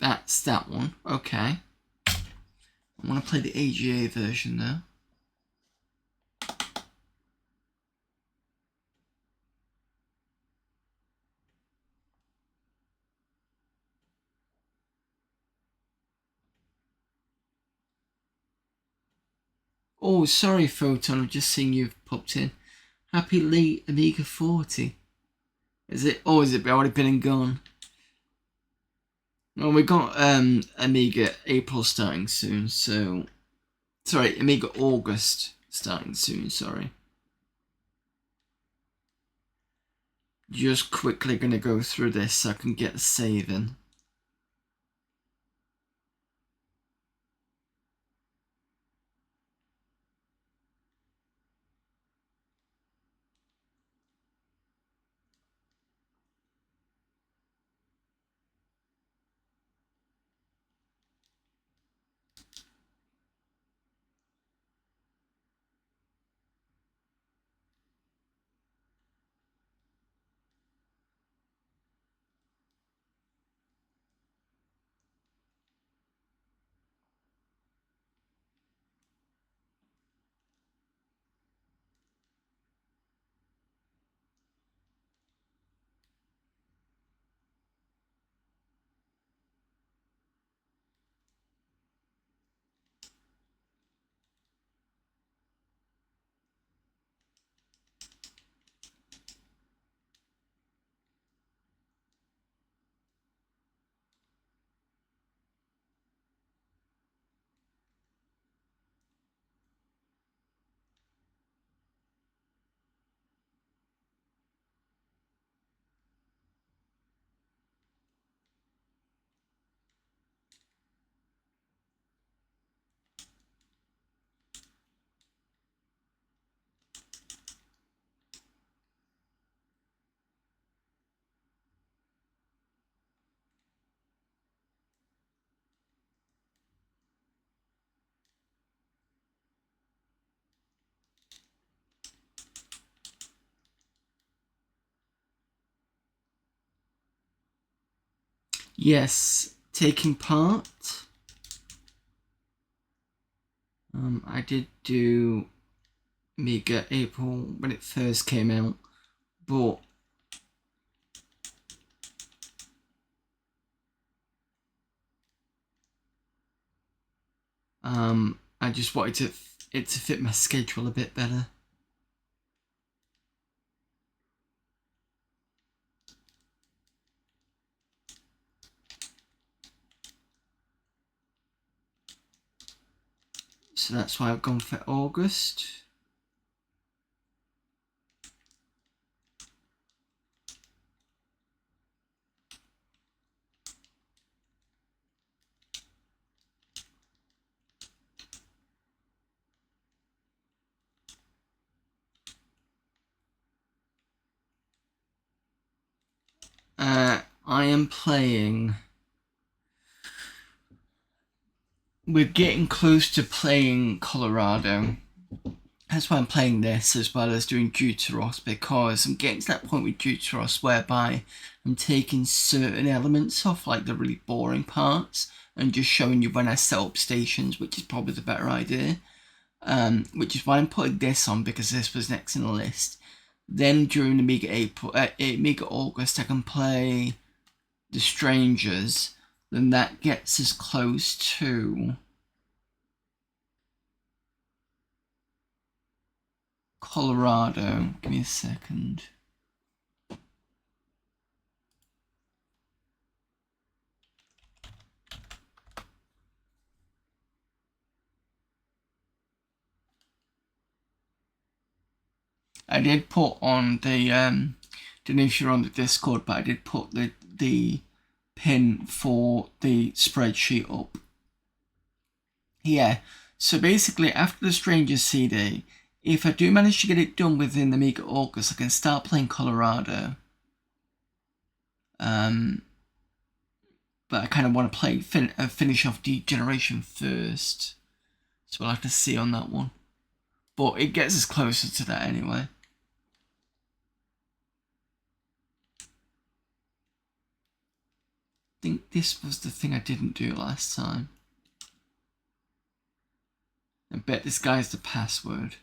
That's that one. Okay. I want to play the AGA version though. Oh, sorry, Photon. I've just seen you've popped in. Happy late Amiga 40. Is it? Oh, is it already been and gone? Well, we got Amiga April starting soon, so... Sorry, Amiga August starting soon, sorry. Just quickly gonna go through this so I can get the save in. Yes, taking part. I did do Amiga April when it first came out, but I just wanted it to fit my schedule a bit better. So that's why I've gone for August. I am playing... We're getting close to playing Colorado. That's why I'm playing this as well as doing Deuteros, because I'm getting to that point with Deuteros whereby I'm taking certain elements off, like the really boring parts, and just showing you when I set up stations, which is probably the better idea. Which is why I'm putting this on, because this was next in the list. Then during Amiga August, I can play The Strangers. Then that gets us close to Colorado. Give me a second. I did put on the don't know if you're on the Discord, but I did put the pin for the spreadsheet up. Yeah, so basically after the Stranger CD, if I do manage to get it done within the Amiga August, I can start playing Colorado. But I kind of want to play finish off Degeneration first, so we'll have to see on that one. But it gets us closer to that anyway. I think this was the thing I didn't do last time. I bet this guy's the password.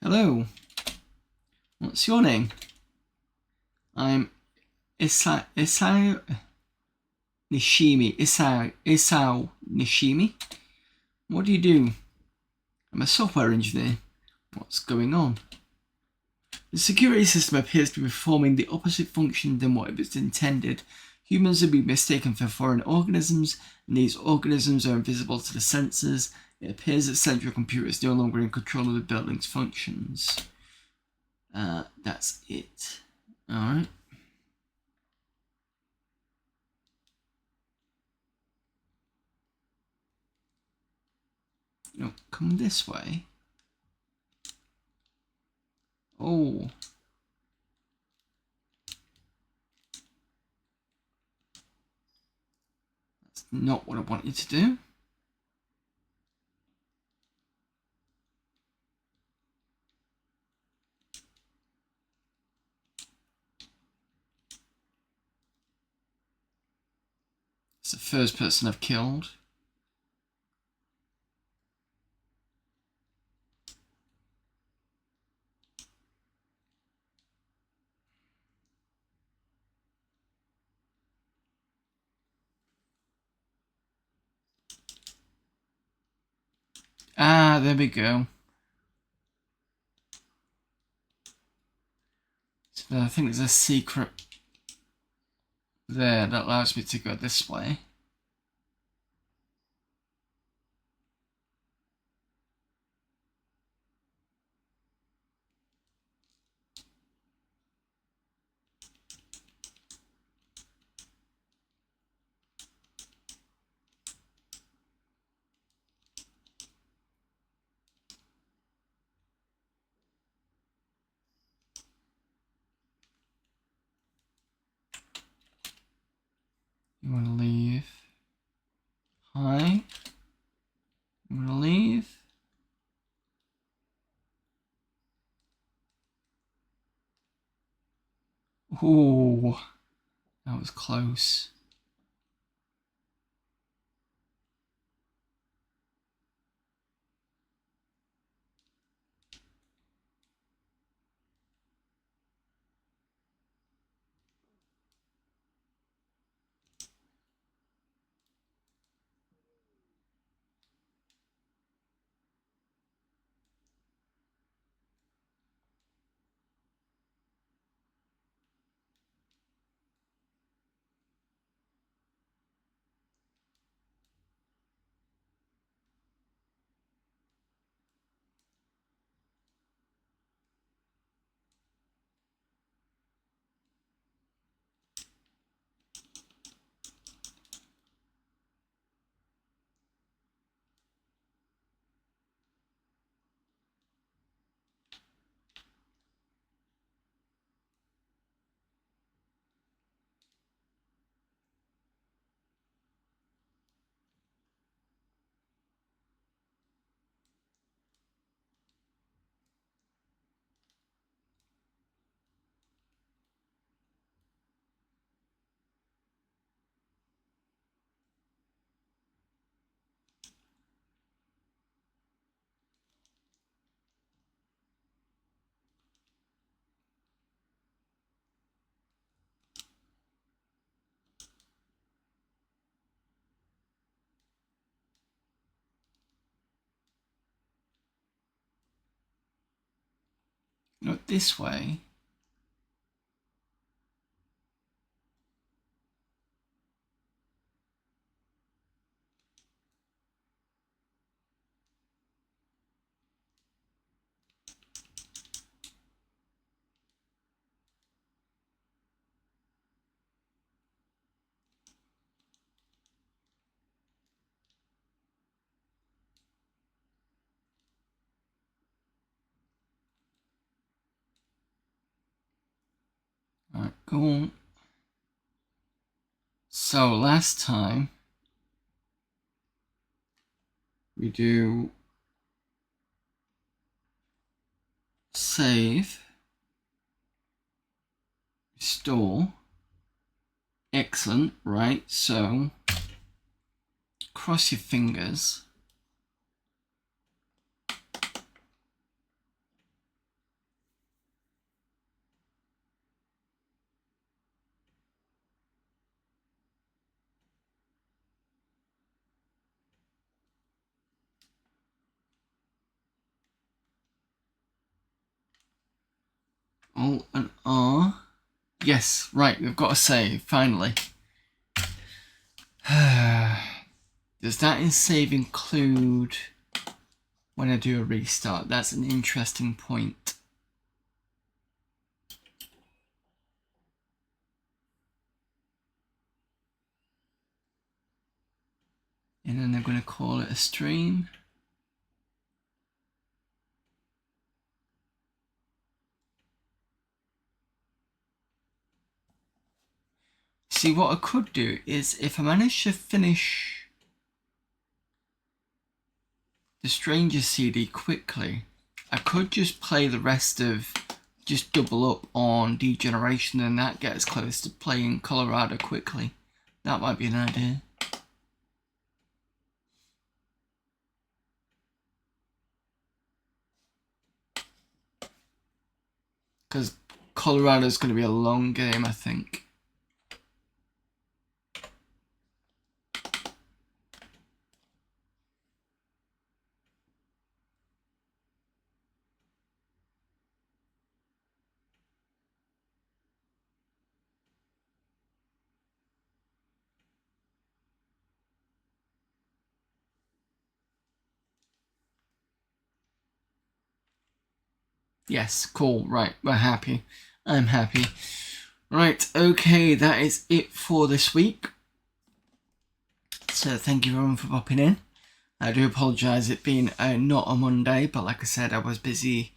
Hello. What's your name? I'm Isao Nishimi. Isao Nishimi. What do you do? I'm a software engineer. What's going on? The security system appears to be performing the opposite function than what it was intended. Humans have been mistaken for foreign organisms, and these organisms are invisible to the sensors. It appears that central computer is no longer in control of the building's functions. That's it. Alright. No, come this way. Oh. That's not what I want you to do. It's the first person I've killed. Ah, there we go. So I think there's a secret there that allows me to go this way. You want to leave? Hi. You want to leave? Ooh, that was close. Not this way. Alright, go on. So last time we do save, restore. Excellent, right? So cross your fingers. Alt and R. Yes, right, we've got a save, finally. Does that in save include when I do a restart? That's an interesting point. And then they're going to call it a stream. See, what I could do is if I manage to finish the Stranger CD quickly, I could just play the rest of, just double up on Degeneration, and that gets close to playing Colorado quickly. That might be an idea. Because Colorado's going to be a long game, I think. Yes, cool, right, we're happy. I'm happy. Right, okay, that is it for this week. So thank you everyone for popping in. I do apologise it being not a Monday, but like I said, I was busy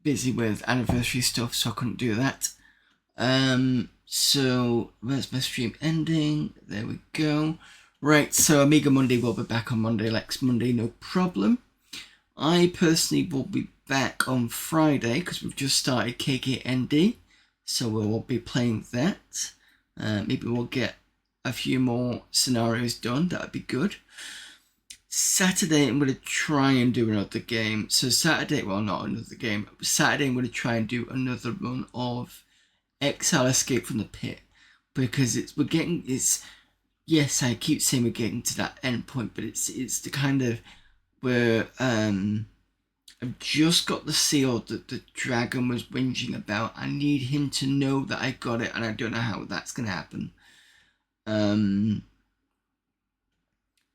busy with anniversary stuff, so I couldn't do that. So where's my stream ending? There we go. Right, so Amiga Monday will be back on Monday, next Monday, no problem. I personally will be back on Friday because we've just started KKND, so we'll be playing that. Maybe we'll get a few more scenarios done, that'd be good. Saturday I'm going to try and do another game. So Saturday, well not another game, Saturday I'm going to try and do another run of Exile Escape from the Pit, because yes, I keep saying we're getting to that end point, but it's the kind of where I've just got the seal that the dragon was whinging about. I need him to know that I got it, and I don't know how that's going to happen.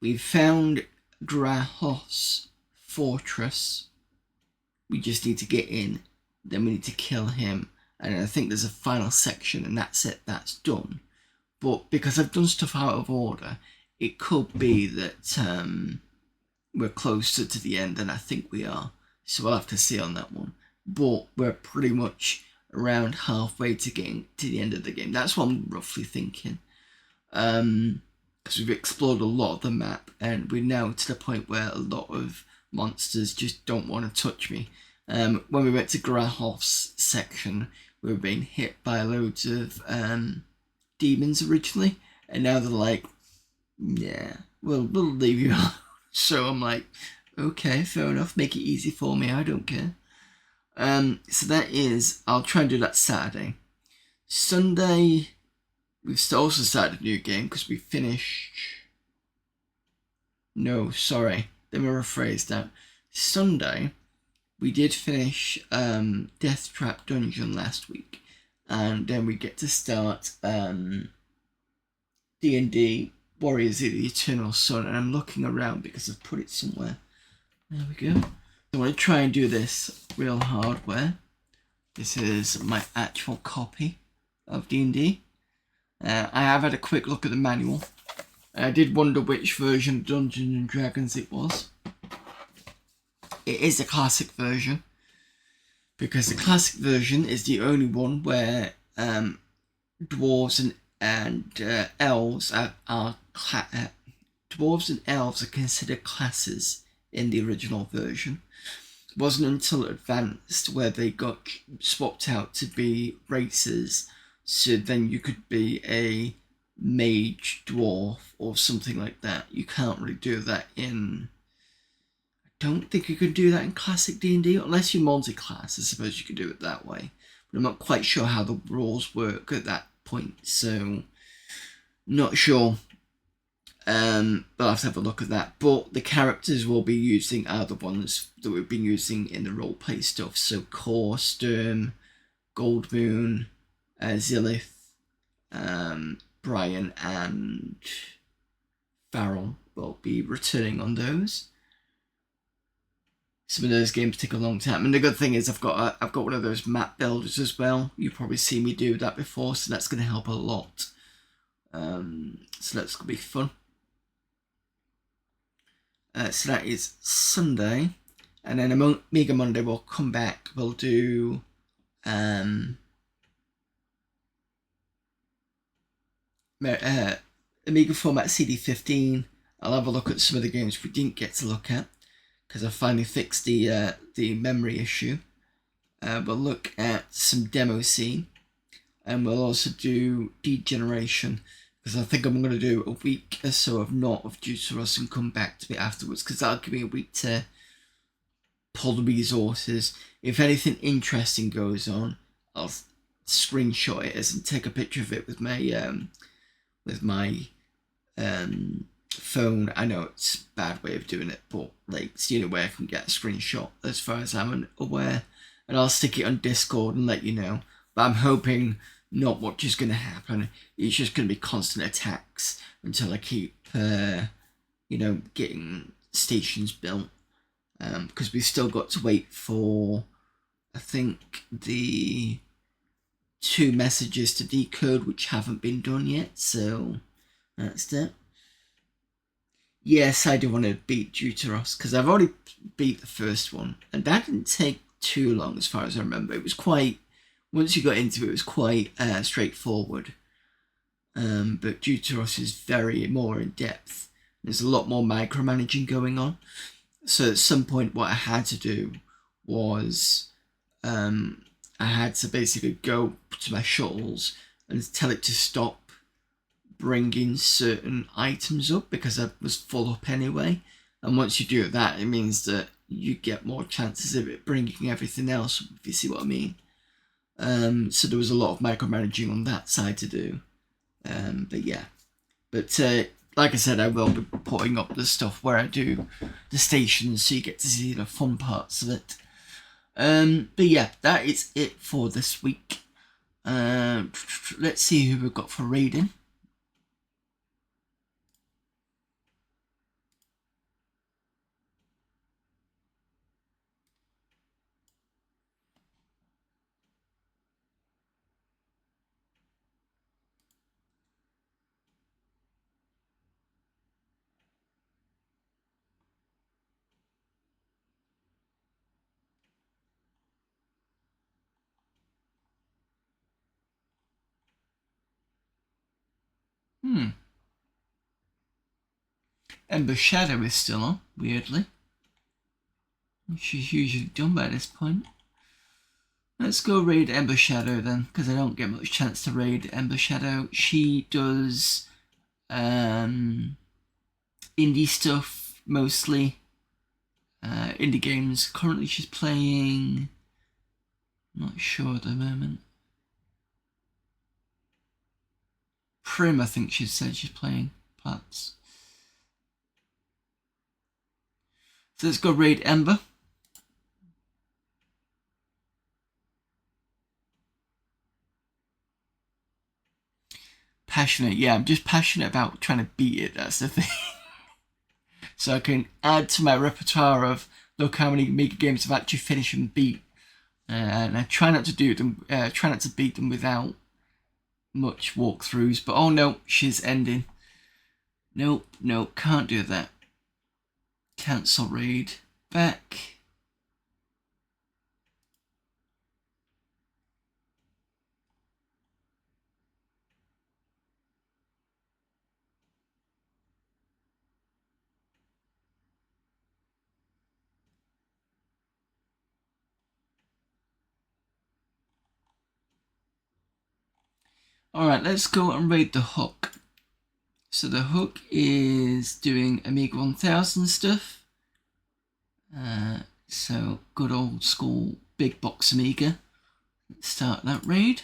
We found Grahos Fortress. We just need to get in, then we need to kill him, and I think there's a final section, and that's it, that's done. But because I've done stuff out of order, it could be that we're closer to the end than I think we are, so we'll have to see on that one. But we're pretty much around halfway to getting to the end of the game. That's what I'm roughly thinking. Because we've explored a lot of the map, and we're now to the point where a lot of monsters just don't want to touch me. When we went to Grahof's section, we were being hit by loads of demons originally, and now they're like, yeah, we'll leave you alone. So I'm like, okay, fair enough, make it easy for me, I don't care. So that is, I'll try and do that Saturday. Sunday, we've also started a new game because we finished... No, sorry, let me rephrase that. Sunday, we did finish Death Trap Dungeon last week, and then we get to start D&D Warriors of the Eternal Sun, and I'm looking around because I've put it somewhere. There we go. I want to try and do this real hardware. This is my actual copy of D&D. I have had a quick look at the manual. I did wonder which version of Dungeons and Dragons it was. It is the classic version, because the classic version is the only one where dwarves and elves dwarves and elves are considered classes in the original version. It wasn't until Advanced where they got swapped out to be races, so then you could be a mage dwarf or something like that. You can't really do that in... I don't think you can do that in classic D&D, unless you're multi-class. I suppose you could do it that way, but I'm not quite sure how the rules work at that point, so not sure. But I'll have to have a look at that. But the characters we'll be using are the ones that we've been using in the roleplay stuff. So Core, Sturm, Goldmoon, Zilith, Brian and Farrell will be returning on those. Some of those games take a long time, and the good thing is I've got one of those map builders as well. You've probably seen me do that before, so that's going to help a lot. So that's going to be fun. So that is Sunday, and then Amiga Monday we'll come back. We'll do Amiga format CD15. I'll have a look at some of the games we didn't get to look at, because I finally fixed the memory issue. We'll look at some demo scene, and we'll also do Degeneration, because I think I'm going to do a week or so of not of Deuteros and come back to it afterwards, because that'll give me a week to pull the resources. If anything interesting goes on, I'll screenshot it and take a picture of it with my phone. I know it's a bad way of doing it, but like it's the only way I can get a screenshot as far as I'm aware, and I'll stick it on Discord and let you know. But I'm hoping not much is going to happen. It's just going to be constant attacks until I keep getting stations built, because we've still got to wait for, I think, the 2 messages to decode which haven't been done yet, so that's that. Yes, I do want to beat Deuteros, because I've already beat the first one, and that didn't take too long as far as I remember. It was quite, once you got into it was quite straightforward. But Deuteros is very more in depth. There's a lot more micromanaging going on. So at some point what I had to do was I had to basically go to my shuttles and tell it to stop bringing certain items up, because I was full up anyway. And once you do that, it means that you get more chances of it bringing everything else, if you see what I mean. So there was a lot of micromanaging on that side to do. But yeah. But like I said, I will be putting up the stuff where I do the stations, so you get to see the fun parts of it. But yeah, that is it for this week. Let's see who we've got for raiding. Ember Shadow is still on, weirdly. She's usually done by this point. Let's go raid Ember Shadow then, because I don't get much chance to raid Ember Shadow. She does indie stuff mostly. Indie games. Currently she's playing... not sure at the moment. Prim, I think she said she's playing, perhaps. So let's go raid Ember. Passionate, yeah, I'm just passionate about trying to beat it, that's the thing. So I can add to my repertoire of, look how many Amiga games I've actually finished and beat. And I try not to try not to beat them without much walkthroughs, but oh no, she's ending. No, can't do that. Cancel raid. Back. Alright, let's go and raid the hook. So the hook is doing Amiga 1000 stuff. So good old school big box Amiga. Let's start that raid.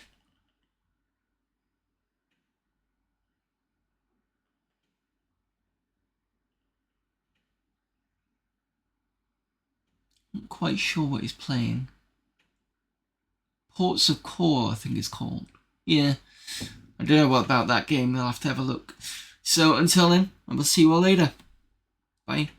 Not quite sure what he's playing. Ports of Core, I think it's called. Yeah, I don't know what about that game. I'll have to have a look. So until then, I will see you all later. Bye.